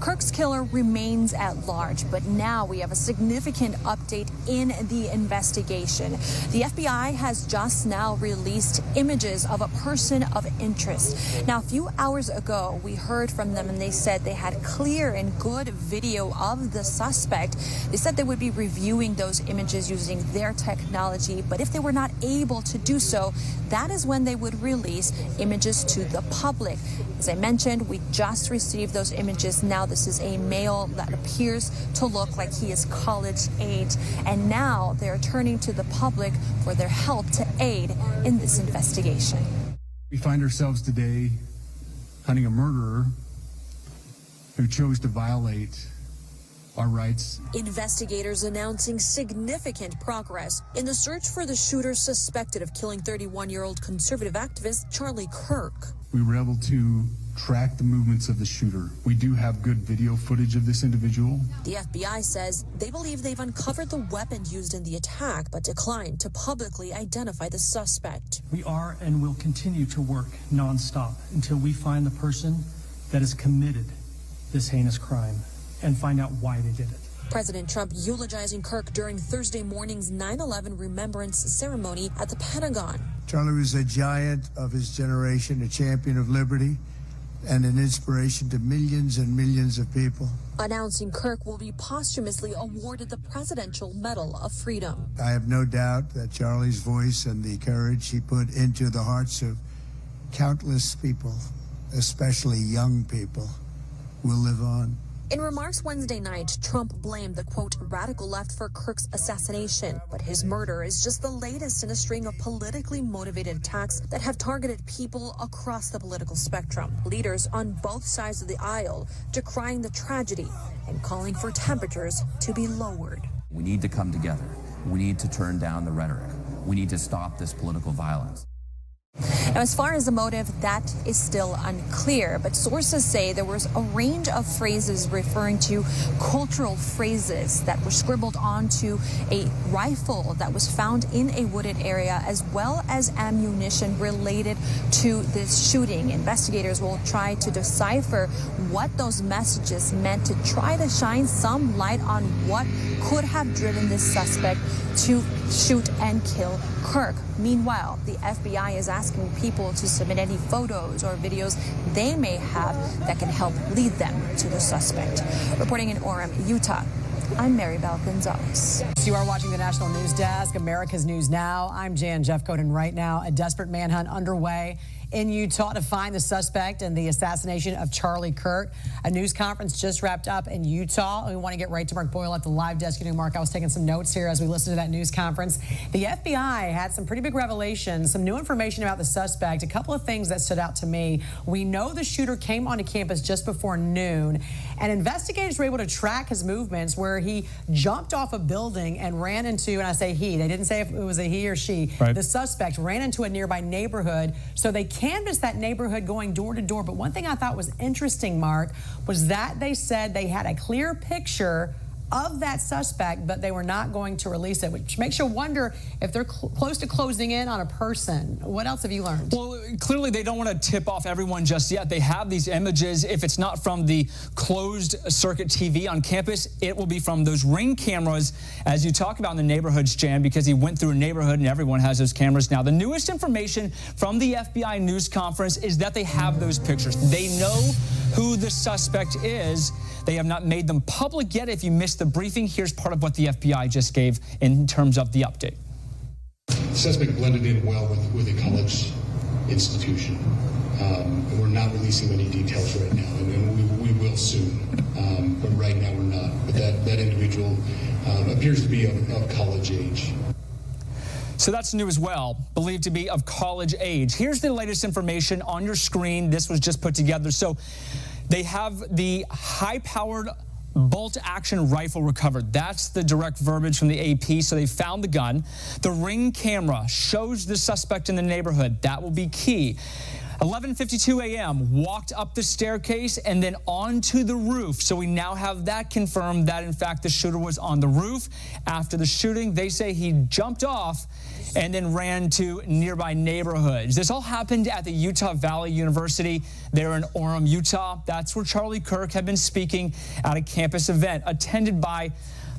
Kirk's killer remains at large, but now we have a significant update in the investigation. The FBI has just now released images of a person of interest. Now, a few hours ago, we heard from them and they said they had clear and good video of the suspect. They said they would be reviewing those images using their technology, but if they were not able to do so, that is when they would release images to the public. As I mentioned, we just received those images. Now this is a male that appears to look like he is college age. And now they're turning to the public for their help to aid in this investigation. We find ourselves today hunting a murderer who chose to violate our rights. Investigators announcing significant progress in the search for the shooter suspected of killing 31-year-old conservative activist Charlie Kirk. We were able to track the movements of the shooter. We do have good video footage of this individual. The FBI says they believe they've uncovered the weapon used in the attack, but declined to publicly identify the suspect. We are and will continue to work nonstop until we find the person that has committed this heinous crime and find out why they did it. President Trump eulogizing Kirk during Thursday morning's 9/11 remembrance ceremony at the Pentagon. Charlie was a giant of his generation, a champion of liberty, and an inspiration to millions and millions of people. Announcing Kirk will be posthumously awarded the Presidential Medal of Freedom. I have no doubt that Charlie's voice and the courage he put into the hearts of countless people, especially young people, will live on. In remarks Wednesday night, Trump blamed the, quote, radical left for Kirk's assassination. But his murder is just the latest in a string of politically motivated attacks that have targeted people across the political spectrum. Leaders on both sides of the aisle decrying the tragedy and calling for temperatures to be lowered. We need to come together. We need to turn down the rhetoric. We need to stop this political violence. Now, as far as the motive, that is still unclear, but sources say there was a range of phrases referring to cultural phrases that were scribbled onto a rifle that was found in a wooded area, as well as ammunition related to this shooting. Investigators will try to decipher what those messages meant to try to shine some light on what could have driven this suspect to shoot and kill Kirk. Meanwhile, the FBI is asking people to submit any photos or videos they may have that can help lead them to the suspect. Reporting in Orem, Utah, I'm Mary Bell Gonzalez. You are watching the National News Desk, America's News Now. I'm Jan Jeffcoat, and right now, a desperate manhunt underway in Utah to find the suspect in the assassination of Charlie Kirk. A news conference just wrapped up in Utah. We want to get right to Mark Boyle at the live desk. You know, Mark, I was taking some notes here as we listened to that news conference. The FBI had some pretty big revelations, some new information about the suspect, a couple of things that stood out to me. We know the shooter came onto campus just before noon, and investigators were able to track his movements where he jumped off a building and ran into, and I say he, they didn't say if it was a he or she, right. The suspect ran into a nearby neighborhood, so they canvassed that neighborhood going door to door. But one thing I thought was interesting, Mark, was that they said they had a clear picture of that suspect, but they were not going to release it, which makes you wonder if they're close to closing in on a person. What else have you learned? Well, clearly they don't want to tip off everyone just yet. They have these images. If it's not from the closed circuit TV on campus, it will be from those Ring cameras, as you talk about in the neighborhoods, Jan, because he went through a neighborhood and everyone has those cameras now. The newest information from the FBI news conference is that they have those pictures. They know who the suspect is. They have not made them public yet. If you missed the briefing, here's part of what the FBI just gave in terms of the update. The suspect blended in well with a college institution. And we're not releasing any details right now, and we will soon. But right now we're not. But that individual appears to be of college age. So that's new as well, believed to be of college age. Here's the latest information on your screen. This was just put together. So they have the high-powered bolt-action rifle recovered. That's the direct verbiage from the AP. So they found the gun. The Ring camera shows the suspect in the neighborhood. That will be key. 11:52 a.m., walked up the staircase and then onto the roof. So we now have that confirmed that, in fact, the shooter was on the roof. After the shooting, they say he jumped off and then ran to nearby neighborhoods. This all happened at the Utah Valley University there in Orem, Utah. That's where Charlie Kirk had been speaking at a campus event attended by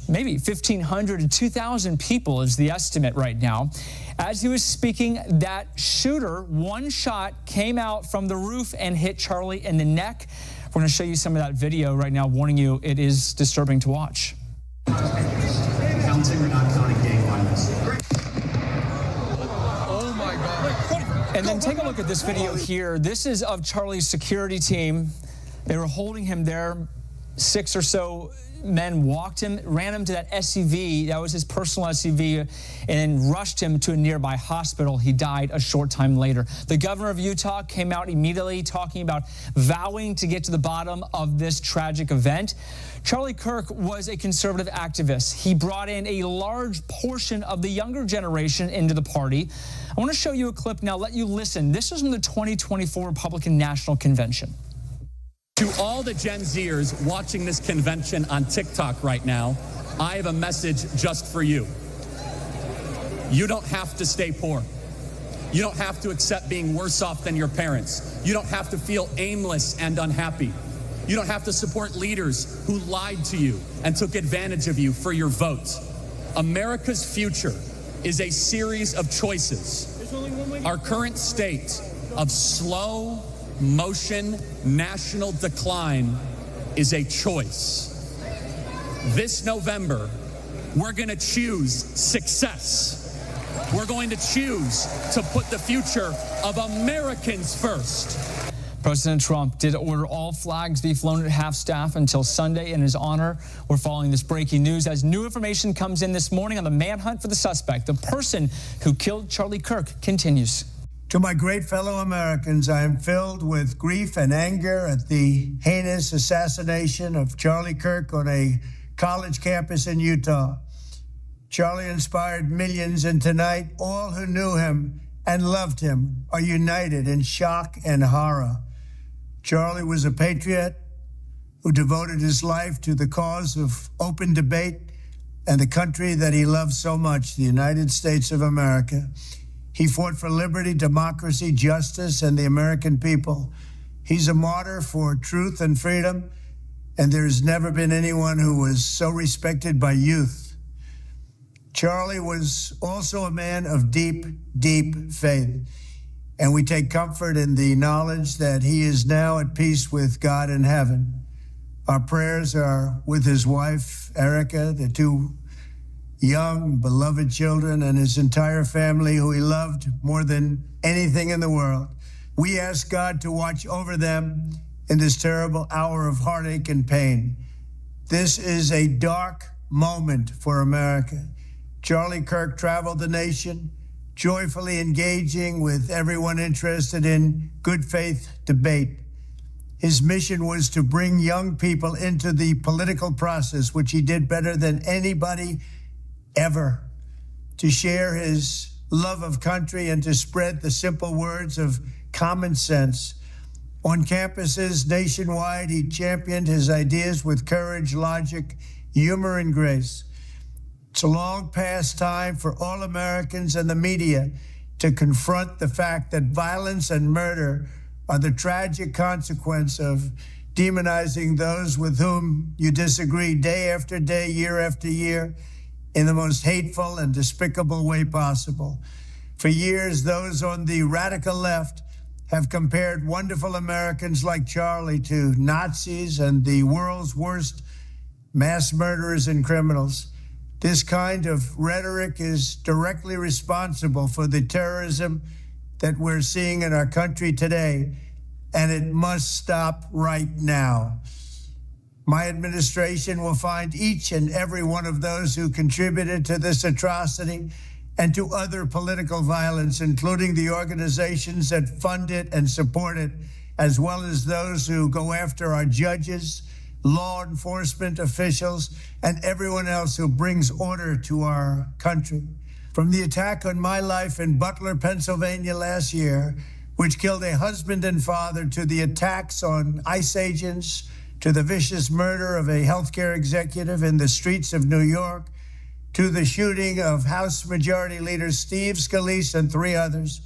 maybe 1,500 to 2,000 people is the estimate right now. As he was speaking, that shooter, one shot, came out from the roof and hit Charlie in the neck. We're going to show you some of that video right now, warning you it is disturbing to watch. Counting or not counting gang violence? Oh my God. And then take a look at this video here. This is of Charlie's security team. They were holding him there. 6 or so men walked him, ran him to that SUV, that was his personal SUV, and then rushed him to a nearby hospital. He died a short time later. The governor of Utah came out immediately talking about vowing to get to the bottom of this tragic event. Charlie Kirk was a conservative activist. He brought in a large portion of the younger generation into the party. I want to show you a clip now, let you listen. This is from the 2024 Republican National Convention. To all the Gen Zers watching this convention on TikTok right now, I have a message just for you. You don't have to stay poor. You don't have to accept being worse off than your parents. You don't have to feel aimless and unhappy. You don't have to support leaders who lied to you and took advantage of you for your vote. America's future is a series of choices. Our current state of slow motion national decline is a choice. This November, we're going to choose success. We're going to choose to put the future of Americans first. President Trump did order all flags be flown at half-staff until Sunday in his honor. We're following this breaking news as new information comes in this morning on the manhunt for the suspect. The person who killed Charlie Kirk continues. To my great fellow Americans, I am filled with grief and anger at the heinous assassination of Charlie Kirk on a college campus in Utah. Charlie inspired millions, and tonight, all who knew him and loved him are united in shock and horror. Charlie was a patriot who devoted his life to the cause of open debate and the country that he loved so much, the United States of America. He fought for liberty, democracy, justice, and the American people. He's a martyr for truth and freedom, and there's never been anyone who was so respected by youth. Charlie was also a man of deep, deep faith, and we take comfort in the knowledge that he is now at peace with God in heaven. Our prayers are with his wife, Erica, the two young, beloved children, and his entire family, who he loved more than anything in the world. We ask God to watch over them in this terrible hour of heartache and pain. This is a dark moment for America. Charlie Kirk traveled the nation, joyfully engaging with everyone interested in good faith debate. His mission was to bring young people into the political process, which he did better than anybody ever, to share his love of country and to spread the simple words of common sense. On campuses nationwide, he championed his ideas with courage, logic, humor, and grace. It's a long past time for all Americans and the media to confront the fact that violence and murder are the tragic consequence of demonizing those with whom you disagree day after day, year after year, in the most hateful and despicable way possible. For years, those on the radical left have compared wonderful Americans like Charlie to Nazis and the world's worst mass murderers and criminals. This kind of rhetoric is directly responsible for the terrorism that we're seeing in our country today, and it must stop right now. My administration will find each and every one of those who contributed to this atrocity and to other political violence, including the organizations that fund it and support it, as well as those who go after our judges, law enforcement officials, and everyone else who brings order to our country. From the attack on my life in Butler, Pennsylvania last year, which killed a husband and father, to the attacks on ICE agents, to the vicious murder of a healthcare executive in the streets of New York, to the shooting of House Majority Leader Steve Scalise and 3 others,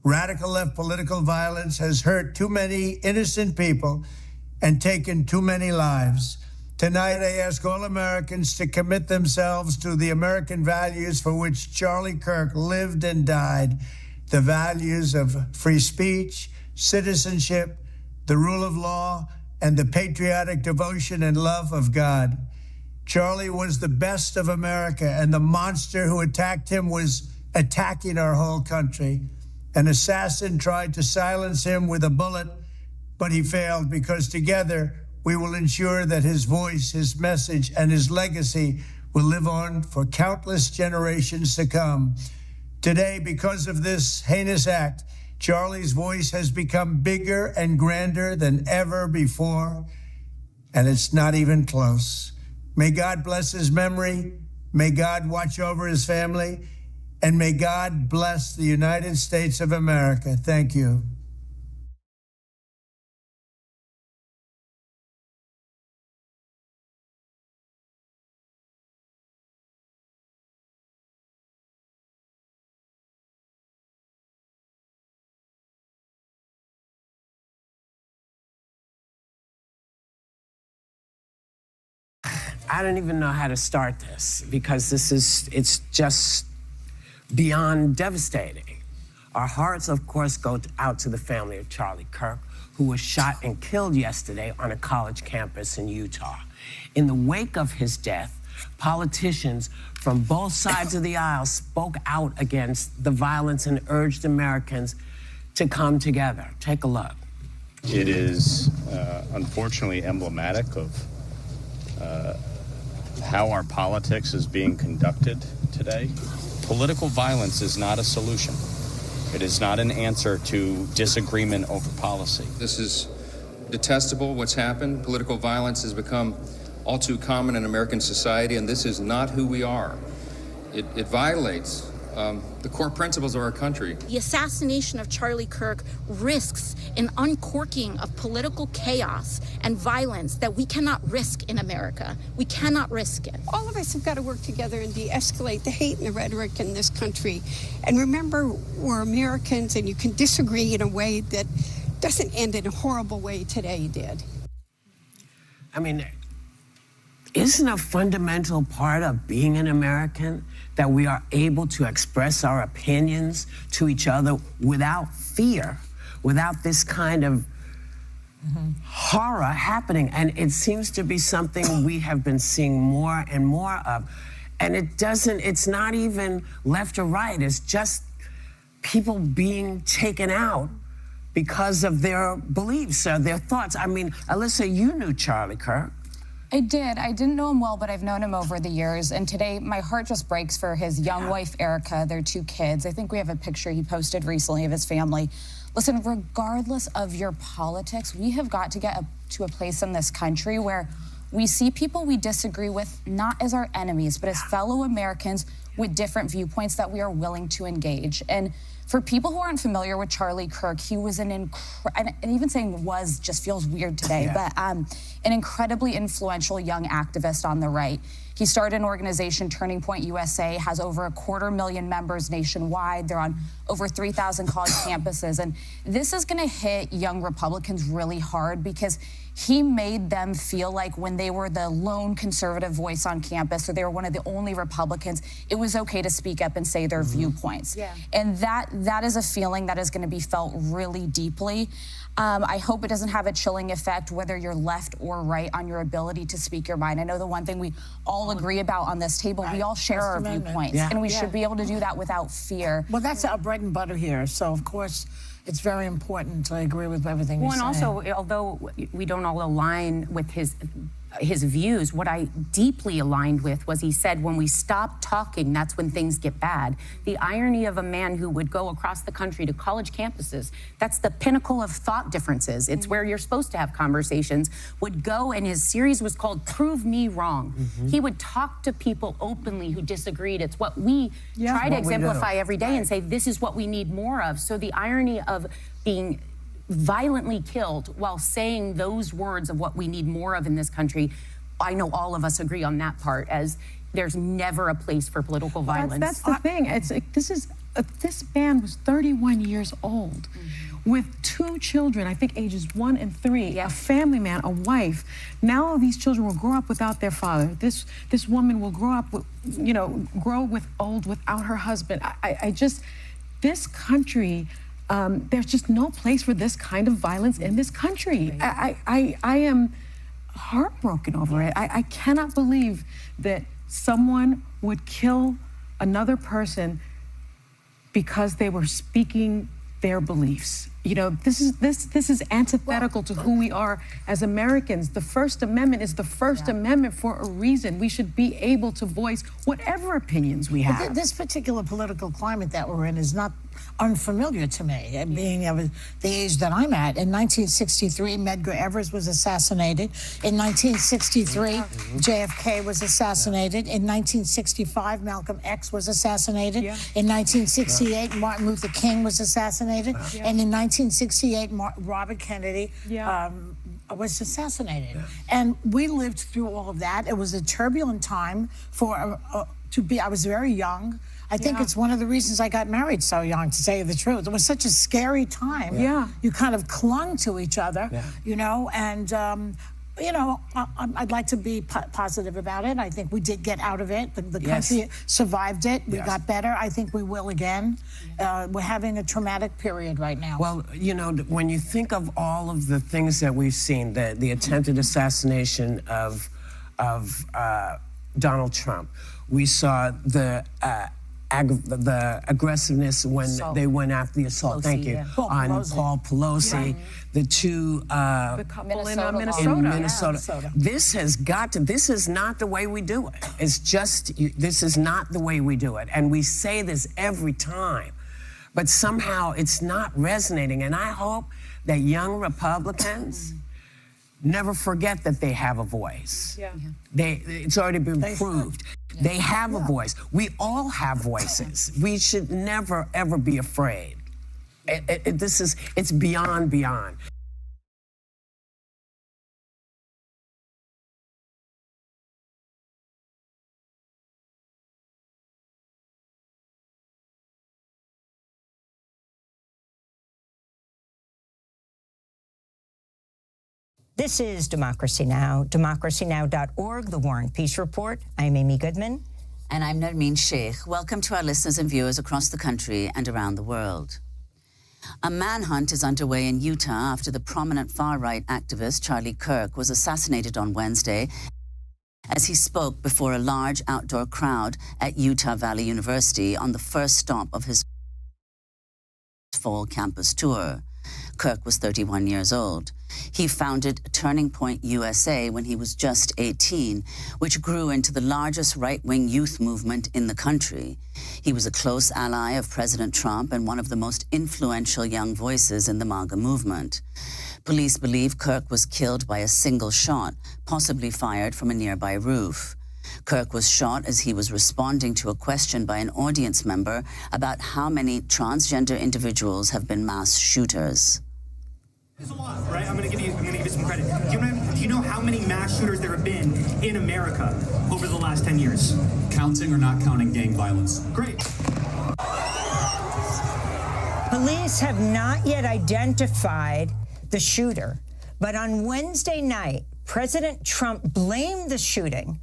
radical left political violence has hurt too many innocent people and taken too many lives. Tonight, I ask all Americans to commit themselves to the American values for which Charlie Kirk lived and died, the values of free speech, citizenship, the rule of law, and the patriotic devotion and love of God. Charlie was the best of America, and the monster who attacked him was attacking our whole country. An assassin tried to silence him with a bullet, but he failed, because together we will ensure that his voice, his message, and his legacy will live on for countless generations to come. Today, because of this heinous act, Charlie's voice has become bigger and grander than ever before, and it's not even close. May God bless his memory, may God watch over his family, and may God bless the United States of America. Thank you. I don't even know how to start this, because it's just beyond devastating. Our hearts, of course, go out to the family of Charlie Kirk, who was shot and killed yesterday on a college campus in Utah. In the wake of his death, politicians from both sides of the aisle spoke out against the violence and urged Americans to come together. Take a look. It is unfortunately emblematic of how our politics is being conducted today. Political violence is not a solution. It is not an answer to disagreement over policy. This is detestable, what's happened. Political violence has become all too common in American society, and this is not who we are. It violates the core principles of our country. The assassination of Charlie Kirk risks an uncorking of political chaos and violence that we cannot risk in America. We cannot risk it. All of us have got to work together and de-escalate the hate and the rhetoric in this country. And remember, we're Americans, and you can disagree in a way that doesn't end in a horrible way today did. I mean, isn't a fundamental part of being an American that we are able to express our opinions to each other without fear, without this kind of horror happening, and it seems to be something we have been seeing more and more of. And it's not even left or right, it's just people being taken out because of their beliefs or their thoughts. I mean, Alyssa, you knew Charlie Kirk. I did. I didn't know him well, but I've known him over the years. And today, my heart just breaks for his young wife, Erica, their 2 kids. I think we have a picture he posted recently of his family. Listen, regardless of your politics, we have got to get to a place in this country where we see people we disagree with not as our enemies, but as fellow Americans with different viewpoints that we are willing to engage. And for people who aren't familiar with Charlie Kirk, he was and even saying was just feels weird today, but an incredibly influential young activist on the right. He started an organization, Turning Point USA, has over 250,000 members nationwide. They're on over 3,000 college campuses. And this is gonna hit young Republicans really hard because he made them feel like when they were the lone conservative voice on campus or they were one of the only Republicans, it was okay to speak up and say their viewpoints. And that is a feeling that is gonna be felt really deeply. I hope it doesn't have a chilling effect whether you're left or right on your ability to speak your mind. I know the one thing we all agree about on this table, we all share our viewpoints, and we should be able to do that without fear. Well, that's our bread and butter here, so of course it's very important. I agree with everything you're saying. And also, although we don't all align with his views, what I deeply aligned with was he said, when we stop talking, that's when things get bad. The irony of a man who would go across the country to college campuses, that's the pinnacle of thought differences. It's where you're supposed to have conversations, would go, and his series was called Prove Me Wrong. He would talk to people openly who disagreed. It's what we try to exemplify every day and say, this is what we need more of. So the irony of being violently killed while saying those words of what we need more of in this country, I know all of us agree on that part, as there's never a place for political violence. That's the thing. It's this man was 31 years old with 2 children, I think ages 1 and 3, a family man, a wife. Now these children will grow up without their father. This woman will grow up with, grow old without her husband. This country, there's just no place for this kind of violence in this country. I am heartbroken over it. I cannot believe that someone would kill another person because they were speaking their beliefs. This is antithetical to who we are as Americans. The First Amendment is the First Amendment for a reason. We should be able to voice whatever opinions we have. This particular political climate that we're in is not unfamiliar to me, being of the age that I'm at. In 1963, Medgar Evers was assassinated. In 1963, JFK was assassinated. In 1965, Malcolm X was assassinated. In 1968, Martin Luther King was assassinated. And in 1968, Robert Kennedy was assassinated. And we lived through all of that. It was a turbulent time I was very young. I think it's one of the reasons I got married so young, to tell you the truth. It was such a scary time. You kind of clung to each other, and I'd like to be positive about it. I think we did get out of it. The country survived it. We got better. I think we will again. We're having a traumatic period right now. Well, when you think of all of the things that we've seen, the attempted assassination of Donald Trump, we saw the aggressiveness when they went after the assault. On Paul Pelosi, the 2 the couple in Minnesota. This is not the way we do it. This is not the way we do it. And we say this every time, but somehow it's not resonating. And I hope that young Republicans never forget that they have a voice. It's already been proved. They have a voice. We all have voices. We should never, ever be afraid. It's beyond. This is Democracy Now!, democracynow.org, The War and Peace Report. I'm Amy Goodman. And I'm Nermeen Sheikh. Welcome to our listeners and viewers across the country and around the world. A manhunt is underway in Utah after the prominent far-right activist Charlie Kirk was assassinated on Wednesday as he spoke before a large outdoor crowd at Utah Valley University on the first stop of his fall campus tour. Kirk was 31 years old. He founded Turning Point USA when he was just 18, which grew into the largest right-wing youth movement in the country. He was a close ally of President Trump and one of the most influential young voices in the MAGA movement. Police believe Kirk was killed by a single shot, possibly fired from a nearby roof. Kirk was shot as he was responding to a question by an audience member about how many transgender individuals have been mass shooters. There's a lot, right? I'm going to give you some credit. Do you know how many mass shooters there have been in America over the last 10 years? Counting or not counting gang violence? Great. Police have not yet identified the shooter, but on Wednesday night, President Trump blamed the shooting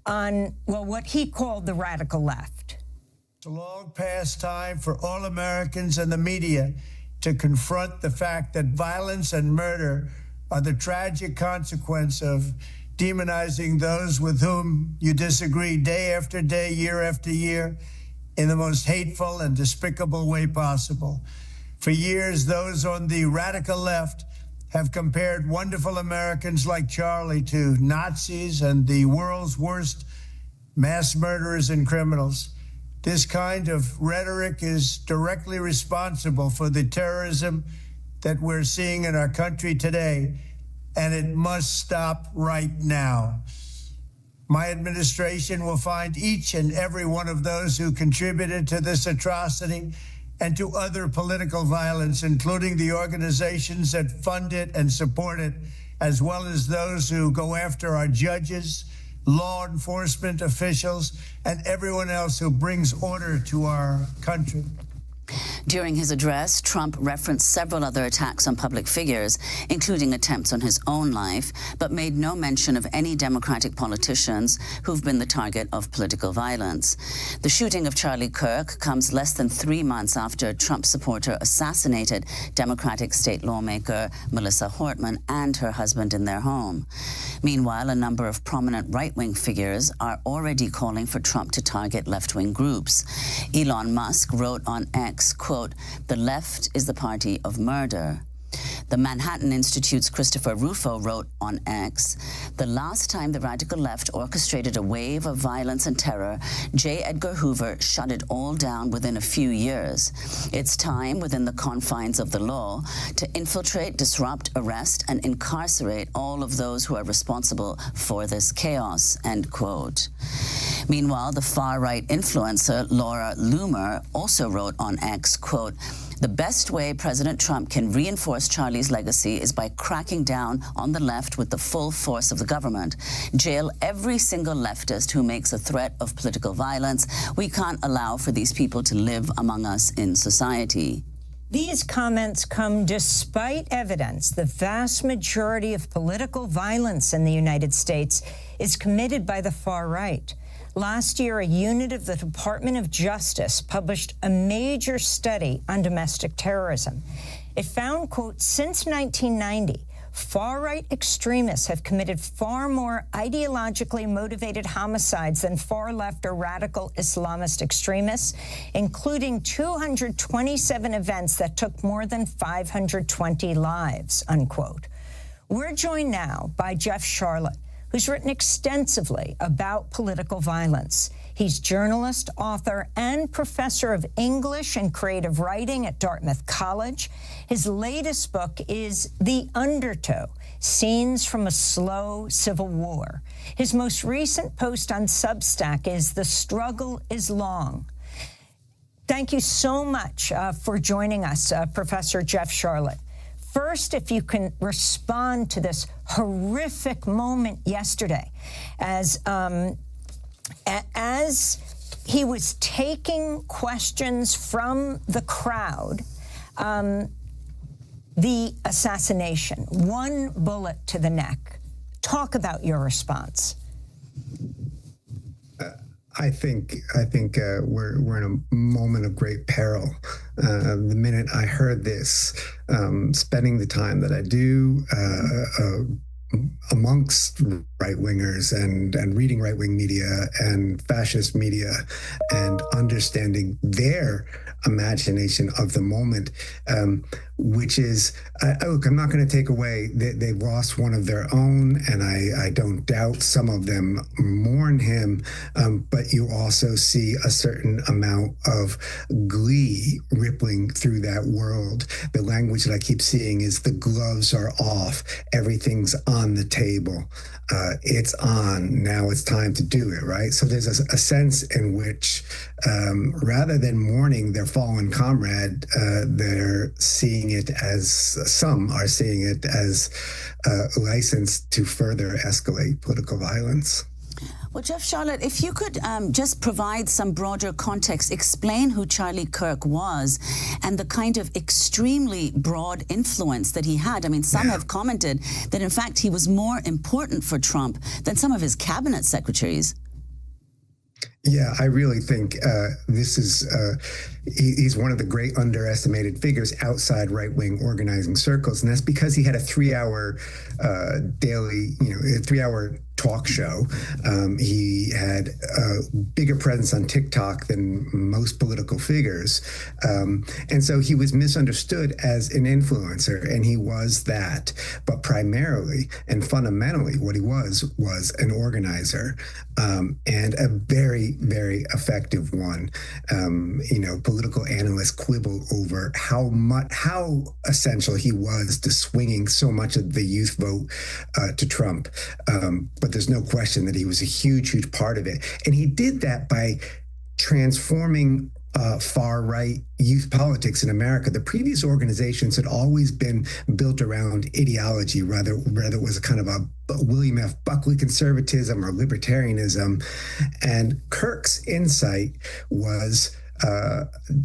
on, well, what he called the radical left. It's a long past time for all Americans and the media to confront the fact that violence and murder are the tragic consequence of demonizing those with whom you disagree day after day, year after year, in the most hateful and despicable way possible. For years, those on the radical left have compared wonderful Americans like Charlie to Nazis and the world's worst mass murderers and criminals. This kind of rhetoric is directly responsible for the terrorism that we're seeing in our country today, and it must stop right now. My administration will find each and every one of those who contributed to this atrocity and to other political violence, including the organizations that fund it and support it, as well as those who go after our judges, law enforcement officials, and everyone else who brings order to our country. During his address, Trump referenced several other attacks on public figures, including attempts on his own life, but made no mention of any Democratic politicians who've been the target of political violence. The shooting of Charlie Kirk comes less than 3 months after a Trump supporter assassinated Democratic state lawmaker Melissa Hortman and her husband in their home. Meanwhile, a number of prominent right-wing figures are already calling for Trump to target left-wing groups. Elon Musk wrote on X, quote, "The left is the party of murder." The Manhattan Institute's Christopher Rufo wrote on X, "The last time the radical left orchestrated a wave of violence and terror, J. Edgar Hoover shut it all down within a few years. It's time, within the confines of the law, to infiltrate, disrupt, arrest, and incarcerate all of those who are responsible for this chaos," end quote. Meanwhile, the far-right influencer Laura Loomer also wrote on X, quote, "The best way President Trump can reinforce Charlie's legacy is by cracking down on the left with the full force of the government. Jail every single leftist who makes a threat of political violence. We can't allow for these people to live among us in society." These comments come despite evidence the vast majority of political violence in the United States is committed by the far right. Last year, a unit of the Department of Justice published a major study on domestic terrorism. It found, quote, "Since 1990, far-right extremists have committed far more ideologically motivated homicides than far-left or radical Islamist extremists, including 227 events that took more than 520 lives," unquote. We're joined now by Jeff Sharlet, who's written extensively about political violence. He's journalist, author, and professor of English and creative writing at Dartmouth College. His latest book is The Undertow: Scenes from a Slow Civil War. His most recent post on Substack is The Struggle is Long. Thank you so much for joining us, Professor Jeff Sharlet. First, if you can respond to this horrific moment yesterday, as he was taking questions from the crowd, the assassination, one bullet to the neck. Talk about your response. I think we're in a moment of great peril. The minute I heard this, spending the time that I do amongst right-wingers and reading right-wing media and fascist media and understanding their imagination of the moment, which is, look, I'm not going to take away that they've lost one of their own, and I don't doubt some of them mourn him, but you also see a certain amount of glee rippling through that world. The language that I keep seeing is the gloves are off, everything's on the table. It's on, now it's time to do it, right? So there's a sense in which rather than mourning their fallen comrade, they're seeing it as, some are seeing it as a license to further escalate political violence. Well, Jeff, Charlotte, if you could just provide some broader context, explain who Charlie Kirk was and the kind of extremely broad influence that he had. I mean, some have commented that, in fact, he was more important for Trump than some of his cabinet secretaries. Yeah, I really think this is, he's one of the great underestimated figures outside right-wing organizing circles, and that's because he had a 3-hour daily, a 3-hour talk show. He had a bigger presence on TikTok than most political figures. And so he was misunderstood as an influencer, and he was that. But primarily and fundamentally, what he was an organizer, and a very, very effective one. Political analysts quibble over how essential he was to swinging so much of the youth vote to Trump. But there's no question that he was a huge, huge part of it. And he did that by transforming far-right youth politics in America. The previous organizations had always been built around ideology, rather it was a kind of a William F. Buckley conservatism or libertarianism. And Kirk's insight was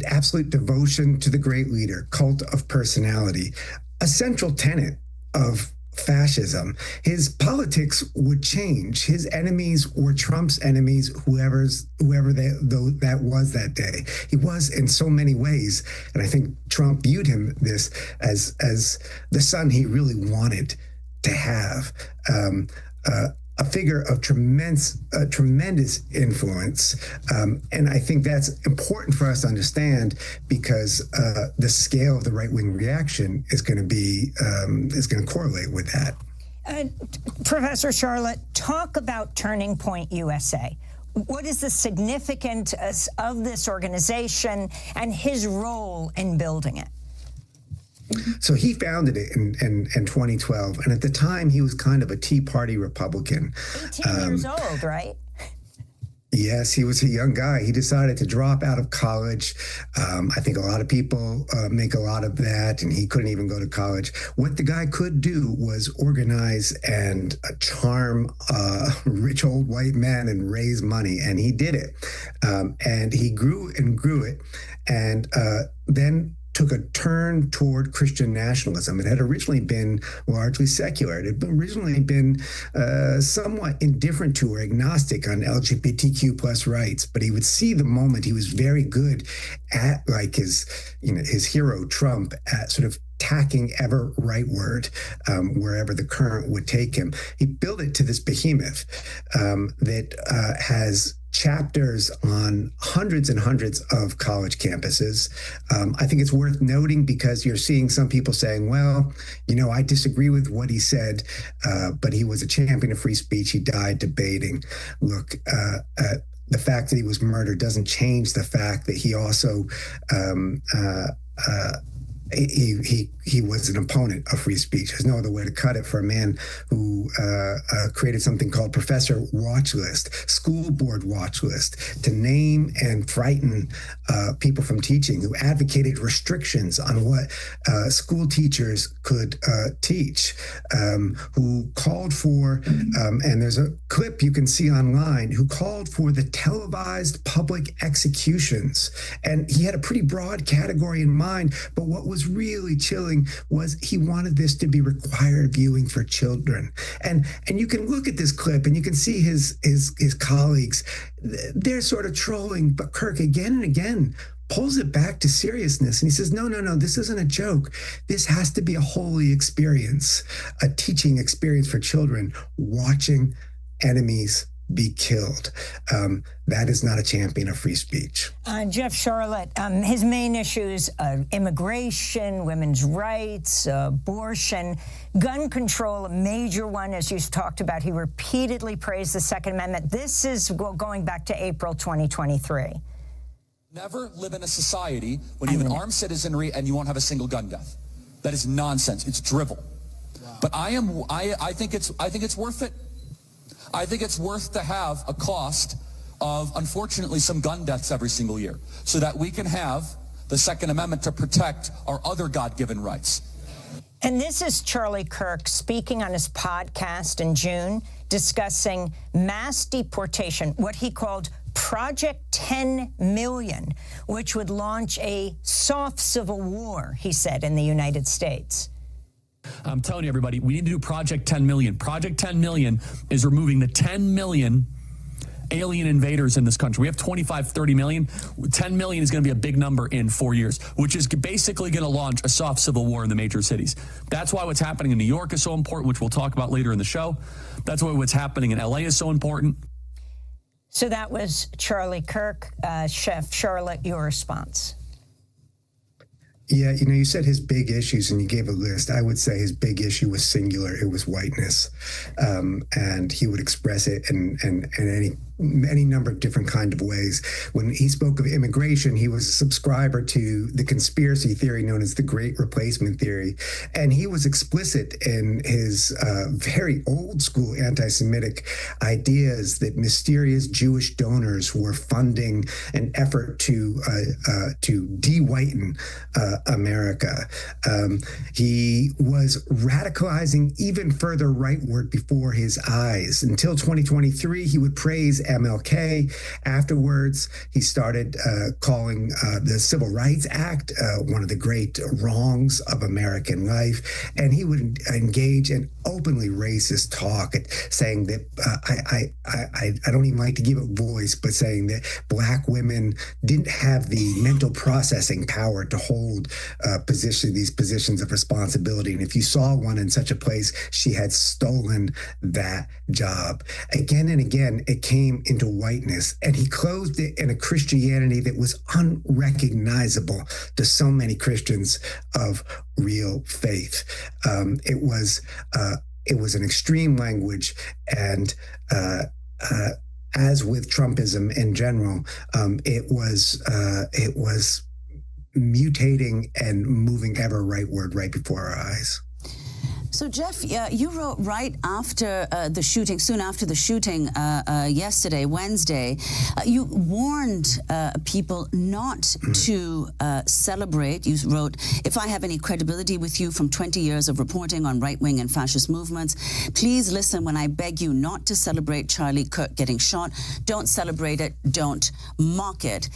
absolute devotion to the great leader, cult of personality, a central tenet of fascism. His politics would change. His enemies were Trump's enemies, whoever that was that day. He was in so many ways, and I think Trump viewed him as the son he really wanted to have. A figure of tremendous influence, and I think that's important for us to understand, because the scale of the right-wing reaction is going to correlate with that. Professor Charlotte, talk about Turning Point USA. What is the significance of this organization and his role in building it? So he founded it in 2012, and at the time he was kind of a Tea Party Republican. 18 years old, right? Yes, he was a young guy. He decided to drop out of college. I think a lot of people make a lot of that, and he couldn't even go to college. What the guy could do was organize and charm rich old white men and raise money, and he did it. And he grew and grew it, and then took a turn toward Christian nationalism. It had originally been largely secular. It had originally been somewhat indifferent to or agnostic on LGBTQ plus rights, but he would see the moment. He was very good at, like his hero Trump, at sort of tacking ever rightward wherever the current would take him. He built it to this behemoth that has chapters on hundreds and hundreds of college campuses. I think it's worth noting, because you're seeing some people saying, well, I disagree with what he said, but he was a champion of free speech. He died debating. Look, the fact that he was murdered doesn't change the fact that he also he was an opponent of free speech. There's no other way to cut it for a man who created something called Professor Watch List, School Board Watch List, to name and frighten people from teaching, who advocated restrictions on what school teachers could teach, who called for, and there's a clip you can see online, who called for the televised public executions. And he had a pretty broad category in mind, but what was was really chilling was he wanted this to be required viewing for children. And you can look at this clip and you can see his colleagues, they're sort of trolling, but Kirk again and again pulls it back to seriousness. And he says, no, this isn't a joke. This has to be a holy experience, a teaching experience for children, watching enemies be killed. That is not a champion of free speech. Jeff, Charlotte, his main issues are immigration, women's rights, abortion, gun control, a major one, as you talked about. He repeatedly praised the Second Amendment. This is going back to April 2023. Never live in a society when you have an armed citizenry and you won't have a single gun death. That is nonsense. It's drivel. Wow. But I think it's worth it. I think it's worth to have a cost of, unfortunately, some gun deaths every single year so that we can have the Second Amendment to protect our other God-given rights. And this is Charlie Kirk speaking on his podcast in June, discussing mass deportation, what he called Project 10 Million, which would launch a soft civil war, he said, in the United States. I'm telling you, everybody, we need to do Project 10 Million. Project 10 Million is removing the 10 million alien invaders in this country. We have 25, 30 million. 10 million is going to be a big number in 4 years, which is basically going to launch a soft civil war in the major cities. That's why what's happening in New York is so important, which we'll talk about later in the show. That's why what's happening in LA is so important. So that was Charlie Kirk. Chef Charlotte, your response. Yeah, you said his big issues and you gave a list. I would say his big issue was singular. It was whiteness. And he would express it in any number of different kind of ways. When he spoke of immigration, he was a subscriber to the conspiracy theory known as the Great Replacement theory. And he was explicit in his very old school anti-Semitic ideas that mysterious Jewish donors were funding an effort to de-whiten America. He was radicalizing even further rightward before his eyes. Until 2023, he would praise MLK. Afterwards, he started calling the Civil Rights Act one of the great wrongs of American life. And he would engage in openly racist talk, saying that I don't even like to give it voice, but saying that Black women didn't have the mental processing power to hold these positions of responsibility. And if you saw one in such a place, she had stolen that job. Again and again, it came into whiteness, and he clothed it in a Christianity that was unrecognizable to so many Christians of real faith. It was an extreme language, and as with Trumpism in general, it was mutating and moving ever rightward right before our eyes. So, Jeff, you wrote right after the shooting, soon after the shooting yesterday, Wednesday, you warned people not to celebrate. You wrote, if I have any credibility with you from 20 years of reporting on right-wing and fascist movements, please listen when I beg you not to celebrate Charlie Kirk getting shot. Don't celebrate it. Don't mock it.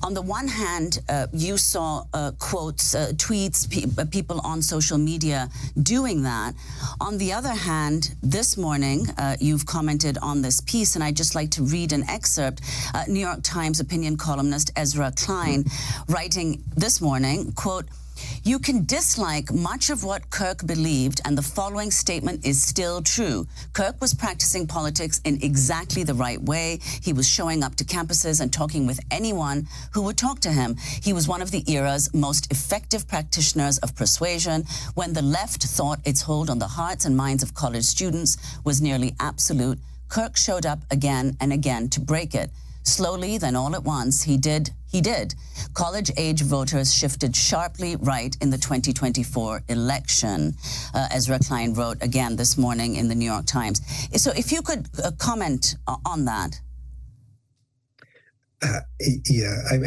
On the one hand, you saw quotes, tweets, people on social media doing that. On the other hand, this morning, you've commented on this piece, and I'd just like to read an excerpt. New York Times opinion columnist Ezra Klein writing this morning, quote, "You can dislike much of what Kirk believed, and the following statement is still true. Kirk was practicing politics in exactly the right way. He was showing up to campuses and talking with anyone who would talk to him. He was one of the era's most effective practitioners of persuasion. When the left thought its hold on the hearts and minds of college students was nearly absolute, Kirk showed up again and again to break it. Slowly, then all at once, he did. College-age voters shifted sharply right in the 2024 election," Ezra Klein wrote again this morning in the New York Times. So if you could comment on that. I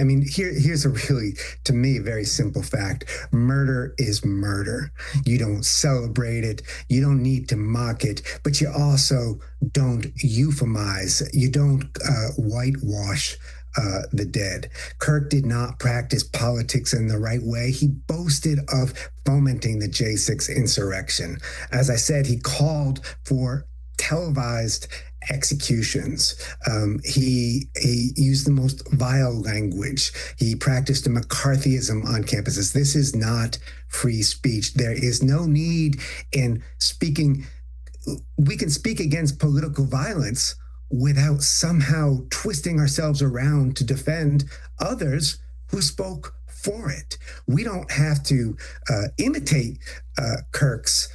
mean, here's a really, to me, very simple fact. Murder is murder. You don't celebrate it. You don't need to mock it, but you also don't euphemize. You don't whitewash the dead. Kirk did not practice politics in the right way. He boasted of fomenting the J6 insurrection. As I said, he called for televised executions. He used the most vile language. He practiced a McCarthyism on campuses. This is not free speech. There is no need in speaking. We can speak against political violence without somehow twisting ourselves around to defend others who spoke for it. We don't have to imitate Kirk's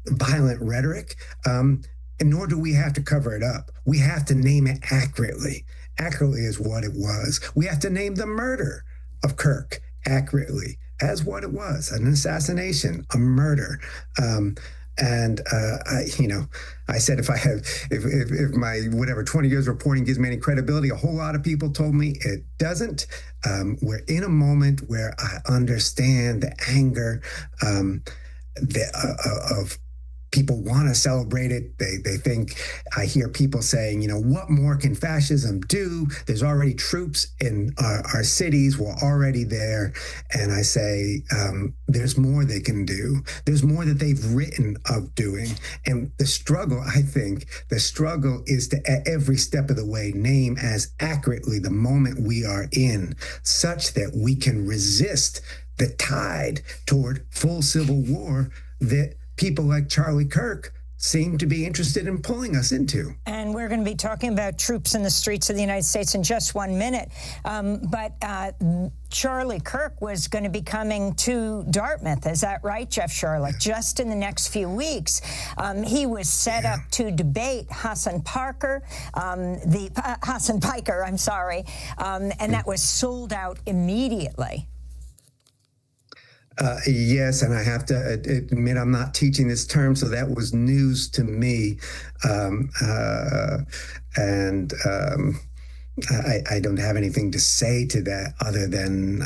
violent rhetoric, and nor do we have to cover it up. We have to name it accurately. Accurately is what it was. We have to name the murder of Kirk accurately as what it was, an assassination, a murder. I said if my whatever 20 years reporting gives me any credibility, a whole lot of people told me it doesn't. We're in a moment where I understand the anger of people want to celebrate it. They think, I hear people saying, what more can fascism do? There's already troops in our cities. We're already there. And I say, there's more they can do. There's more that they've written of doing. And the struggle, I think, is to, at every step of the way, name as accurately the moment we are in, such that we can resist the tide toward full civil war that people like Charlie Kirk seem to be interested in pulling us into. And we're going to be talking about troops in the streets of the United States in just 1 minute. But Charlie Kirk was going to be coming to Dartmouth. Is that right, Jeff Sherlock? Just in the next few weeks. He was set up to debate Hassan Piker, and that was sold out immediately. Yes, and I have to admit I'm not teaching this term, so that was news to me. I don't have anything to say to that other than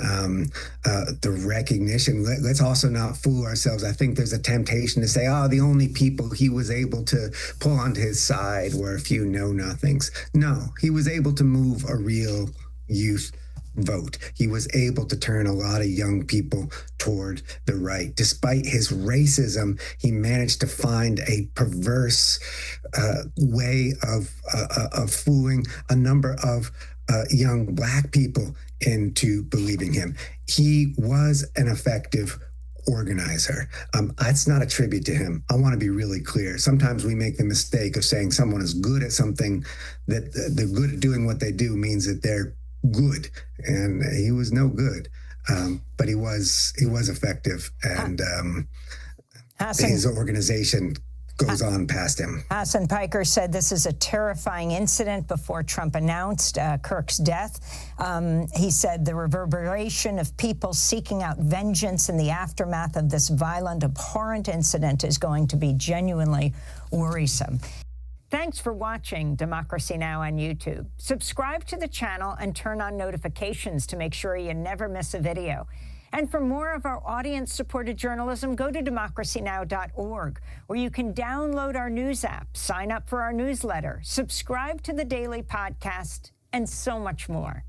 the recognition. Let's also not fool ourselves. I think there's a temptation to say, the only people he was able to pull onto his side were a few know-nothings. No, he was able to move a real youth vote. He was able to turn a lot of young people toward the right. Despite his racism, he managed to find a perverse way of fooling a number of young Black people into believing him. He was an effective organizer. That's not a tribute to him. I want to be really clear. Sometimes we make the mistake of saying someone is good at something, that they're good at doing what they do means that they're good, and he was no good, but he was effective, and his organization goes on past him. Hassan Piker said this is a terrifying incident before Trump announced Kirk's death. He said the reverberation of people seeking out vengeance in the aftermath of this violent, abhorrent incident is going to be genuinely worrisome. Thanks for watching Democracy Now! On YouTube. Subscribe to the channel and turn on notifications to make sure you never miss a video. And for more of our audience-supported journalism, go to democracynow.org, where you can download our news app, sign up for our newsletter, subscribe to the daily podcast, and so much more.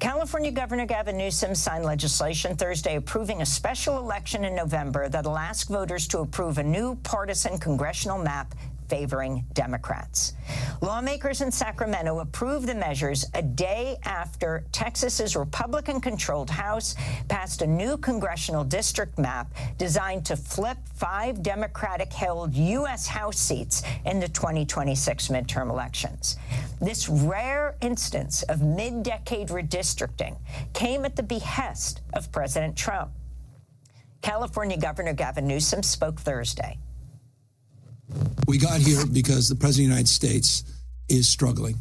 California Governor Gavin Newsom signed legislation Thursday approving a special election in November that'll ask voters to approve a new partisan congressional map favoring Democrats. Lawmakers in Sacramento approved the measures a day after Texas's Republican-controlled House passed a new congressional district map designed to flip 5 Democratic-held U.S. House seats in the 2026 midterm elections. This rare instance of mid-decade redistricting came at the behest of President Trump. California Governor Gavin Newsom spoke Thursday. We got here because the President of the United States is struggling.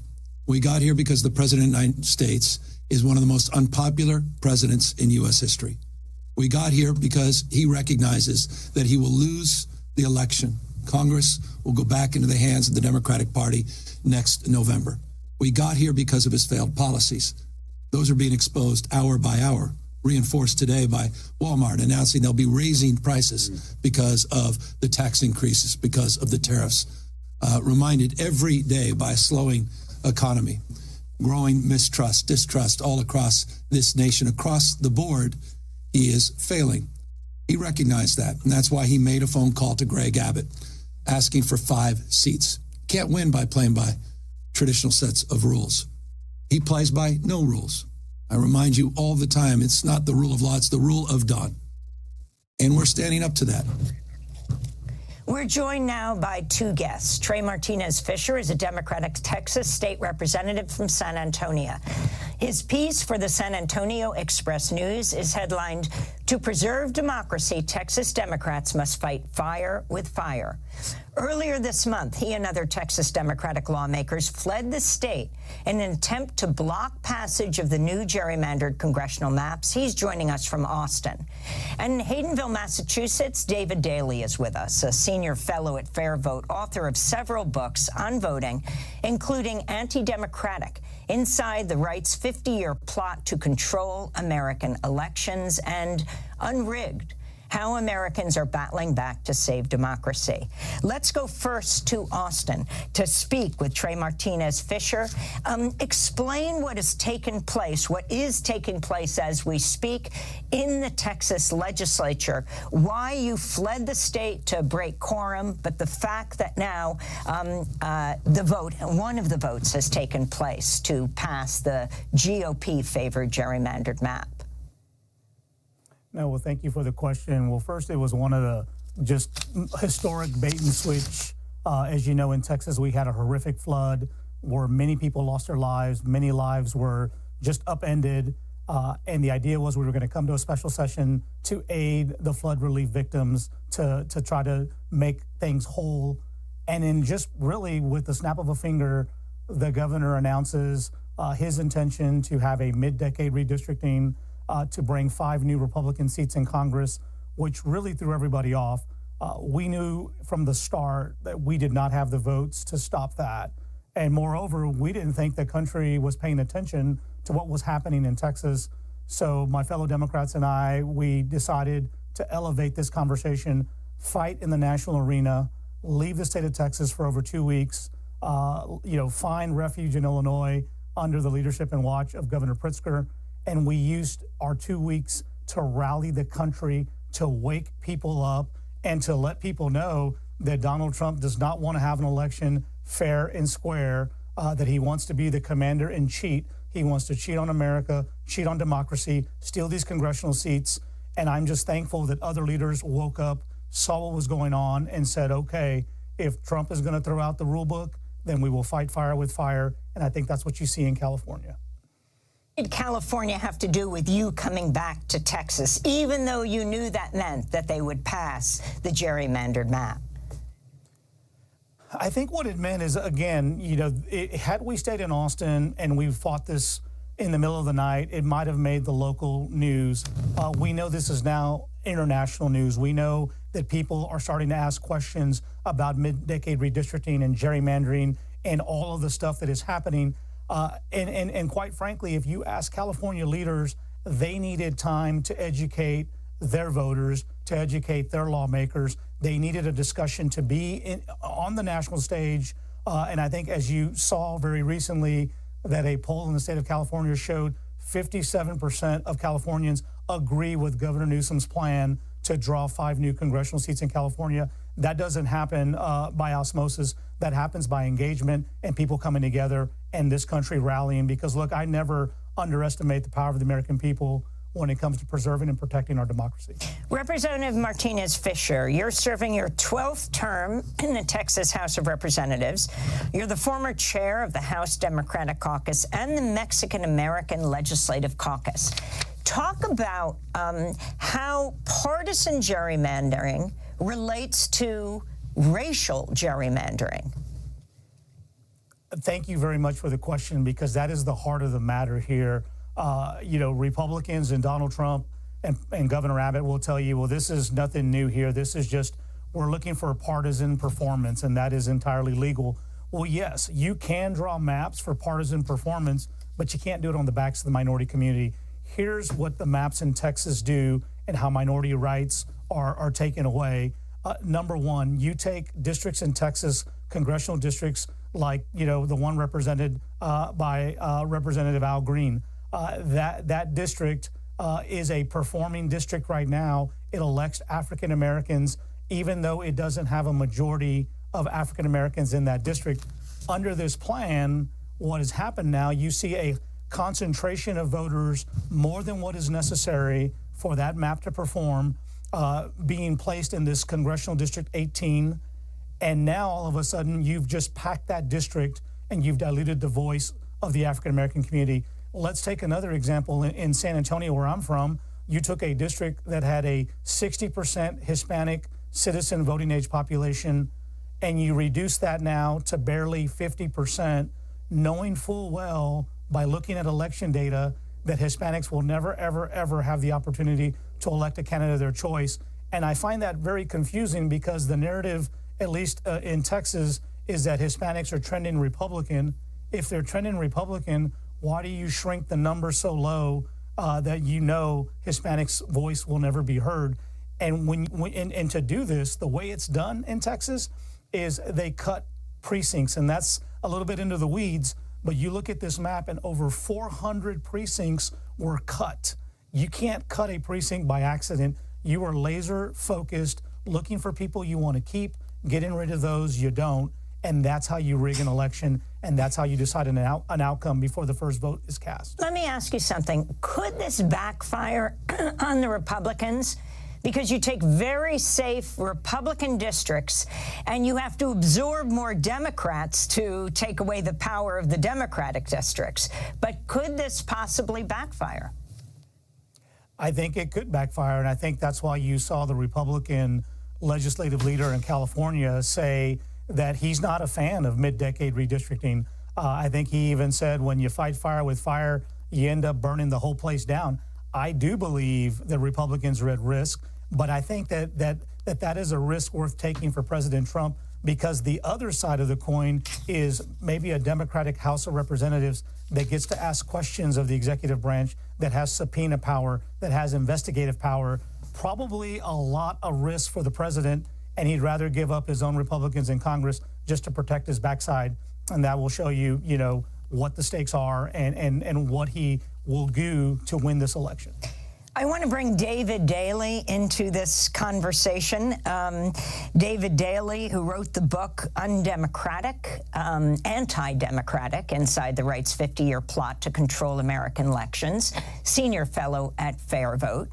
We got here because the President of the United States is one of the most unpopular presidents in U.S. history. We got here because he recognizes that he will lose the election. Congress will go back into the hands of the Democratic Party next November. We got here because of his failed policies. Those are being exposed hour by hour, reinforced today by Walmart announcing they'll be raising prices because of the tax increases, because of the tariffs. Reminded every day by a slowing economy, growing mistrust, distrust all across this nation, across the board. He is failing. He recognized that, and that's why he made a phone call to Greg Abbott asking for 5 seats. Can't win by playing by traditional sets of rules. He plays by no rules. I remind you all the time, it's not the rule of law, it's the rule of Don. And we're standing up to that. We're joined now by 2 guests. Trey Martinez Fisher is a Democratic Texas state representative from San Antonio. His piece for the San Antonio Express News is headlined, "To Preserve Democracy, Texas Democrats Must Fight Fire with Fire." Earlier this month, he and other Texas Democratic lawmakers fled the state in an attempt to block passage of the new gerrymandered congressional maps. He's joining us from Austin. And in Haydenville, Massachusetts, David Daly is with us, a senior fellow at Fair Vote, author of several books on voting, including Anti-Democratic: Inside the Right's 50-Year Plot to Control American Elections, and Unrigged: How Americans are Battling Back to Save Democracy. Let's go first to Austin to speak with Trey Martinez Fisher. Explain what has taken place, what is taking place as we speak in the Texas legislature, why you fled the state to break quorum, but the fact that now one of the votes has taken place to pass the GOP-favored gerrymandered map. No, well, thank you for the question. Well, first, it was one of the just historic bait and switch. As you know, in Texas, we had a horrific flood where many people lost their lives. Many lives were just upended. And the idea was we were going to come to a special session to aid the flood relief victims to try to make things whole. And then just really with the snap of a finger, the governor announces his intention to have a mid-decade redistricting to bring 5 new Republican seats in Congress, which really threw everybody off. We knew from the start that we did not have the votes to stop that. And moreover, we didn't think the country was paying attention to what was happening in Texas. So my fellow Democrats and I, we decided to elevate this conversation, fight in the national arena, leave the state of Texas for over 2 weeks, find refuge in Illinois under the leadership and watch of Governor Pritzker. And we used our 2 weeks to rally the country, to wake people up, and to let people know that Donald Trump does not want to have an election fair and square, that he wants to be the commander and cheat. He wants to cheat on America, cheat on democracy, steal these congressional seats. And I'm just thankful that other leaders woke up, saw what was going on, and said, okay, if Trump is going to throw out the rule book, then we will fight fire with fire. And I think that's what you see in California. What did California have to do with you coming back to Texas, even though you knew that meant that they would pass the gerrymandered map? I think what it meant is, again, had we stayed in Austin and we fought this in the middle of the night, it might have made the local news. We know this is now international news. We know that people are starting to ask questions about mid-decade redistricting and gerrymandering and all of the stuff that is happening. And quite frankly, if you ask California leaders, they needed time to educate their voters, to educate their lawmakers. They needed a discussion to be on the national stage. And I think, as you saw very recently, that a poll in the state of California showed 57% of Californians agree with Governor Newsom's plan to draw 5 new congressional seats in California. That doesn't happen by osmosis. That happens by engagement and people coming together and this country rallying. Because, look, I never underestimate the power of the American people when it comes to preserving and protecting our democracy. Representative Martinez Fisher, you're serving your 12th term in the Texas House of Representatives. You're the former chair of the House Democratic Caucus and the Mexican-American Legislative Caucus. Talk about how partisan gerrymandering relates to racial gerrymandering. Thank you very much for the question, because that is the heart of the matter here. Republicans and Donald Trump and Governor Abbott will tell you, well, this is nothing new here. This is just, we're looking for a partisan performance, and that is entirely legal. Well, yes, you can draw maps for partisan performance, but you can't do it on the backs of the minority community. Here's what the maps in Texas do and how minority rights are taken away. Number one, you take districts in Texas, congressional districts like, the one represented by Representative Al Green. That district is a performing district right now. It elects African Americans, even though it doesn't have a majority of African Americans in that district. Under this plan, what has happened now, you see a concentration of voters more than what is necessary for that map to perform, being placed in this Congressional District 18. And now all of a sudden you've just packed that district and you've diluted the voice of the African American community. Let's take another example. In San Antonio, where I'm from, you took a district that had a 60% Hispanic citizen voting age population, and you reduce that now to barely 50%, knowing full well by looking at election data that Hispanics will never, ever, ever have the opportunity to elect a candidate of their choice. And I find that very confusing because the narrative, at least in Texas, is that Hispanics are trending Republican. If they're trending Republican, why do you shrink the number so low that Hispanics' voice will never be heard? And and to do this, the way it's done in Texas is they cut precincts, and that's a little bit into the weeds, but you look at this map and over 400 precincts were cut. You can't cut a precinct by accident. You are laser focused, looking for people you want to keep, getting rid of those you don't, and that's how you rig an election, and that's how you decide an outcome before the first vote is cast. Let me ask you something. Could this backfire on the Republicans? Because you take very safe Republican districts and you have to absorb more Democrats to take away the power of the Democratic districts. But could this possibly backfire? I think it could backfire, and I think that's why you saw the Republican legislative leader in California say that he's not a fan of mid-decade redistricting. I think he even said when you fight fire with fire, you end up burning the whole place down. I do believe that Republicans are at risk, but I think that is a risk worth taking for President Trump, because the other side of the coin is maybe a Democratic House of Representatives that gets to ask questions of the executive branch, that has subpoena power, that has investigative power, probably a lot of risk for the president, and he'd rather give up his own Republicans in Congress just to protect his backside. And that will show you, what the stakes are and what he will do to win this election. I want to bring David Daley into this conversation. David Daley, who wrote the book Undemocratic, Anti-Democratic, Inside the Right's 50-Year Plot to Control American Elections, senior fellow at Fair Vote.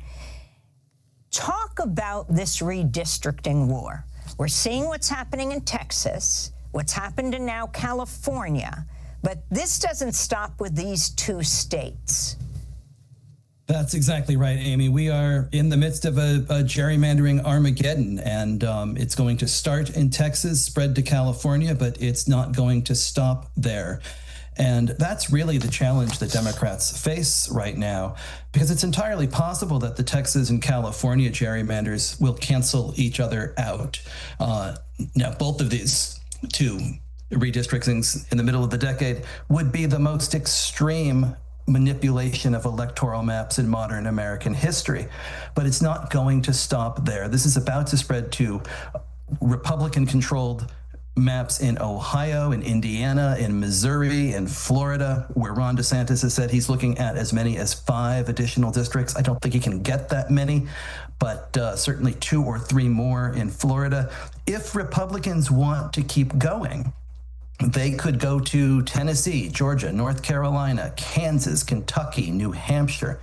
Talk about this redistricting war. We're seeing what's happening in Texas, what's happened in now California, but this doesn't stop with these two states. That's exactly right, Amy. We are in the midst of a gerrymandering Armageddon, and it's going to start in Texas, spread to California, but it's not going to stop there. And that's really the challenge that Democrats face right now, because it's entirely possible that the Texas and California gerrymanders will cancel each other out. Now, both of these two redistrictings in the middle of the decade would be the most extreme manipulation of electoral maps in modern American history. But it's not going to stop there. This is about to spread to Republican-controlled maps in Ohio, in Indiana, in Missouri, in Florida, where Ron DeSantis has said he's looking at as many as 5 additional districts. I don't think he can get that many, but certainly 2 or 3 more in Florida. If Republicans want to keep going, they could go to Tennessee, Georgia, North Carolina, Kansas, Kentucky, New Hampshire.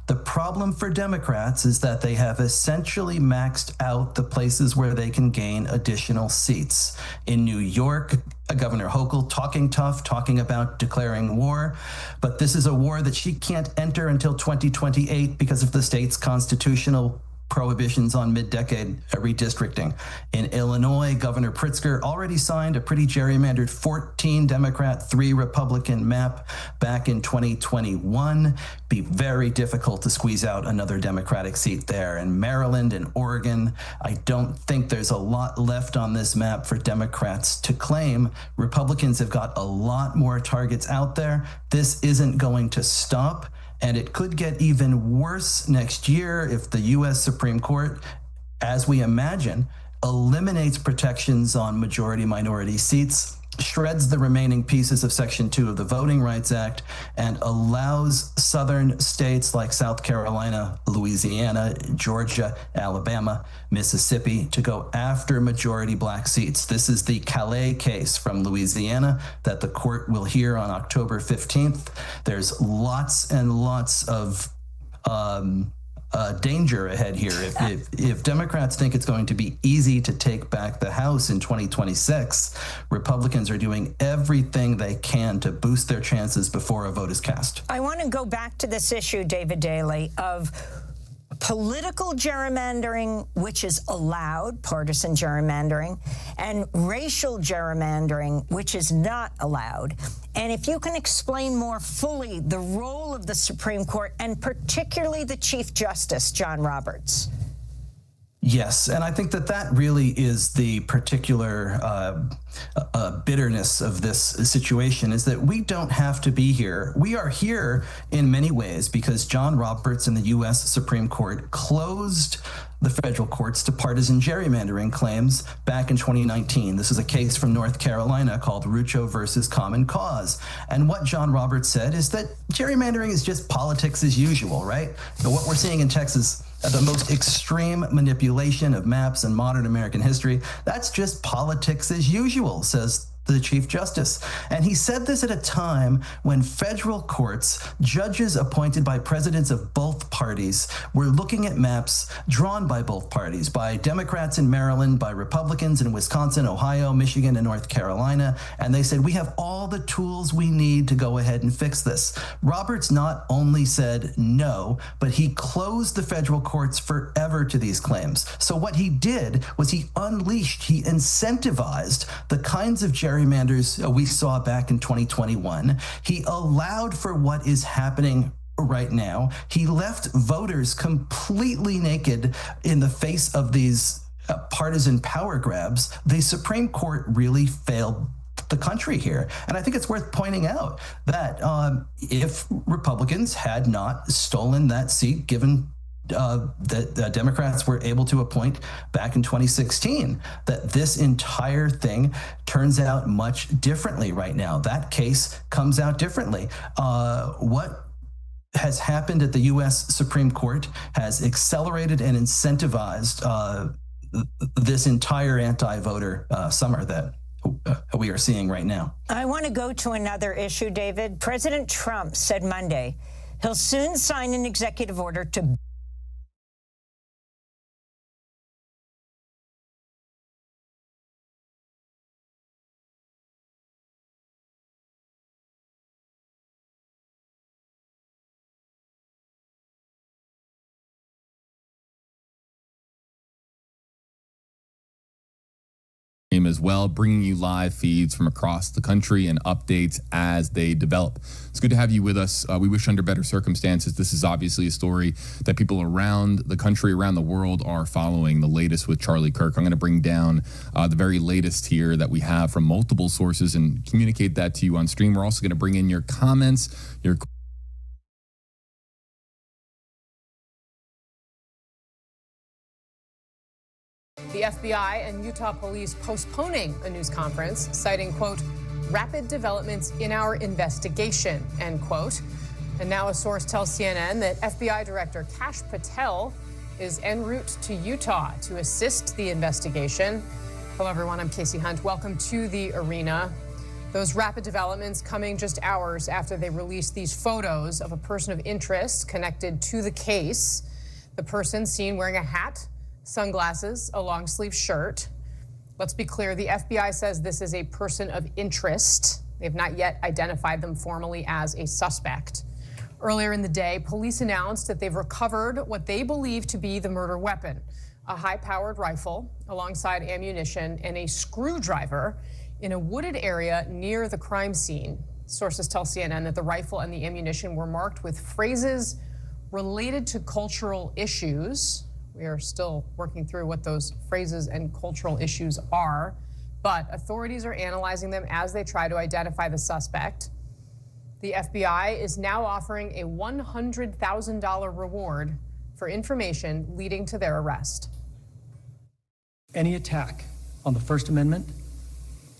The problem for Democrats is that they have essentially maxed out the places where they can gain additional seats. In New York, Governor Hochul talking tough, talking about declaring war, but this is a war that she can't enter until 2028 because of the state's constitutional prohibitions on mid-decade redistricting. In Illinois, Governor Pritzker already signed a pretty gerrymandered 14 Democrat, 3 Republican map back in 2021. Be very difficult to squeeze out another Democratic seat there. In Maryland and Oregon, I don't think there's a lot left on this map for Democrats to claim. Republicans have got a lot more targets out there. This isn't going to stop. And it could get even worse next year if the U.S. Supreme Court, as we imagine, eliminates protections on majority-minority seats, shreds the remaining pieces of Section 2 of the Voting Rights Act, and allows southern states like South Carolina, Louisiana, Georgia, Alabama, Mississippi to go after majority black seats. This is the Calais case from Louisiana that the court will hear on October 15th. There's lots and lots of danger ahead here. If Democrats think it's going to be easy to take back the House in 2026, Republicans are doing everything they can to boost their chances before a vote is cast. I want to go back to this issue, David Daley, of political gerrymandering, which is allowed, partisan gerrymandering, and racial gerrymandering, which is not allowed. And if you can explain more fully the role of the Supreme Court and particularly the Chief Justice, John Roberts. Yes, and I think that really is the particular bitterness of this situation, is that we don't have to be here. We are here in many ways because John Roberts and the U.S. Supreme Court closed the federal courts to partisan gerrymandering claims back in 2019. This is a case from North Carolina called Rucho versus Common Cause. And what John Roberts said is that gerrymandering is just politics as usual, right? And what we're seeing in Texas, the most extreme manipulation of maps in modern American history, that's just politics as usual, says the Chief Justice. And he said this at a time when federal courts, judges appointed by presidents of both parties, were looking at maps drawn by both parties, by Democrats in Maryland, by Republicans in Wisconsin, Ohio, Michigan, and North Carolina. And they said, we have all the tools we need to go ahead and fix this. Roberts not only said no, but he closed the federal courts forever to these claims. So what he did was he incentivized the kinds of gerrymanders we saw back in 2021. He allowed for what is happening right now. He left voters completely naked in the face of these partisan power grabs. The Supreme Court really failed the country here. And I think it's worth pointing out that if Republicans had not stolen that seat, given that Democrats were able to appoint back in 2016, that this entire thing turns out much differently right now. That case comes out differently. What has happened at the U.S. Supreme Court has accelerated and incentivized this entire anti-voter summer that we are seeing right now. I want to go to another issue, David. President Trump said Monday he'll soon sign an executive order to as well, bringing you live feeds from across the country and updates as they develop. It's good to have you with us. We wish under better circumstances. This is obviously a story that people around the country, around the world are following, the latest with Charlie Kirk. I'm going to bring down the very latest here that we have from multiple sources and communicate that to you on stream. We're also going to bring in your comments, your The FBI and Utah police postponing a news conference, citing, quote, rapid developments in our investigation, end quote. And now a source tells CNN that FBI Director Kash Patel is en route to Utah to assist the investigation. Hello, everyone. I'm Casey Hunt. Welcome to the arena. Those rapid developments coming just hours after they released these photos of a person of interest connected to the case. The person seen wearing a hat, sunglasses, a long sleeve shirt. Let's be clear, the FBI says this is a person of interest. They have not yet identified them formally as a suspect. Earlier in the day, police announced that they've recovered what they believe to be the murder weapon, a high-powered rifle alongside ammunition and a screwdriver in a wooded area near the crime scene. Sources tell CNN that the rifle and the ammunition were marked with phrases related to cultural issues. We are still working through what those phrases and cultural issues are, but authorities are analyzing them as they try to identify the suspect. The FBI is now offering a $100,000 reward for information leading to their arrest. Any attack on the First Amendment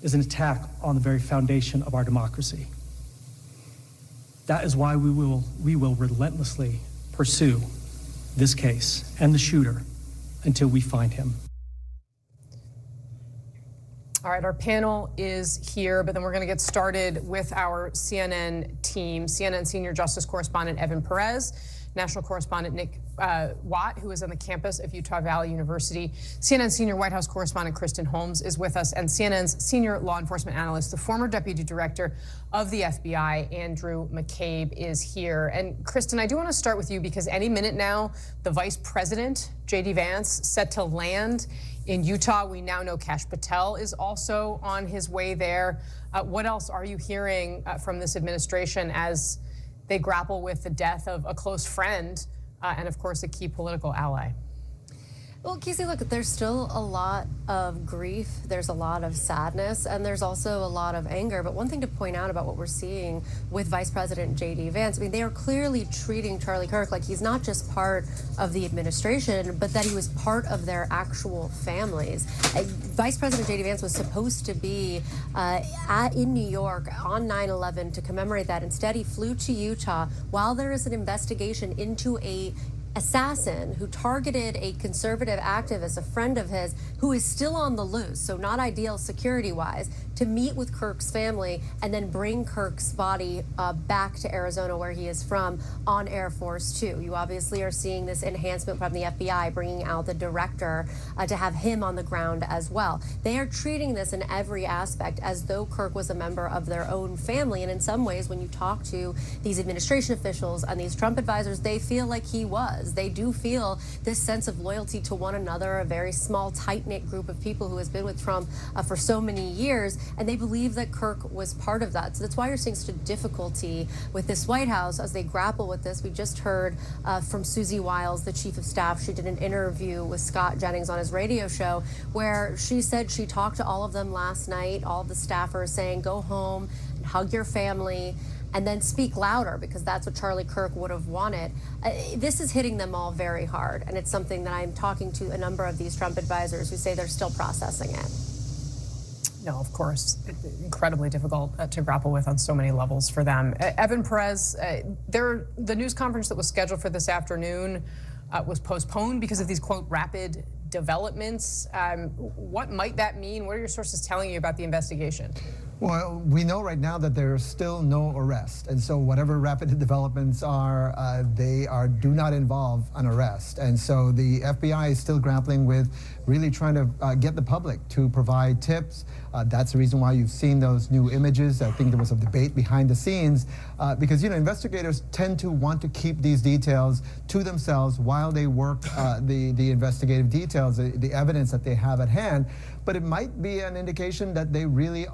is an attack on the very foundation of our democracy. That is why we will relentlessly pursue this case and the shooter until we find him. All right, our panel is here, but then we're going to get started with our CNN team. CNN senior justice correspondent Evan Perez, national correspondent Nick Watt, who is on the campus of Utah Valley University. CNN senior White House correspondent Kristen Holmes is with us, and CNN's senior law enforcement analyst, the former deputy director of the FBI, Andrew McCabe, is here. And Kristen, I do want to start with you because any minute now, the vice president, J.D. Vance, set to land in Utah. We now know Kash Patel is also on his way there. What else are you hearing from this administration as they grapple with the death of a close friend and, of course, a key political ally? Well, Casey, look, there's still a lot of grief, there's a lot of sadness, and there's also a lot of anger. But one thing to point out about what we're seeing with Vice President J.D. Vance, I mean, they are clearly treating Charlie Kirk like he's not just part of the administration, but that he was part of their actual families. Vice President J.D. Vance was supposed to be in New York on 9/11 to commemorate that. Instead, he flew to Utah while there is an investigation into a assassin who targeted a conservative activist, a friend of his, who is still on the loose, so not ideal security-wise, to meet with Kirk's family and then bring Kirk's body back to Arizona, where he is from, on Air Force Two. You obviously are seeing this enhancement from the FBI, bringing out the director to have him on the ground as well. They are treating this in every aspect as though Kirk was a member of their own family, and in some ways, when you talk to these administration officials and these Trump advisors, they feel like he was. They do feel this sense of loyalty to one another, a very small, tight-knit group of people who has been with Trump for so many years, and they believe that Kirk was part of that. So that's why you're seeing such a difficulty with this White House as they grapple with this. We just heard from Susie Wiles, the chief of staff. She did an interview with Scott Jennings on his radio show where she said she talked to all of them last night, all of the staffers, saying, go home and hug your family and then speak louder, because that's what Charlie Kirk would have wanted. This is hitting them all very hard, and it's something that I'm talking to a number of these Trump advisors who say they're still processing it. No, of course, incredibly difficult to grapple with on so many levels for them. Evan Perez, the news conference that was scheduled for this afternoon was postponed because of these, quote, rapid developments. What might that mean? What are your sources telling you about the investigation? Well, we know right now that there's still no arrest. And so whatever rapid developments are, do not involve an arrest. And so the FBI is still grappling with really trying to get the public to provide tips. That's the reason why you've seen those new images. I think there was a debate behind the scenes because, you know, investigators tend to want to keep these details to themselves while they work the investigative details, the evidence that they have at hand. But it might be an indication that they really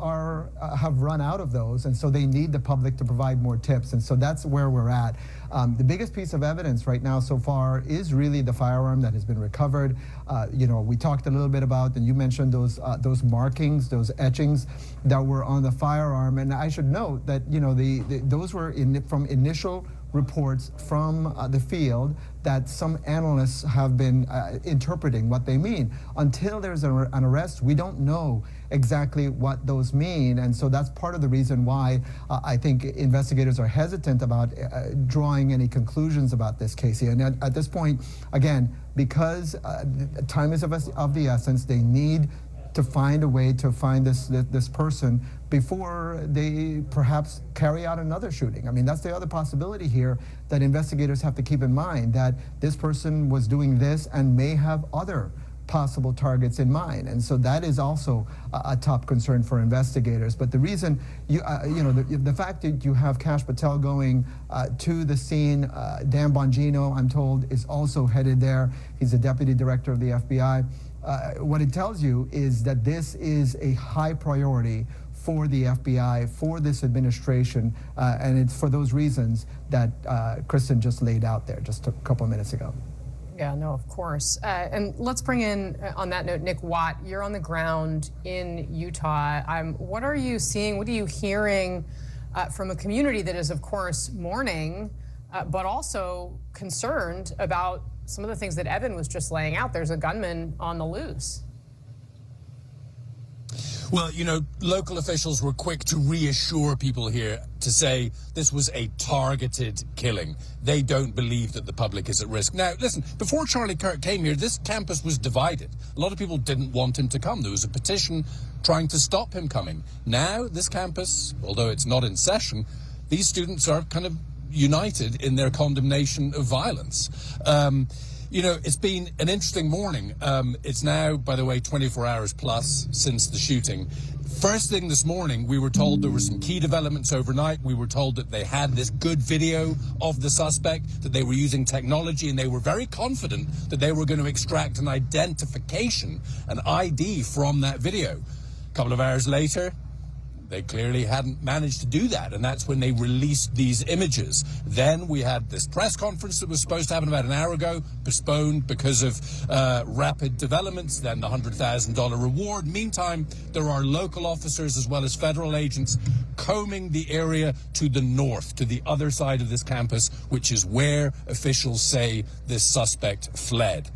have run out of those, and so they need the public to provide more tips. And so that's where we're at. The biggest piece of evidence right now so far is really the firearm that has been recovered. You know, we talked a little bit about, and you mentioned those markings, those etchings that were on the firearm. And I should note that, you know, those were from initial reports from the field that some analysts have been interpreting what they mean. Until there's an arrest, we don't know exactly what those mean. And so that's part of the reason why I think investigators are hesitant about drawing any conclusions about this, Casey. And at this point, again, because time is of the essence, they need to find a way to find this person before they perhaps carry out another shooting. I mean, that's the other possibility here that investigators have to keep in mind, that this person was doing this and may have other possible targets in mind. And so that is also a top concern for investigators. But the reason, the fact that you have Kash Patel going to the scene, Dan Bongino, I'm told, is also headed there. He's the deputy director of the FBI. What it tells you is that this is a high priority for the FBI, for this administration, and it's for those reasons that Kristen just laid out there just a couple of minutes ago. Yeah, no, of course. And let's bring in, on that note, Nick Watt. You're on the ground in Utah. What are you seeing? What are you hearing from a community that is, of course, mourning, but also concerned about some of the things that Evan was just laying out? There's a gunman on the loose. Well, local officials were quick to reassure people here to say this was a targeted killing. They don't believe that the public is at risk. Now, listen, before Charlie Kirk came here, this campus was divided. A lot of people didn't want him to come. There was a petition trying to stop him coming. Now, this campus, although it's not in session, these students are kind of united in their condemnation of violence. It's been an interesting morning. It's now, by the way, 24 hours plus since the shooting. First thing this morning, we were told there were some key developments overnight. We were told that they had this good video of the suspect, that they were using technology, and they were very confident that they were going to extract an identification, an ID from that video. A couple of hours later, they clearly hadn't managed to do that, and that's when they released these images. Then we had this press conference that was supposed to happen about an hour ago, postponed because of rapid developments, then the $100,000 reward. Meantime, there are local officers as well as federal agents combing the area to the north, to the other side of this campus, which is where officials say this suspect fled.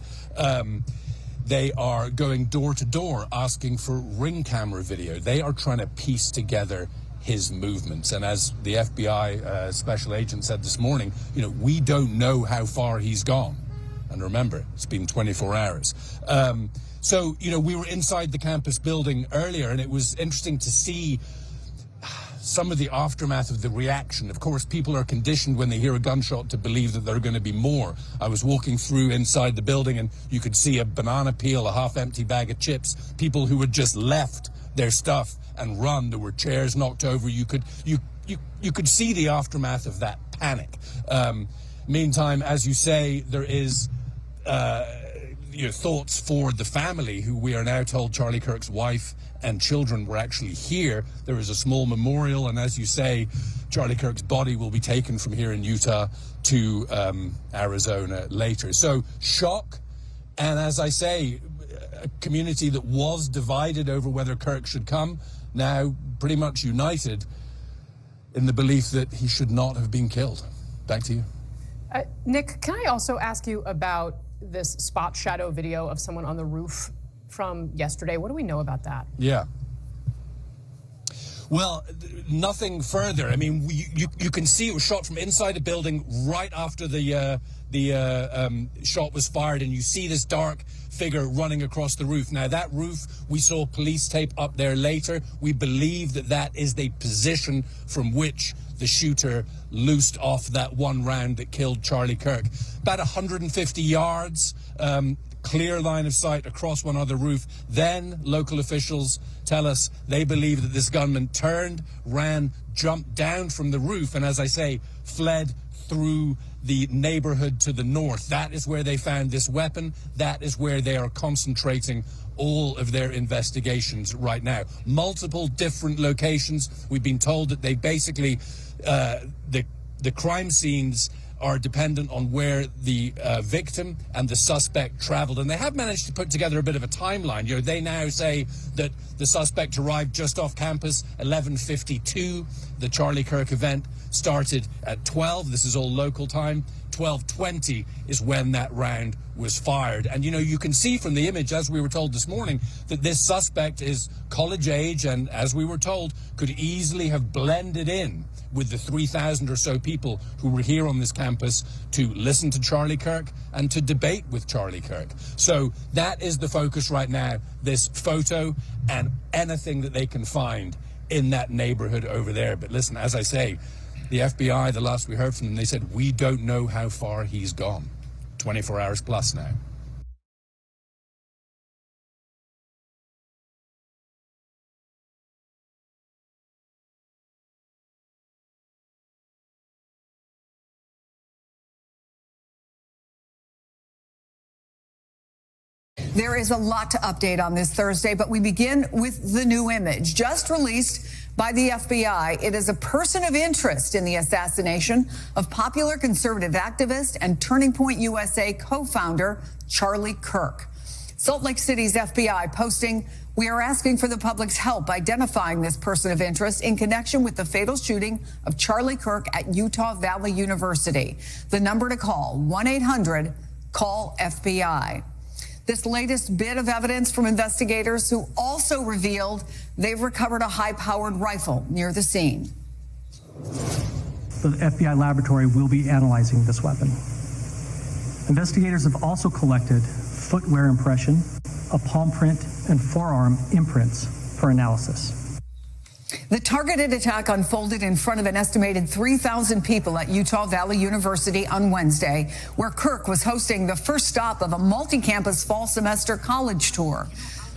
They are going door to door asking for ring camera video. They are trying to piece together his movements. And as the FBI special agent said this morning, we don't know how far he's gone. And remember, it's been 24 hours. So, we were inside the campus building earlier, and it was interesting to see some of the aftermath of the reaction. Of course, people are conditioned when they hear a gunshot to believe that there are going to be more. I was walking through inside the building, and you could see a banana peel, a half-empty bag of chips, people who had just left their stuff and run. There were chairs knocked over. You could see the aftermath of that panic. Meantime, as you say, there is thoughts for the family, who we are now told Charlie Kirk's wife and children were actually here. There is a small memorial, and as you say, Charlie Kirk's body will be taken from here in Utah to Arizona later. So shock, and as I say, a community that was divided over whether Kirk should come, now pretty much united in the belief that he should not have been killed. Back to you. Nick, can I also ask you about this spot shadow video of someone on the roof from yesterday? What do we know about that? Yeah. Well, nothing further. I mean, you can see it was shot from inside a building right after the shot was fired, and you see this dark figure running across the roof. Now, that roof, we saw police tape up there later. We believe that that is the position from which the shooter loosed off that one round that killed Charlie Kirk. About 150 yards, clear line of sight across one other roof. Then local officials tell us they believe that this gunman turned, ran, jumped down from the roof, and as I say, fled through the neighborhood to the north. That is where they found this weapon. That is where they are concentrating all of their investigations right now. Multiple different locations. We've been told that they basically, the crime scenes are dependent on where the victim and the suspect traveled. And they have managed to put together a bit of a timeline. They now say that the suspect arrived just off campus 11:52. The Charlie Kirk event started at 12. This is all local time. 12:20 is when that round was fired. And, you can see from the image, as we were told this morning, that this suspect is college age and, as we were told, could easily have blended in with the 3,000 or so people who were here on this campus to listen to Charlie Kirk and to debate with Charlie Kirk. So that is the focus right now, this photo and anything that they can find in that neighborhood over there. But listen, as I say, the FBI, the last we heard from them, they said, we don't know how far he's gone. 24 hours plus now. There is a lot to update on this Thursday, but we begin with the new image just released by the FBI. It is a person of interest in the assassination of popular conservative activist and Turning Point USA co-founder Charlie Kirk. Salt Lake City's FBI posting, "We are asking for the public's help identifying this person of interest in connection with the fatal shooting of Charlie Kirk at Utah Valley University. The number to call, 1-800-CALL-FBI." This latest bit of evidence from investigators who also revealed they've recovered a high-powered rifle near the scene. The FBI laboratory will be analyzing this weapon. Investigators have also collected footwear impression, a palm print, and forearm imprints for analysis. The targeted attack unfolded in front of an estimated 3,000 people at Utah Valley University on Wednesday, where Kirk was hosting the first stop of a multi-campus fall semester college tour.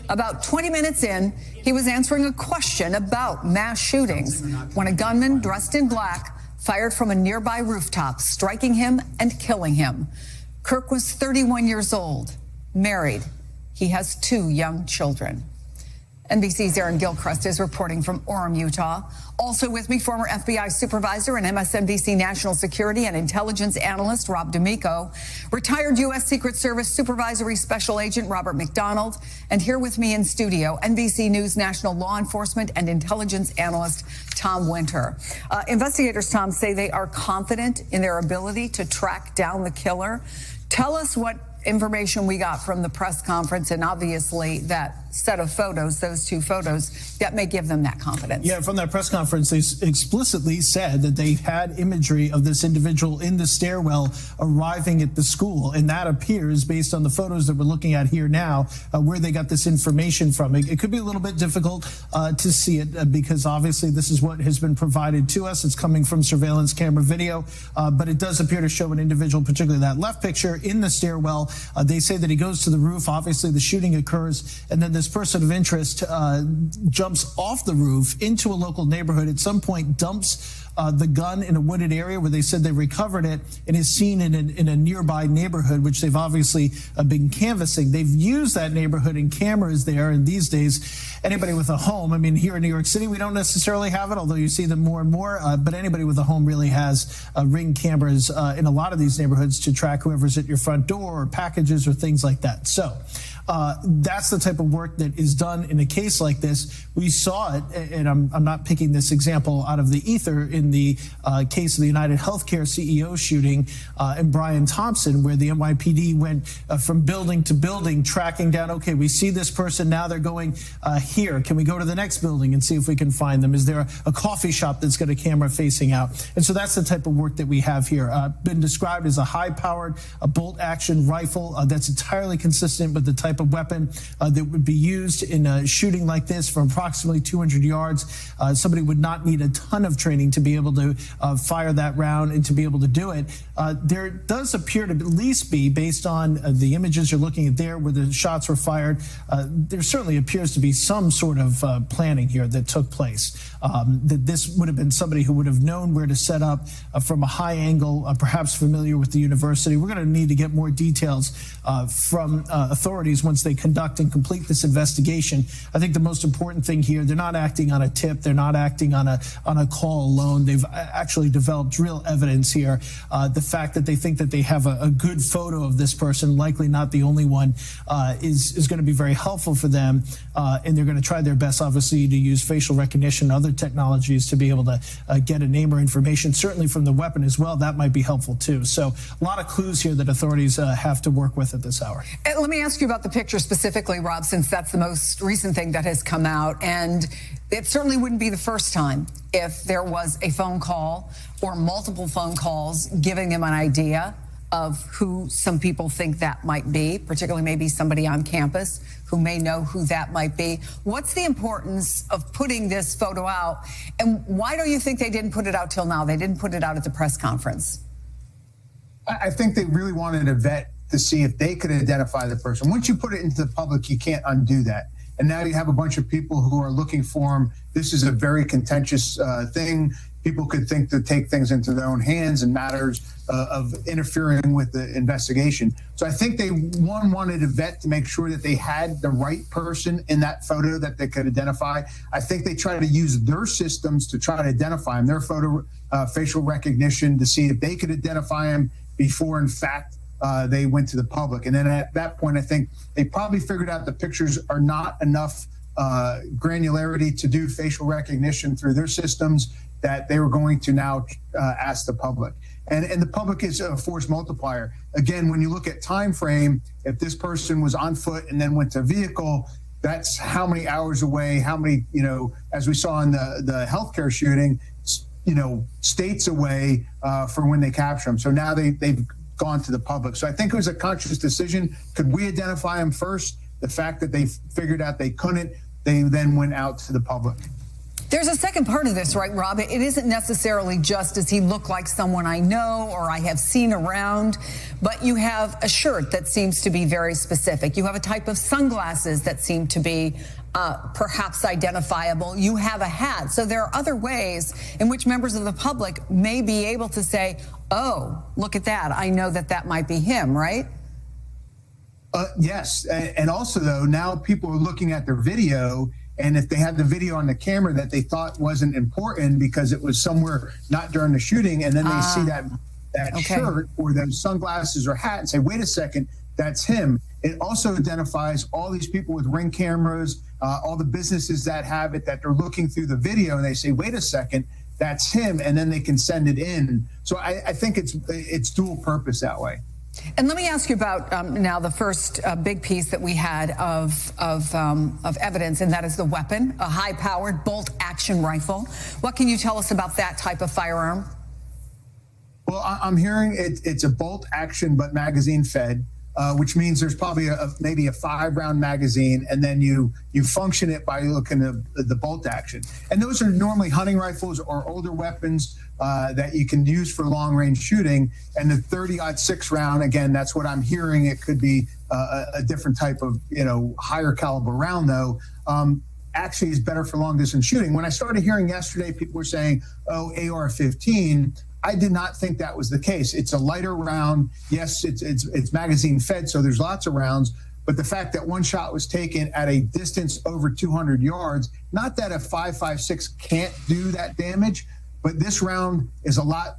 About 20 minutes in, he was answering a question about mass shootings when a gunman dressed in black fired from a nearby rooftop, striking him and killing him. Kirk was 31 years old, married. He has 2 young children. NBC's Aaron Gilchrist is reporting from Orem, Utah. Also with me, former FBI supervisor and MSNBC national security and intelligence analyst Rob D'Amico, retired U.S. Secret Service supervisory special agent Robert McDonald, and here with me in studio, NBC News national law enforcement and intelligence analyst Tom Winter. Investigators, Tom, say they are confident in their ability to track down the killer. Tell us what information we got from the press conference, and obviously that set of photos, those 2 photos, that may give them that confidence. Yeah, from that press conference, they explicitly said that they had imagery of this individual in the stairwell arriving at the school, and that appears, based on the photos that we're looking at here now, where they got this information from. It could be a little bit difficult to see it because obviously this is what has been provided to us. It's coming from surveillance camera video, but it does appear to show an individual, particularly that left picture, in the stairwell. They say that he goes to the roof. Obviously, the shooting occurs, and then this person of interest jumps off the roof into a local neighborhood. At some point, dumps the gun in a wooded area where they said they recovered it, and is seen in a nearby neighborhood, which they've obviously been canvassing. They've used that neighborhood and cameras there, and these days, anybody with a home, I mean, here in New York City, we don't necessarily have it, although you see them more and more, but anybody with a home really has Ring cameras in a lot of these neighborhoods to track whoever's at your front door or packages or things like that. So that's the type of work that is done in a case like this. We saw it, and I'm not picking this example out of the ether, in the case of the United Healthcare CEO shooting and Brian Thompson, where the NYPD went from building to building, tracking down, okay, we see this person, now they're going here. Can we go to the next building and see if we can find them? Is there a coffee shop that's got a camera facing out? And so that's the type of work that we have here. Been described as a high-powered bolt-action rifle that's entirely consistent with the type of weapon that would be used in a shooting like this from approximately 200 yards. Somebody would not need a ton of training to be able to fire that round and to be able to do it. There does appear to at least be, based on the images you're looking at there where the shots were fired, there certainly appears to be some sort of planning here that took place. That this would have been somebody who would have known where to set up from a high angle, perhaps familiar with the university. We're going to need to get more details from authorities once they conduct and complete this investigation. I think the most important thing here, they're not acting on a tip, they're not acting on a call alone. They've actually developed real evidence here. The fact that they think that they have a good photo of this person, likely not the only one, is going to be very helpful for them. And they're going to try their best, obviously, to use facial recognition and other technologies to be able to get a name or information, certainly from the weapon as well. That might be helpful too. So a lot of clues here that authorities have to work with at this hour. Let me ask you about the picture specifically, Rob, since that's the most recent thing that has come out. And it certainly wouldn't be the first time if there was a phone call or multiple phone calls giving them an idea of who some people think that might be, particularly maybe somebody on campus who may know who that might be. What's the importance of putting this photo out? And why don't you think they didn't put it out till now? They didn't put it out at the press conference. I think they really wanted to vet to see if they could identify the person. Once you put it into the public, you can't undo that. And now you have a bunch of people who are looking for him. This is a very contentious thing. people could think to take things into their own hands in matters of interfering with the investigation. So I think they wanted to vet to make sure that they had the right person in that photo that they could identify. I think they tried to use their systems to try to identify him, their photo facial recognition, to see if they could identify him before, in fact, they went to the public. And then at that point, I think they probably figured out the pictures are not enough granularity to do facial recognition through their systems, that they were going to now ask the public. And the public is a force multiplier. Again, when you look at time frame, if this person was on foot and then went to a vehicle, that's how many hours away, how many, as we saw in the healthcare shooting, states away for when they capture them. So now they've gone to the public. So I think it was a conscious decision. Could we identify them first? The fact that they figured out they couldn't, they then went out to the public. There's a second part of this, right, Rob? It isn't necessarily just, does he look like someone I know or I have seen around, but you have a shirt that seems to be very specific. You have a type of sunglasses that seem to be perhaps identifiable. You have a hat. So there are other ways in which members of the public may be able to say, oh, look at that. I know that might be him, right? Yes. And also, though, now people are looking at their video, and if they had the video on the camera that they thought wasn't important because it was somewhere not during the shooting, and then they see that shirt or those sunglasses or hat and say, wait a second, that's him. It also identifies all these people with Ring cameras, all the businesses that have it, that they're looking through the video and they say, wait a second, that's him. And then they can send it in. So I think it's dual purpose that way. And let me ask you about now the first big piece that we had of evidence, and that is the weapon, a high-powered bolt-action rifle. What can you tell us about that type of firearm? Well, I'm hearing it's a bolt-action but magazine-fed, which means there's probably maybe a 5-round magazine, and then you function it by looking at the bolt action. And those are normally hunting rifles or older weapons that you can use for long-range shooting. And the 30-06 round, again, that's what I'm hearing. It could be a different type of, higher caliber round, though. Actually is better for long-distance shooting. When I started hearing yesterday, people were saying, oh, AR-15, I did not think that was the case. It's a lighter round. Yes, it's magazine fed, so there's lots of rounds. But the fact that one shot was taken at a distance over 200 yards, not that a 5.56 can't do that damage, but this round is a lot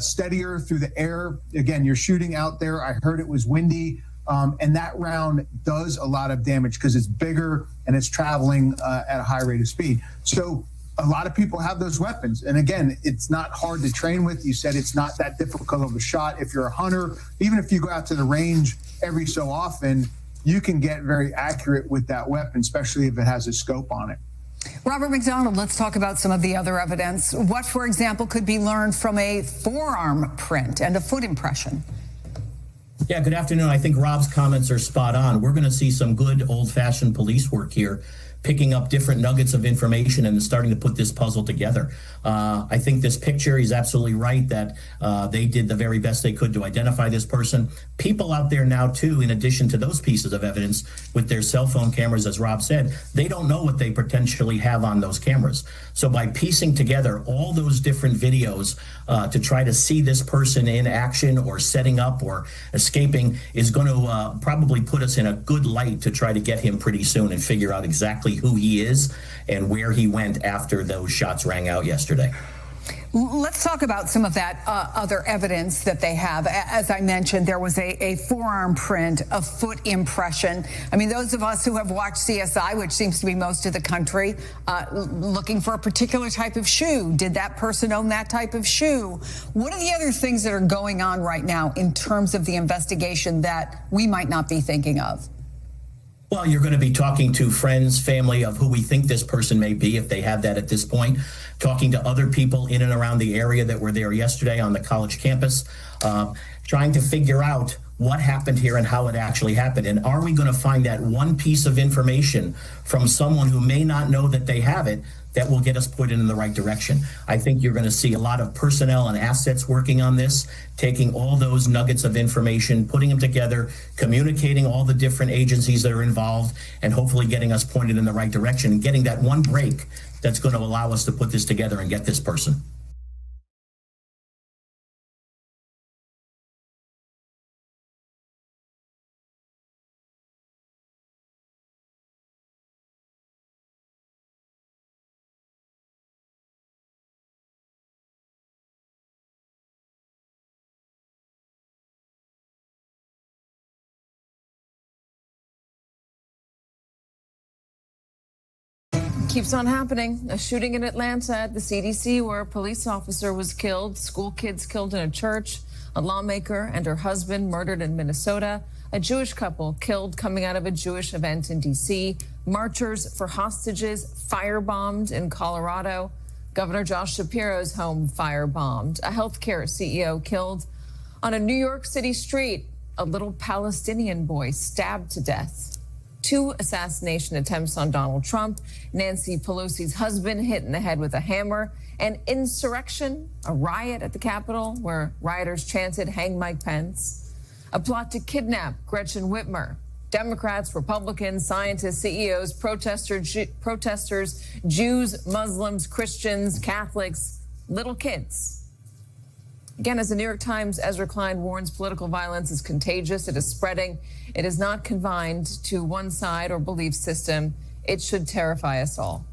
steadier through the air. Again, you're shooting out there. I heard it was windy. And that round does a lot of damage because it's bigger and it's traveling at a high rate of speed. So a lot of people have those weapons. And again, it's not hard to train with. You said it's not that difficult of a shot. If you're a hunter, even if you go out to the range every so often, you can get very accurate with that weapon, especially if it has a scope on it. Robert McDonald, let's talk about some of the other evidence. What, for example, could be learned from a forearm print and a foot impression? Yeah, good afternoon. I think Rob's comments are spot on. We're going to see some good old-fashioned police work here, picking up different nuggets of information and starting to put this puzzle together. I think this picture, he's absolutely right that they did the very best they could to identify this person. People out there now, too, in addition to those pieces of evidence with their cell phone cameras, as Rob said, they don't know what they potentially have on those cameras. So by piecing together all those different videos to try to see this person in action or setting up or escaping is going to probably put us in a good light to try to get him pretty soon and figure out exactly who he is and where he went after those shots rang out yesterday. Let's talk about some of that other evidence that they have. As I mentioned, there was a forearm print, a foot impression. I mean, those of us who have watched CSI, which seems to be most of the country, looking for a particular type of shoe. Did that person own that type of shoe? What are the other things that are going on right now in terms of the investigation that we might not be thinking of? Well, you're going to be talking to friends, family of who we think this person may be, if they have that at this point, talking to other people in and around the area that were there yesterday on the college campus, trying to figure out what happened here and how it actually happened. And are we going to find that one piece of information from someone who may not know that they have it that will get us pointed in the right direction? I think you're going to see a lot of personnel and assets working on this, taking all those nuggets of information, putting them together, communicating all the different agencies that are involved, and hopefully getting us pointed in the right direction and getting that one break that's going to allow us to put this together and get this person. keeps on happening. A shooting in Atlanta at the CDC where a police officer was killed, school kids killed in a church, a lawmaker and her husband murdered in Minnesota, a Jewish couple killed coming out of a Jewish event in D.C., marchers for hostages firebombed in Colorado, Governor Josh Shapiro's home firebombed, a healthcare CEO killed on a New York City street, a little Palestinian boy stabbed to death. 2 assassination attempts on Donald Trump, Nancy Pelosi's husband hit in the head with a hammer, an insurrection, a riot at the Capitol where rioters chanted, "Hang Mike Pence," a plot to kidnap Gretchen Whitmer. Democrats, Republicans, scientists, CEOs, protesters, Jews, Muslims, Christians, Catholics, little kids. Again, as the New York Times' Ezra Klein warns, political violence is contagious. It is spreading. It is not confined to one side or belief system. It should terrify us all.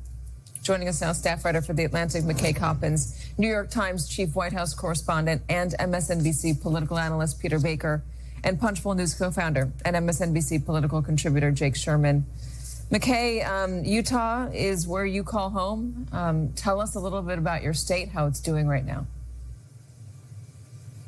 Joining us now, staff writer for The Atlantic, McKay Coppins, New York Times chief White House correspondent and MSNBC political analyst Peter Baker, and Punchbowl News co-founder and MSNBC political contributor Jake Sherman. McKay, Utah is where you call home. Tell us a little bit about your state, how it's doing right now.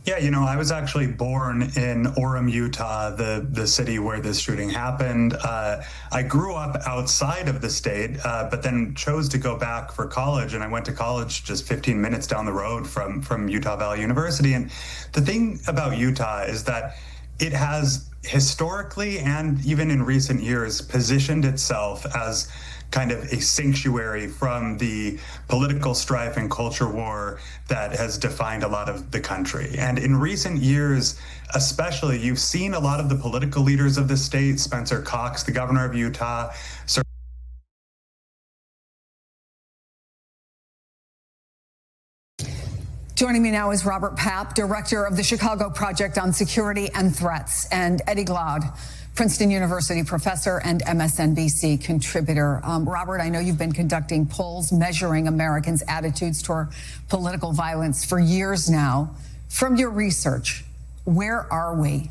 Yeah, I was actually born in Orem, Utah, the city where this shooting happened. I grew up outside of the state, but then chose to go back for college, and I went to college just 15 minutes down the road from Utah Valley University. And the thing about Utah is that it has historically and even in recent years positioned itself as kind of a sanctuary from the political strife and culture war that has defined a lot of the country. And in recent years, especially, you've seen a lot of the political leaders of the state, Spencer Cox, the governor of Utah, Joining me now is Robert Papp, director of the Chicago Project on Security and Threats, and Eddie Glaude, Princeton University professor and MSNBC contributor. Robert, I know you've been conducting polls measuring Americans' attitudes toward political violence for years now. From your research, where are we?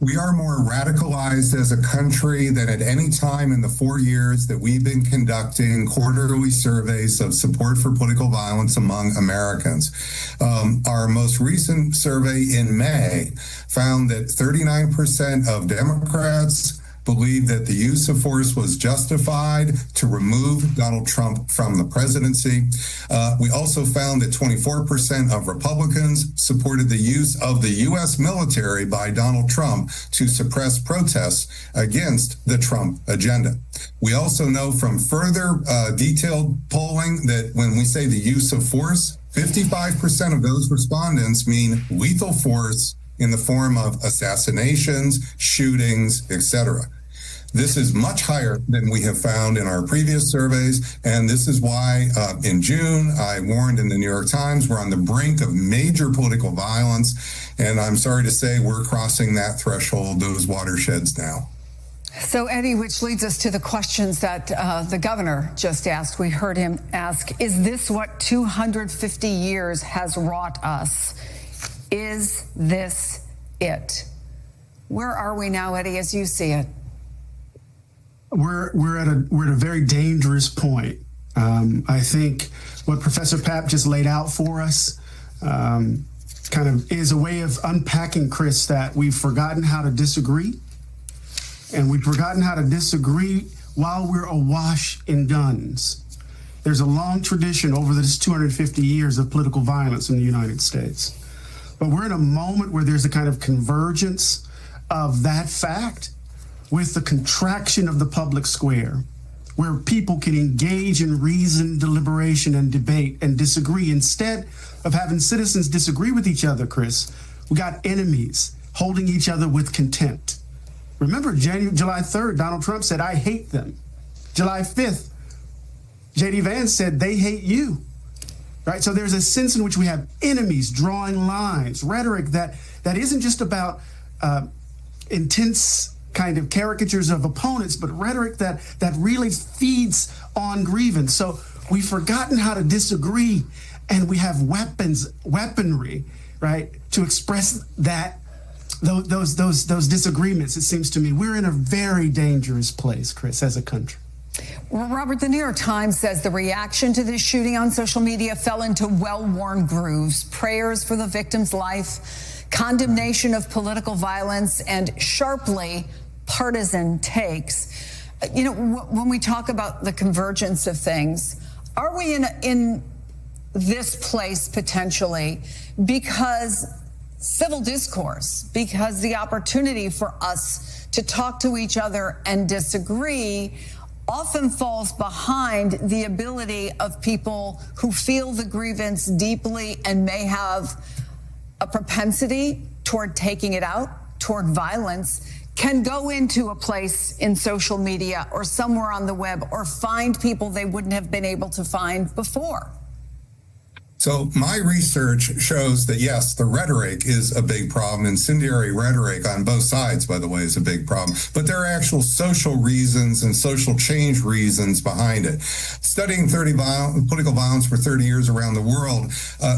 We are more radicalized as a country than at any time in the 4 years that we've been conducting quarterly surveys of support for political violence among Americans. Our most recent survey in May found that 39% of Democrats believed that the use of force was justified to remove Donald Trump from the presidency. We also found that 24% of Republicans supported the use of the U.S. military by Donald Trump to suppress protests against the Trump agenda. We also know from further detailed polling that when we say the use of force, 55% of those respondents mean lethal force in the form of assassinations, shootings, etc. This is much higher than we have found in our previous surveys, and this is why in June I warned in the New York Times we're on the brink of major political violence, and I'm sorry to say we're crossing that threshold, those watersheds now. So, Eddie, which leads us to the questions that the governor just asked. We heard him ask, is this what 250 years has wrought us? Is this it? Where are we now, Eddie, as you see it? We're at a very dangerous point. I think what Professor Papp just laid out for us kind of is a way of unpacking, Chris, that we've forgotten how to disagree, and we've forgotten how to disagree while we're awash in guns. There's a long tradition over this 250 years of political violence in the United States. But we're in a moment where there's a kind of convergence of that fact with the contraction of the public square, where people can engage in reason, deliberation, and debate and disagree. Instead of having citizens disagree with each other, Chris, we got enemies holding each other with contempt. Remember, July 3rd, Donald Trump said, "I hate them." July 5th, J.D. Vance said, "They hate you." Right? So there's a sense in which we have enemies drawing lines, rhetoric that isn't just about intense kind of caricatures of opponents, but rhetoric that really feeds on grievance. So we've forgotten how to disagree, and we have weaponry, right, to express those disagreements. It seems to me we're in a very dangerous place, Chris, as a country. Well, Robert, the New York Times says the reaction to this shooting on social media fell into well-worn grooves. Prayers for the victim's life, condemnation of political violence, and sharply partisan takes. You know, when we talk about the convergence of things, are we in this place potentially because civil discourse, because the opportunity for us to talk to each other and disagree often falls behind the ability of people who feel the grievance deeply and may have a propensity toward taking it out, toward violence, can go into a place in social media or somewhere on the web or find people they wouldn't have been able to find before? So my research shows that, yes, the rhetoric is a big problem. Incendiary rhetoric on both sides, by the way, is a big problem. But there are actual social reasons and social change reasons behind it. Studying political violence for 30 years around the world,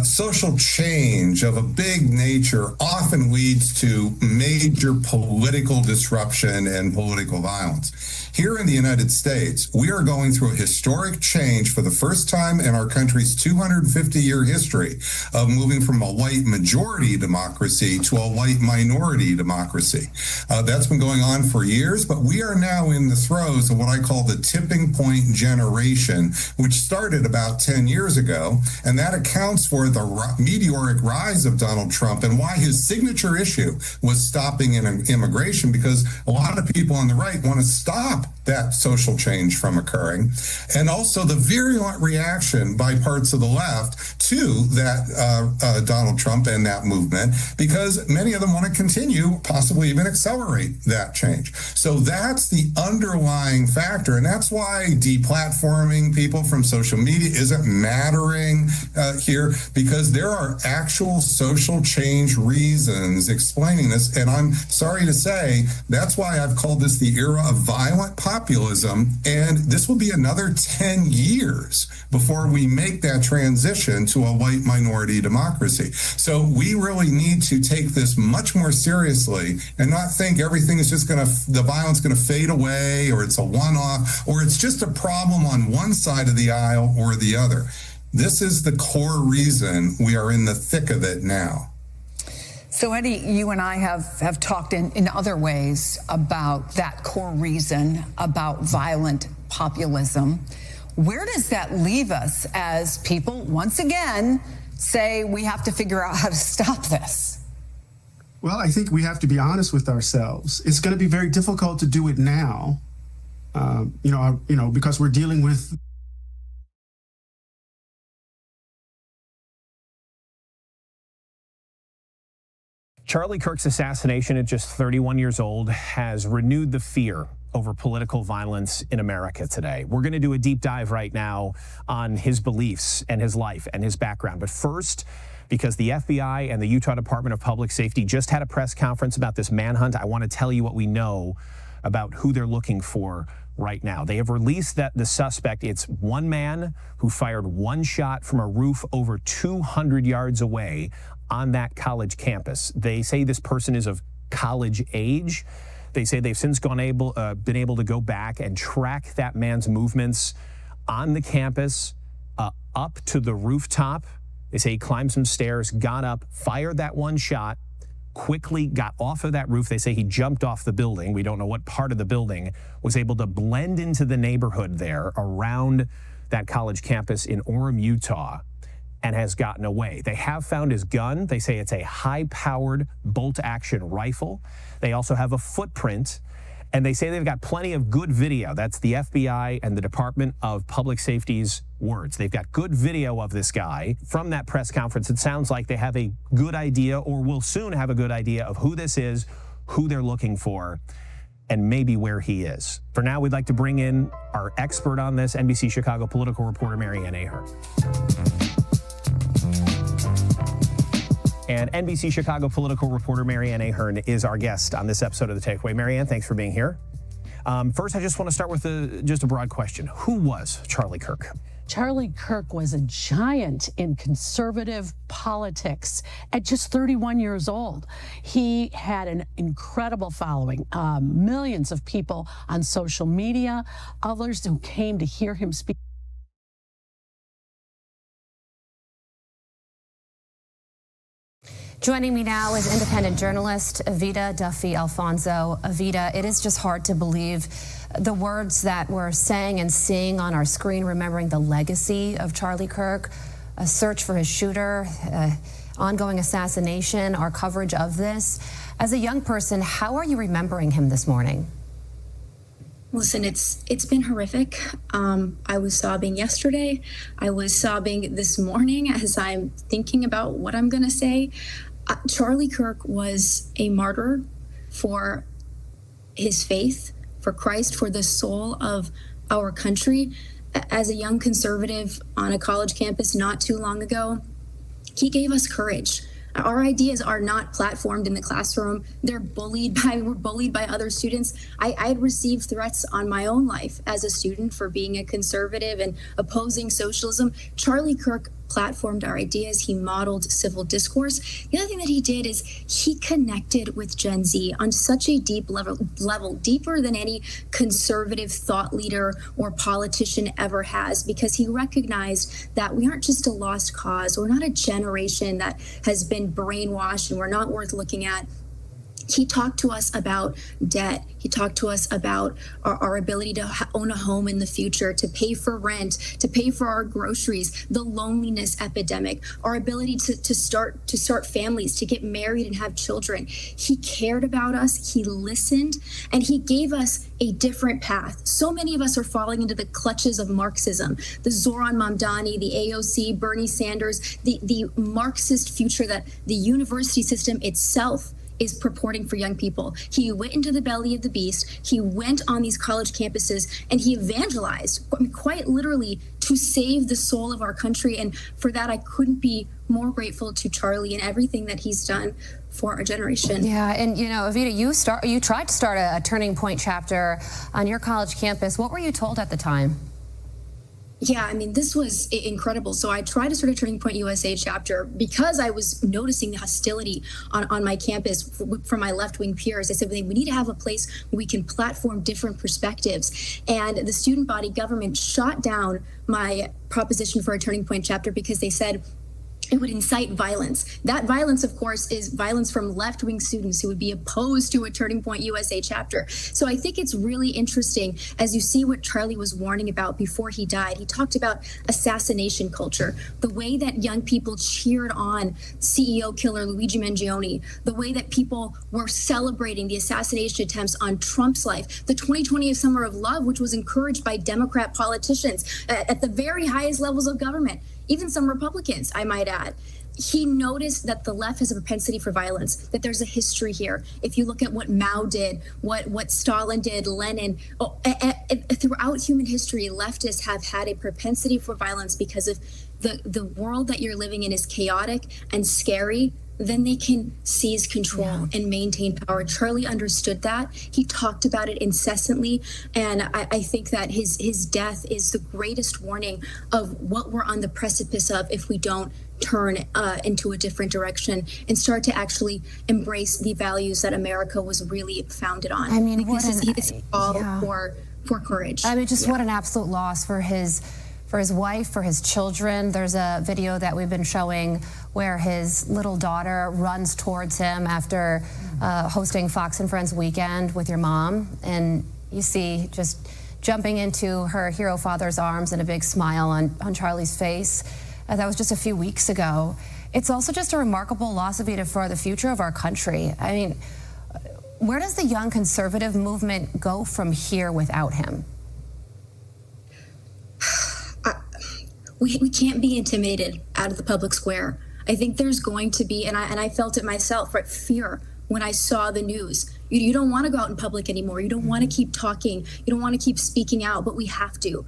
social change of a big nature often leads to major political disruption and political violence. Here in the United States, we are going through a historic change for the first time in our country's 250-year history of moving from a white majority democracy to a white minority democracy. That's been going on for years, but we are now in the throes of what I call the tipping point generation, which started about 10 years ago, and that accounts for the meteoric rise of Donald Trump and why his signature issue was stopping immigration, because a lot of people on the right want to stop that social change from occurring, and also the virulent reaction by parts of the left to that Donald Trump and that movement, because many of them want to continue, possibly even accelerate that change. So that's the underlying factor, and that's why deplatforming people from social media isn't mattering here, because there are actual social change reasons explaining this, and I'm sorry to say that's why I've called this the era of violent populism, and this will be another 10 years before we make that transition to a white minority democracy. So we really need to take this much more seriously and not think everything is just the violence going to fade away, or it's a one-off, or it's just a problem on one side of the aisle or the other. This is the core reason we are in the thick of it now. So, Eddie, you and I have talked in other ways about that core reason, about violent populism. Where does that leave us as people, once again, say we have to figure out how to stop this? Well, I think we have to be honest with ourselves. It's going to be very difficult to do it now, because we're dealing with Charlie Kirk's assassination at just 31 years old has renewed the fear over political violence in America today. We're going to do a deep dive right now on his beliefs and his life and his background. But first, because the FBI and the Utah Department of Public Safety just had a press conference about this manhunt, I want to tell you what we know about who they're looking for right now. They have released that the suspect, it's one man who fired one shot from a roof over 200 yards away on that college campus. They say this person is of college age. They say they've since been able to go back and track that man's movements on the campus up to the rooftop. They say he climbed some stairs, got up, fired that one shot, quickly got off of that roof. They say he jumped off the building. We don't know what part of the building, was able to blend into the neighborhood there around that college campus in Orem, Utah, and has gotten away. They have found his gun. They say it's a high-powered bolt-action rifle. They also have a footprint, and they say they've got plenty of good video. That's the FBI and the Department of Public Safety's words. They've got good video of this guy. From that press conference, it sounds like they have a good idea, or will soon have a good idea, of who this is, who they're looking for, and maybe where he is. For now, we'd like to bring in our expert on this, NBC Chicago political reporter Marianne Ahern. And NBC Chicago political reporter Marianne Ahern is our guest on this episode of The Takeaway. Marianne, thanks for being here. First, I just want to start with just a broad question. Who was Charlie Kirk? Charlie Kirk was a giant in conservative politics at just 31 years old. He had an incredible following, millions of people on social media, others who came to hear him speak. Joining me now is independent journalist Evita Duffy Alfonso. Evita, it is just hard to believe the words that we're saying and seeing on our screen, remembering the legacy of Charlie Kirk, a search for his shooter, ongoing assassination, our coverage of this. As a young person, how are you remembering him this morning? Listen, it's been horrific. I was sobbing yesterday. I was sobbing this morning as I'm thinking about what I'm going to say. Charlie Kirk was a martyr for his faith, for Christ, for the soul of our country. As a young conservative on a college campus not too long ago, he gave us courage. Our ideas are not platformed in the classroom. We're bullied by other students. I had received threats on my own life as a student for being a conservative and opposing socialism. Charlie Kirk platformed our ideas. He modeled civil discourse. The other thing that he did is he connected with Gen Z on such a deep level, deeper than any conservative thought leader or politician ever has, because he recognized that we aren't just a lost cause. We're not a generation that has been brainwashed and we're not worth looking at. He talked to us about debt. He talked to us about our ability to own a home in the future, to pay for rent, to pay for our groceries, the loneliness epidemic, our ability to start families, to get married and have children. He cared about us, he listened, and he gave us a different path. So many of us are falling into the clutches of Marxism, the Zoran Mamdani, the AOC, Bernie Sanders, the Marxist future that the university system itself is purporting for young people. He went into the belly of the beast. He went on these college campuses and he evangelized, quite literally, to save the soul of our country. And for that, I couldn't be more grateful to Charlie and everything that he's done for our generation. Yeah, and you know, Evita, you tried to start a Turning Point chapter on your college campus. What were you told at the time? Yeah, I mean, this was incredible. So I tried to start a Turning Point USA chapter because I was noticing the hostility on my campus from my left-wing peers. I said, we need to have a place where we can platform different perspectives. And the student body government shot down my proposition for a Turning Point chapter because they said it would incite violence. That violence, of course, is violence from left-wing students who would be opposed to a Turning Point USA chapter. So I think it's really interesting as you see what Charlie was warning about before he died. He talked about assassination culture, the way that young people cheered on CEO killer Luigi Mangione, the way that people were celebrating the assassination attempts on Trump's life, the 2020 Summer of Love, which was encouraged by Democrat politicians at the very highest levels of government. Even some Republicans, I might add. He noticed that the left has a propensity for violence, that there's a history here. If you look at what Mao did, what Stalin did, Lenin, throughout human history, leftists have had a propensity for violence because of the world that you're living in is chaotic and scary. Then they can seize control and maintain power. Charlie understood that. He talked about it incessantly. And I think that his death is the greatest warning of what we're on the precipice of if we don't turn into a different direction and start to actually embrace the values that America was really founded on. I mean, it's all for courage. I mean, what an absolute loss for his wife, for his children. There's a video that we've been showing where his little daughter runs towards him after hosting Fox and Friends weekend with your mom. And you see just jumping into her hero father's arms and a big smile on Charlie's face. That was just a few weeks ago. It's also just a remarkable loss of Evita for the future of our country. I mean, where does the young conservative movement go from here without him? We can't be intimidated out of the public square. I think there's going to be, and I felt it myself, right, fear when I saw the news. You don't want to go out in public anymore. You don't want to keep talking. You don't want to keep speaking out, but we have to.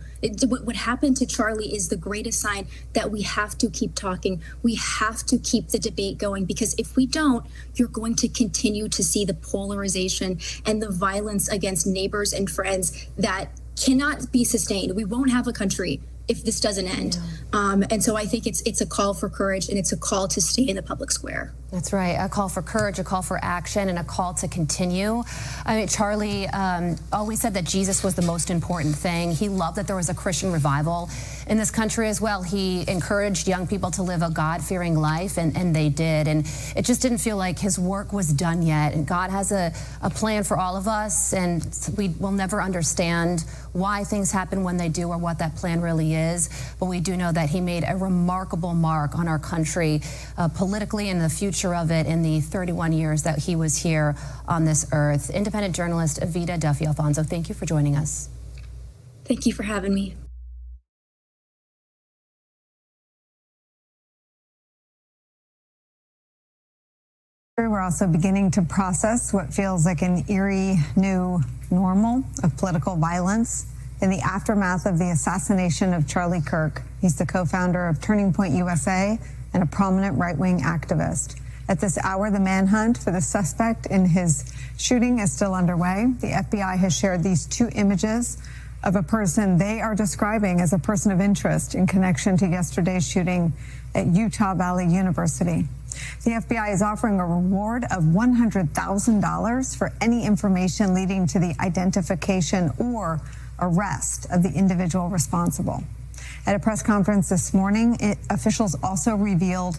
What happened to Charlie is the greatest sign that we have to keep talking. We have to keep the debate going, because if we don't, you're going to continue to see the polarization and the violence against neighbors and friends that cannot be sustained. We won't have a country if this doesn't end. And so I think it's a call for courage, and it's a call to stay in the public square. That's right. A call for courage, a call for action, and a call to continue. I mean, Charlie always said that Jesus was the most important thing. He loved that there was a Christian revival in this country as well. He encouraged young people to live a God-fearing life, and they did. And it just didn't feel like his work was done yet. And God has a plan for all of us, and we will never understand why things happen when they do or what that plan really is. But we do know that he made a remarkable mark on our country politically and the future of it in the 31 years that he was here on this earth. Independent journalist Evita Duffy Alfonso, thank you for joining us. Thank you for having me. We're also beginning to process what feels like an eerie new normal of political violence in the aftermath of the assassination of Charlie Kirk. He's the co-founder of Turning Point USA and a prominent right-wing activist. At this hour, the manhunt for the suspect in his shooting is still underway. The FBI has shared these two images of a person they are describing as a person of interest in connection to yesterday's shooting at Utah Valley University. The FBI is offering a reward of $100,000 for any information leading to the identification or arrest of the individual responsible. At a press conference this morning, officials also revealed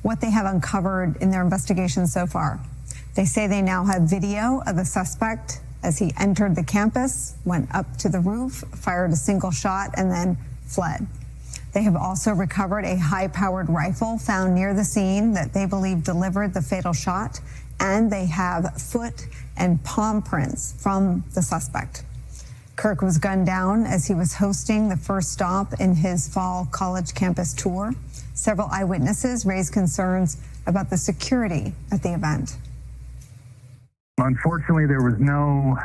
what they have uncovered in their investigation so far. They say they now have video of the suspect as he entered the campus, went up to the roof, fired a single shot, and then fled. They have also recovered a high-powered rifle found near the scene that they believe delivered the fatal shot, and they have foot and palm prints from the suspect. Kirk was gunned down as he was hosting the first stop in his fall college campus tour. Several eyewitnesses raised concerns about the security at the event. Unfortunately, there was no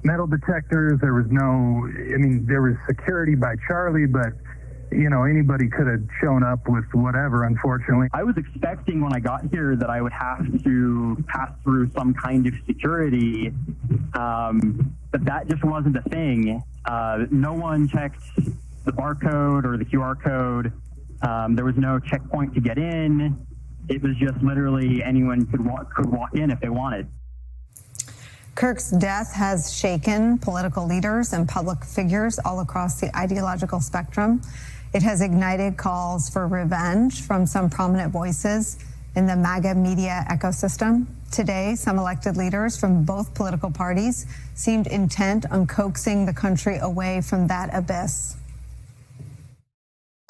metal detectors. There was there was security by Charlie, but anybody could have shown up with whatever, unfortunately. I was expecting when I got here that I would have to pass through some kind of security, but that just wasn't a thing. No one checked the barcode or the QR code. There was no checkpoint to get in. It was just literally anyone could walk in if they wanted. Kirk's death has shaken political leaders and public figures all across the ideological spectrum. It has ignited calls for revenge from some prominent voices in the MAGA media ecosystem. Today, some elected leaders from both political parties seemed intent on coaxing the country away from that abyss.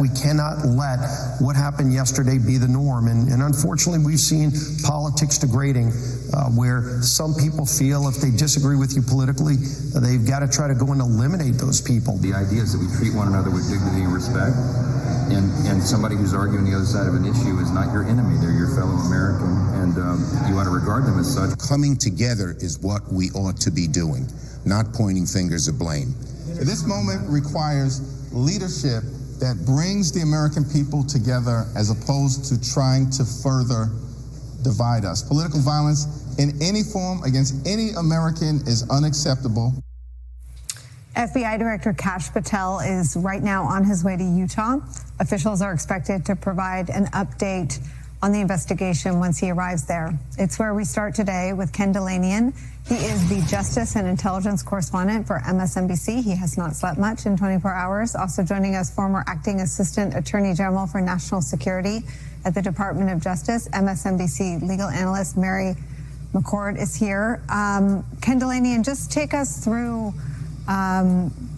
We cannot let what happened yesterday be the norm. And unfortunately, we've seen politics degrading where some people feel if they disagree with you politically, they've got to try to go and eliminate those people. The idea is that we treat one another with dignity and respect. And somebody who's arguing the other side of an issue is not your enemy. They're your fellow American, and you ought to regard them as such. Coming together is what we ought to be doing, not pointing fingers of blame. This moment requires leadership that brings the American people together as opposed to trying to further divide us. Political violence in any form against any American is unacceptable. FBI Director Kash Patel is right now on his way to Utah. Officials are expected to provide an update on the investigation once he arrives there. It's where we start today with Ken Dilanian. He is the Justice and Intelligence Correspondent for MSNBC. He has not slept much in 24 hours. Also joining us, former Acting Assistant Attorney General for National Security at the Department of Justice, MSNBC legal analyst Mary McCord is here. Ken Dilanian, just take us through,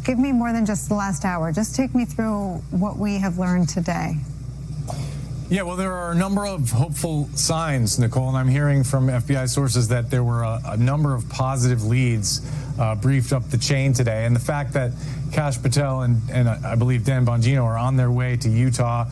give me more than just the last hour. Just take me through what we have learned today. Yeah, well, there are a number of hopeful signs, Nicole, and I'm hearing from FBI sources that there were a number of positive leads briefed up the chain today. And the fact that Kash Patel and I believe Dan Bongino are on their way to Utah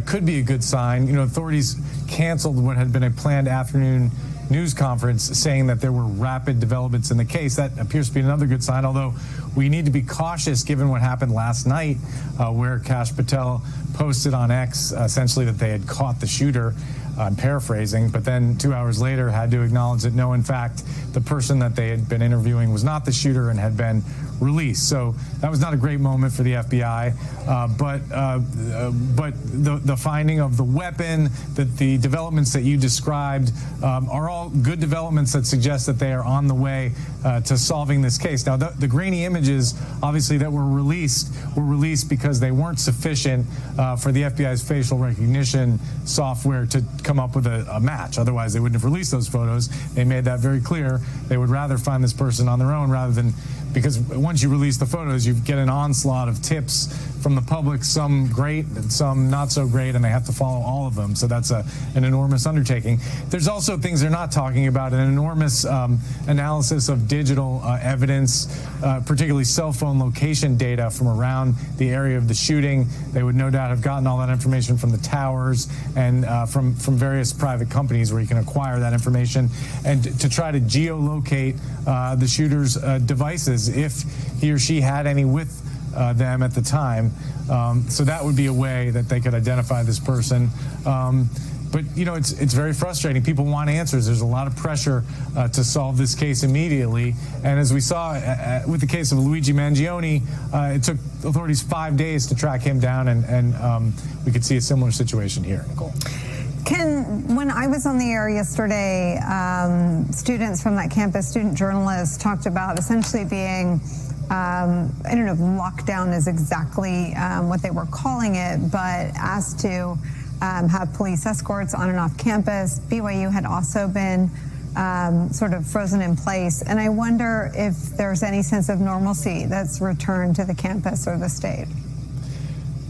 could be a good sign. Authorities canceled what had been a planned afternoon news conference saying that there were rapid developments in the case. That appears to be another good sign, although we need to be cautious given what happened last night where Kash Patel posted on X essentially that they had caught the shooter. I'm paraphrasing, but then 2 hours later had to acknowledge that no, in fact, the person that they had been interviewing was not the shooter and had been released. So that was not a great moment for the FBI, but the finding of the weapon, that the developments that you described are all good developments that suggest that they are on the way to solving this case. Now, the grainy images, obviously, that were released because they weren't sufficient for the FBI's facial recognition software to come up with a match. Otherwise, they wouldn't have released those photos. They made that very clear. They would rather find this person on their own rather than, because once you release the photos, you get an onslaught of tips from the public, some great and some not so great, and they have to follow all of them. So that's an enormous undertaking. There's also things they're not talking about, an enormous analysis of digital evidence, particularly cell phone location data from around the area of the shooting. They would no doubt have gotten all that information from the towers and from various private companies where you can acquire that information, and to try to geolocate the shooter's devices if he or she had any with them at the time. So that would be a way that they could identify this person. But, you know, it's very frustrating. People want answers. There's a lot of pressure to solve this case immediately. And as we saw with the case of Luigi Mangione, it took authorities 5 days to track him down, and we could see a similar situation here. Nicole. When I was on the air yesterday, students from that campus, student journalists, talked about essentially being, I don't know if lockdown is exactly what they were calling it, but asked to have police escorts on and off campus. BYU had also been sort of frozen in place. And I wonder if there's any sense of normalcy that's returned to the campus or the state.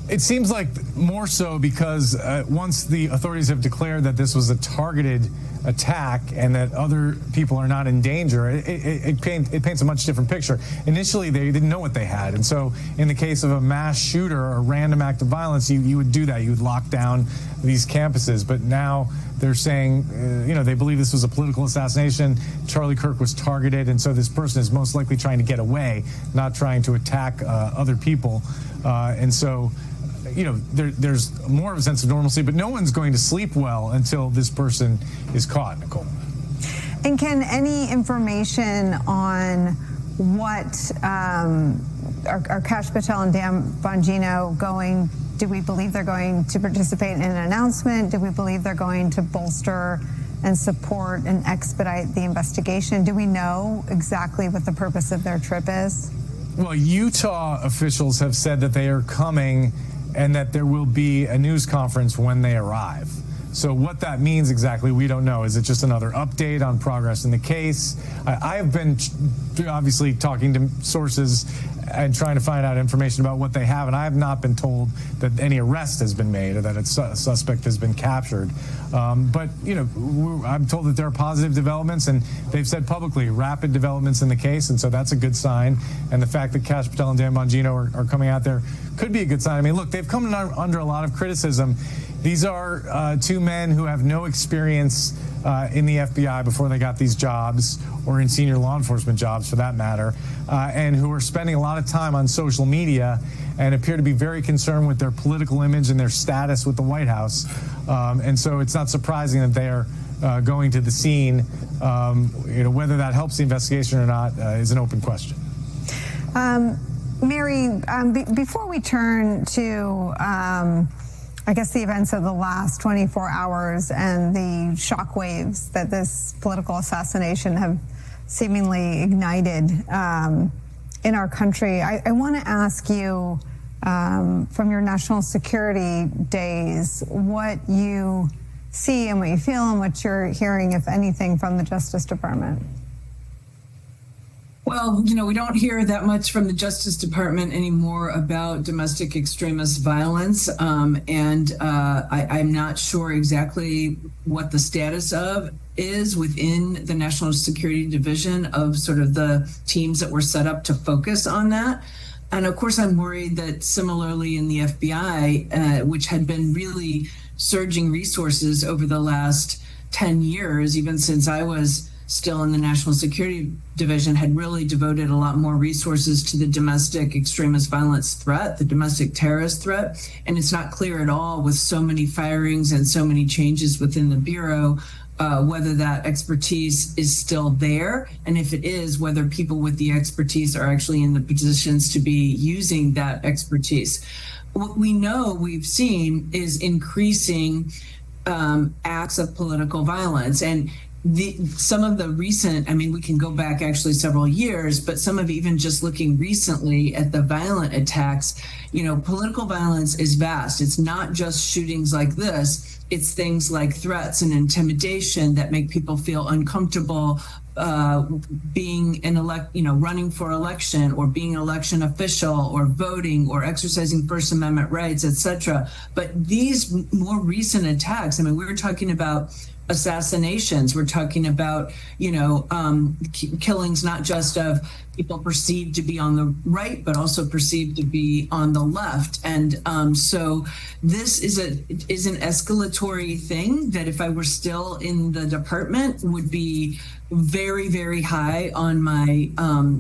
It seems like more so because once the authorities have declared that this was a targeted attack and that other people are not in danger, it paints a much different picture. Initially, they didn't know what they had. And so in the case of a mass shooter or a random act of violence, you would do that. You would lock down these campuses. But now they're saying, they believe this was a political assassination. Charlie Kirk was targeted. And so this person is most likely trying to get away, not trying to attack other people. And so, there's more of a sense of normalcy, but no one's going to sleep well until this person is caught, Nicole. And can any information on what are Kash Patel and Dan Bongino going, do we believe they're going to participate in an announcement? Do we believe they're going to bolster and support and expedite the investigation? Do we know exactly what the purpose of their trip is? Well, Utah officials have said that they are coming and that there will be a news conference when they arrive. So what that means exactly, we don't know. Is it just another update on progress in the case? I have been obviously talking to sources and trying to find out information about what they have, and I have not been told that any arrest has been made or that a suspect has been captured. But, I'm told that there are positive developments, and they've said publicly rapid developments in the case, and so that's a good sign. And the fact that Kash Patel and Dan Bongino are coming out there could be a good sign. I mean, look, they've come under a lot of criticism. These are two men who have no experience in the FBI before they got these jobs, or in senior law enforcement jobs for that matter, and who are spending a lot of time on social media and appear to be very concerned with their political image and their status with the White House. And so it's not surprising that they are going to the scene. Whether that helps the investigation or not is an open question. Mary, before we turn to I guess the events of the last 24 hours and the shockwaves that this political assassination have seemingly ignited in our country, I want to ask you, from your national security days, what you see and what you feel and what you're hearing, if anything, from the Justice Department. Well, we don't hear that much from the Justice Department anymore about domestic extremist violence. I'm not sure exactly what the status is within the National Security Division of sort of the teams that were set up to focus on that. And of course, I'm worried that similarly in the FBI, which had been really surging resources over the last 10 years, even since I was still in the National Security Division, had really devoted a lot more resources to the domestic extremist violence threat, the domestic terrorist threat. And it's not clear at all, with so many firings and so many changes within the Bureau, whether that expertise is still there, and if it is, whether people with the expertise are actually in the positions to be using that expertise. What we know we've seen is increasing acts of political violence. And some of the recent, I mean, we can go back actually several years, but some of even just looking recently at the violent attacks, political violence is vast. It's not just shootings like this. It's things like threats and intimidation that make people feel uncomfortable being running for election, or being an election official, or voting, or exercising First Amendment rights, etc. But these more recent attacks, I mean, we were talking about assassinations. We're talking about, killings not just of people perceived to be on the right, but also perceived to be on the left. And so this is an escalatory thing that, if I were still in the department, would be very, very high on my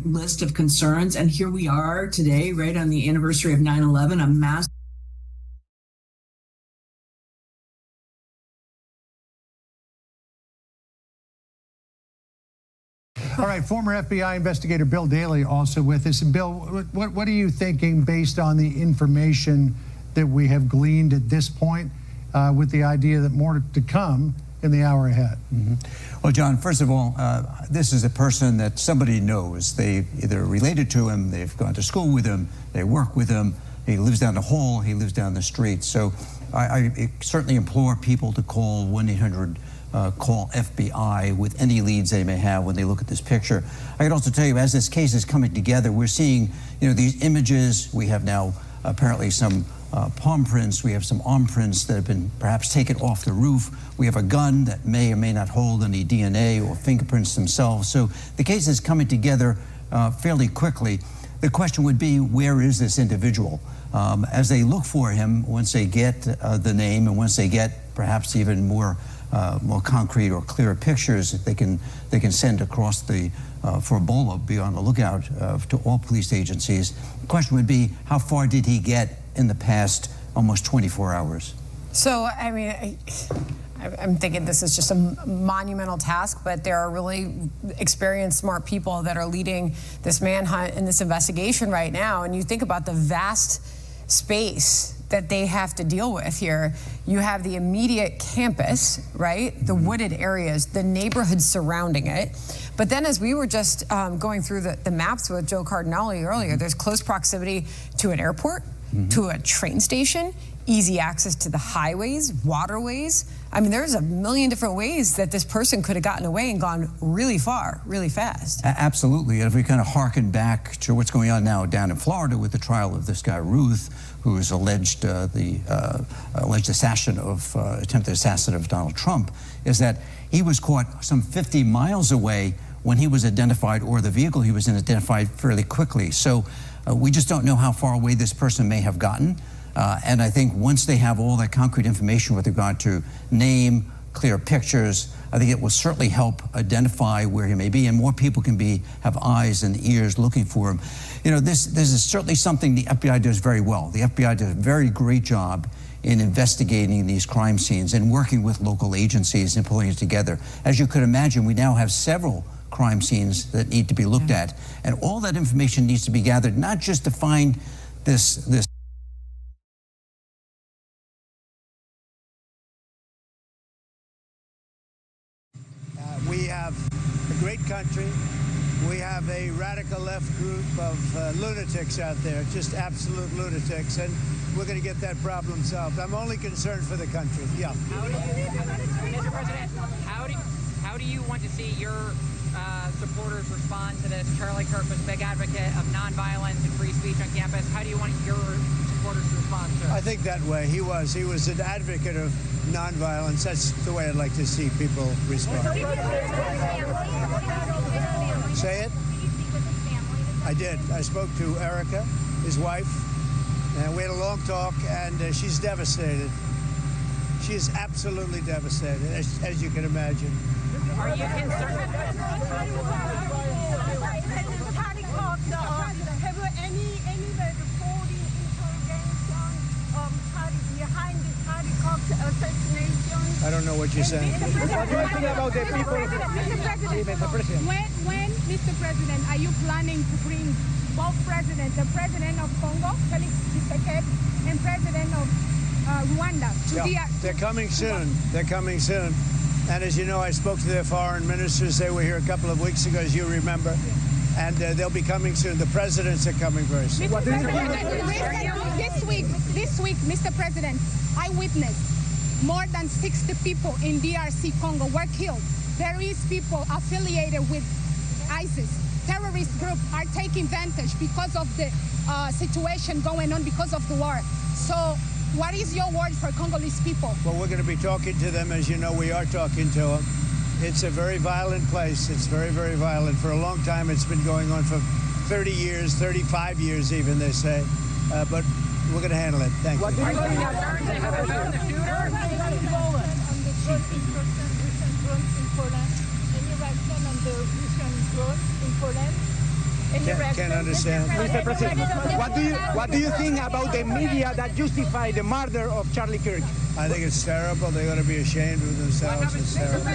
list of concerns. And here we are today, right on the anniversary of 9/11, a mass. All right, former FBI investigator Bill Daley also with us. And Bill, what are you thinking based on the information that we have gleaned at this point, with the idea that more to come in the hour ahead? Well, John, first of all, this is a person that somebody knows. They either related to him, they've gone to school with him, they work with him, he lives down the hall, he lives down the street. So I certainly implore people to call 1-800 call FBI with any leads they may have when they look at this picture. I can also tell you, as this case is coming together, we're seeing, these images. We have now apparently some palm prints. We have some arm prints that have been perhaps taken off the roof. We have a gun that may or may not hold any DNA or fingerprints themselves. So the case is coming together fairly quickly. The question would be, where is this individual? As they look for him, once they get the name, and once they get perhaps even more concrete or clearer pictures that they can send across for Ebola, be on the lookout to all police agencies. The question would be, how far did he get in the past almost 24 hours? So, I mean, I'm thinking this is just a monumental task, but there are really experienced, smart people that are leading this manhunt and this investigation right now. And you think about the vast space that they have to deal with here. You have the immediate campus, right? The wooded areas, the neighborhoods surrounding it. But then, as we were just going through the maps with Joe Cardinale earlier, there's close proximity to an airport, to a train station, easy access to the highways, waterways. I mean, there's a million different ways that this person could have gotten away and gone really far, really fast. Absolutely. And if we kind of harken back to what's going on now down in Florida with the trial of this guy, Ruth, who is alleged alleged attempted assassin of Donald Trump, is that he was caught some 50 miles away when he was identified, or the vehicle he was in identified fairly quickly. So we just don't know how far away this person may have gotten. And I think once they have all that concrete information with regard to name, clear pictures, I think it will certainly help identify where he may be, and more people can have eyes and ears looking for him. This is certainly something the FBI does very well. The FBI does a very great job in investigating these crime scenes and working with local agencies and pulling it together. As you could imagine, we now have several crime scenes that need to be looked at, and all that information needs to be gathered, not just to find this We have a great country. We have a radical left group of lunatics out there, just absolute lunatics, and we're going to get that problem solved. I'm only concerned for the country. Yeah. Mr. President, how do you want to see your supporters respond to this? Charlie Kirk was a big advocate of nonviolence and free speech on campus. How do you want your supporters to respond to it? I think that way. He was an advocate of nonviolence. That's the way I'd like to see people respond. Say it? I did. I spoke to Erica, his wife, and we had a long talk, and she's devastated. She is absolutely devastated, as you can imagine. Are you concerned? Have any reporting interrogation of behind the Pataki assassination? I don't know what you're saying. Mr. President, when, Mr. President, are you planning to bring both presidents, the president of Congo, Felix Tshisekedi, and president of Rwanda? They're coming soon. They're coming soon. And as you know, I spoke to their foreign ministers. They were here a couple of weeks ago, as you remember. And they'll be coming soon. The presidents are coming very soon. This week, Mr. President, I witnessed more than 60 people in DRC Congo were killed. There is people affiliated with ISIS. Terrorist groups are taking advantage because of the situation going on because of the war. So what is your word for Congolese people? Well, we're going to be talking to them. As you know, we are talking to them. It's a very violent place. It's very, very violent. For a long time, it's been going on for 30 years, 35 years even, they say. But we're going to handle it. Thank you. Can't understand. Mr. President, what do you think about the media that justify the murder of Charlie Kirk? I think it's terrible. They ought to be ashamed of themselves. It's terrible.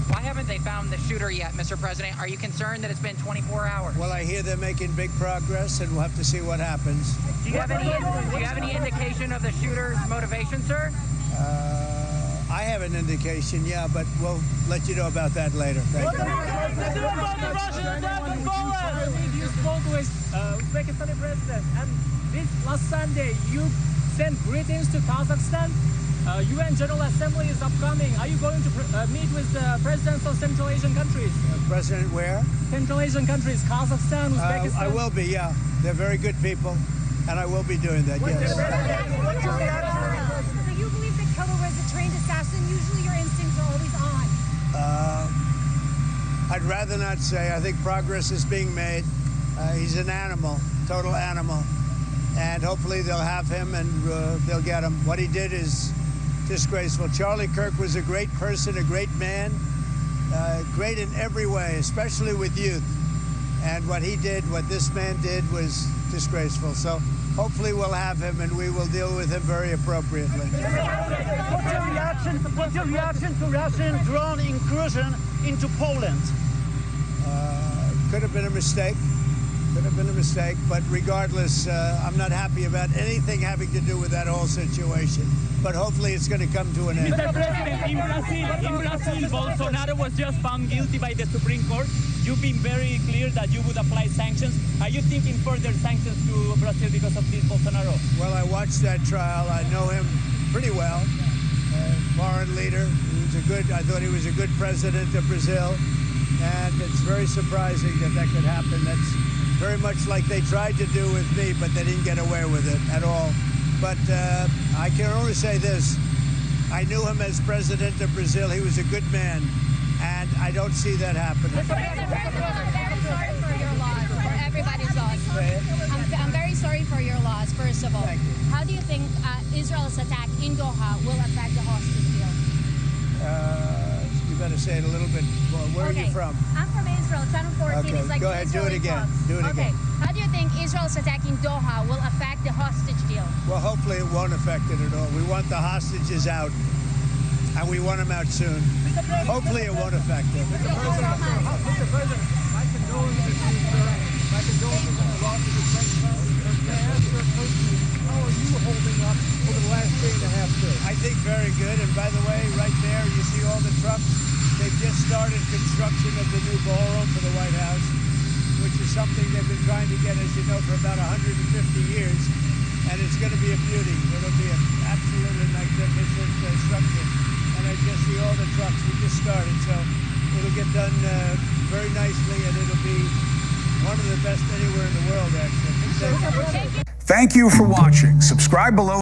Why haven't they found the shooter yet, Mr. President? Are you concerned that it's been 24 hours? Well, I hear they're making big progress, and we'll have to see what happens. Do you have any indication of the shooter's motivation, sir? I have an indication, yeah, but we'll let you know about that later. Thank you. You spoke with Uzbekistan president, and this last Sunday you sent greetings to Kazakhstan. UN General Assembly is upcoming. Are you going to meet with the presidents of Central Asian countries? President where? Central Asian countries, Kazakhstan, Uzbekistan. I will be, yeah. They're very good people, and I will be doing that, yes. So you believe the killer was a trained assassin? Usually your instincts are always on. I'd rather not say. I think progress is being made. He's an animal, total animal. And hopefully they'll have him and they'll get him. What he did is disgraceful. Charlie Kirk was a great person, a great man, great in every way, especially with youth. And what he did, what this man did, was disgraceful. So hopefully we'll have him and we will deal with him very appropriately. What's your reaction to Russian drone incursion into Poland? Could have been a mistake. Could have been a mistake, but regardless, I'm not happy about anything having to do with that whole situation. But hopefully it's going to come to an end. Mr. President, in Brazil, Bolsonaro was just found guilty by the Supreme Court. You've been very clear that you would apply sanctions. Are you thinking further sanctions to Brazil because of this Bolsonaro? Well, I watched that trial. I know him pretty well. Foreign leader. I thought he was a good president of Brazil. And it's very surprising that that could happen. That's very much like they tried to do with me, but they didn't get away with it at all. But I can only say this. I knew him as president of Brazil. He was a good man, and I don't see that happening. I'm very sorry for your loss, for everybody's loss. I'm very sorry for your loss, first of all. How do you think Israel's attack in Doha will affect the hostage deal? You better say it a little bit. Where are you from? I'm from Israel. Channel 14 Okay, is like go ahead, do it again. Do it again. How do you think Israel's attack in Doha will affect the hostage deal? Well, hopefully it won't affect it at all. We want the hostages out, and we want them out soon. Hopefully it won't affect it. Mr. President, my condolences to you, sir. My condolences on the loss of your friend. Can I ask you personally, how are you holding up over the last day and a half, sir? I think very good. And by the way, right there, you see all the trucks. They've just started construction of the new ballroom for the White House, which is something they've been trying to get, as you know, for about 150 years. And it's going to be a beauty. It'll be an absolutely magnificent structure. And I just see all the trucks. We just started, so it'll get done very nicely, and it'll be one of the best anywhere in the world, actually. Thank you for watching. Subscribe below.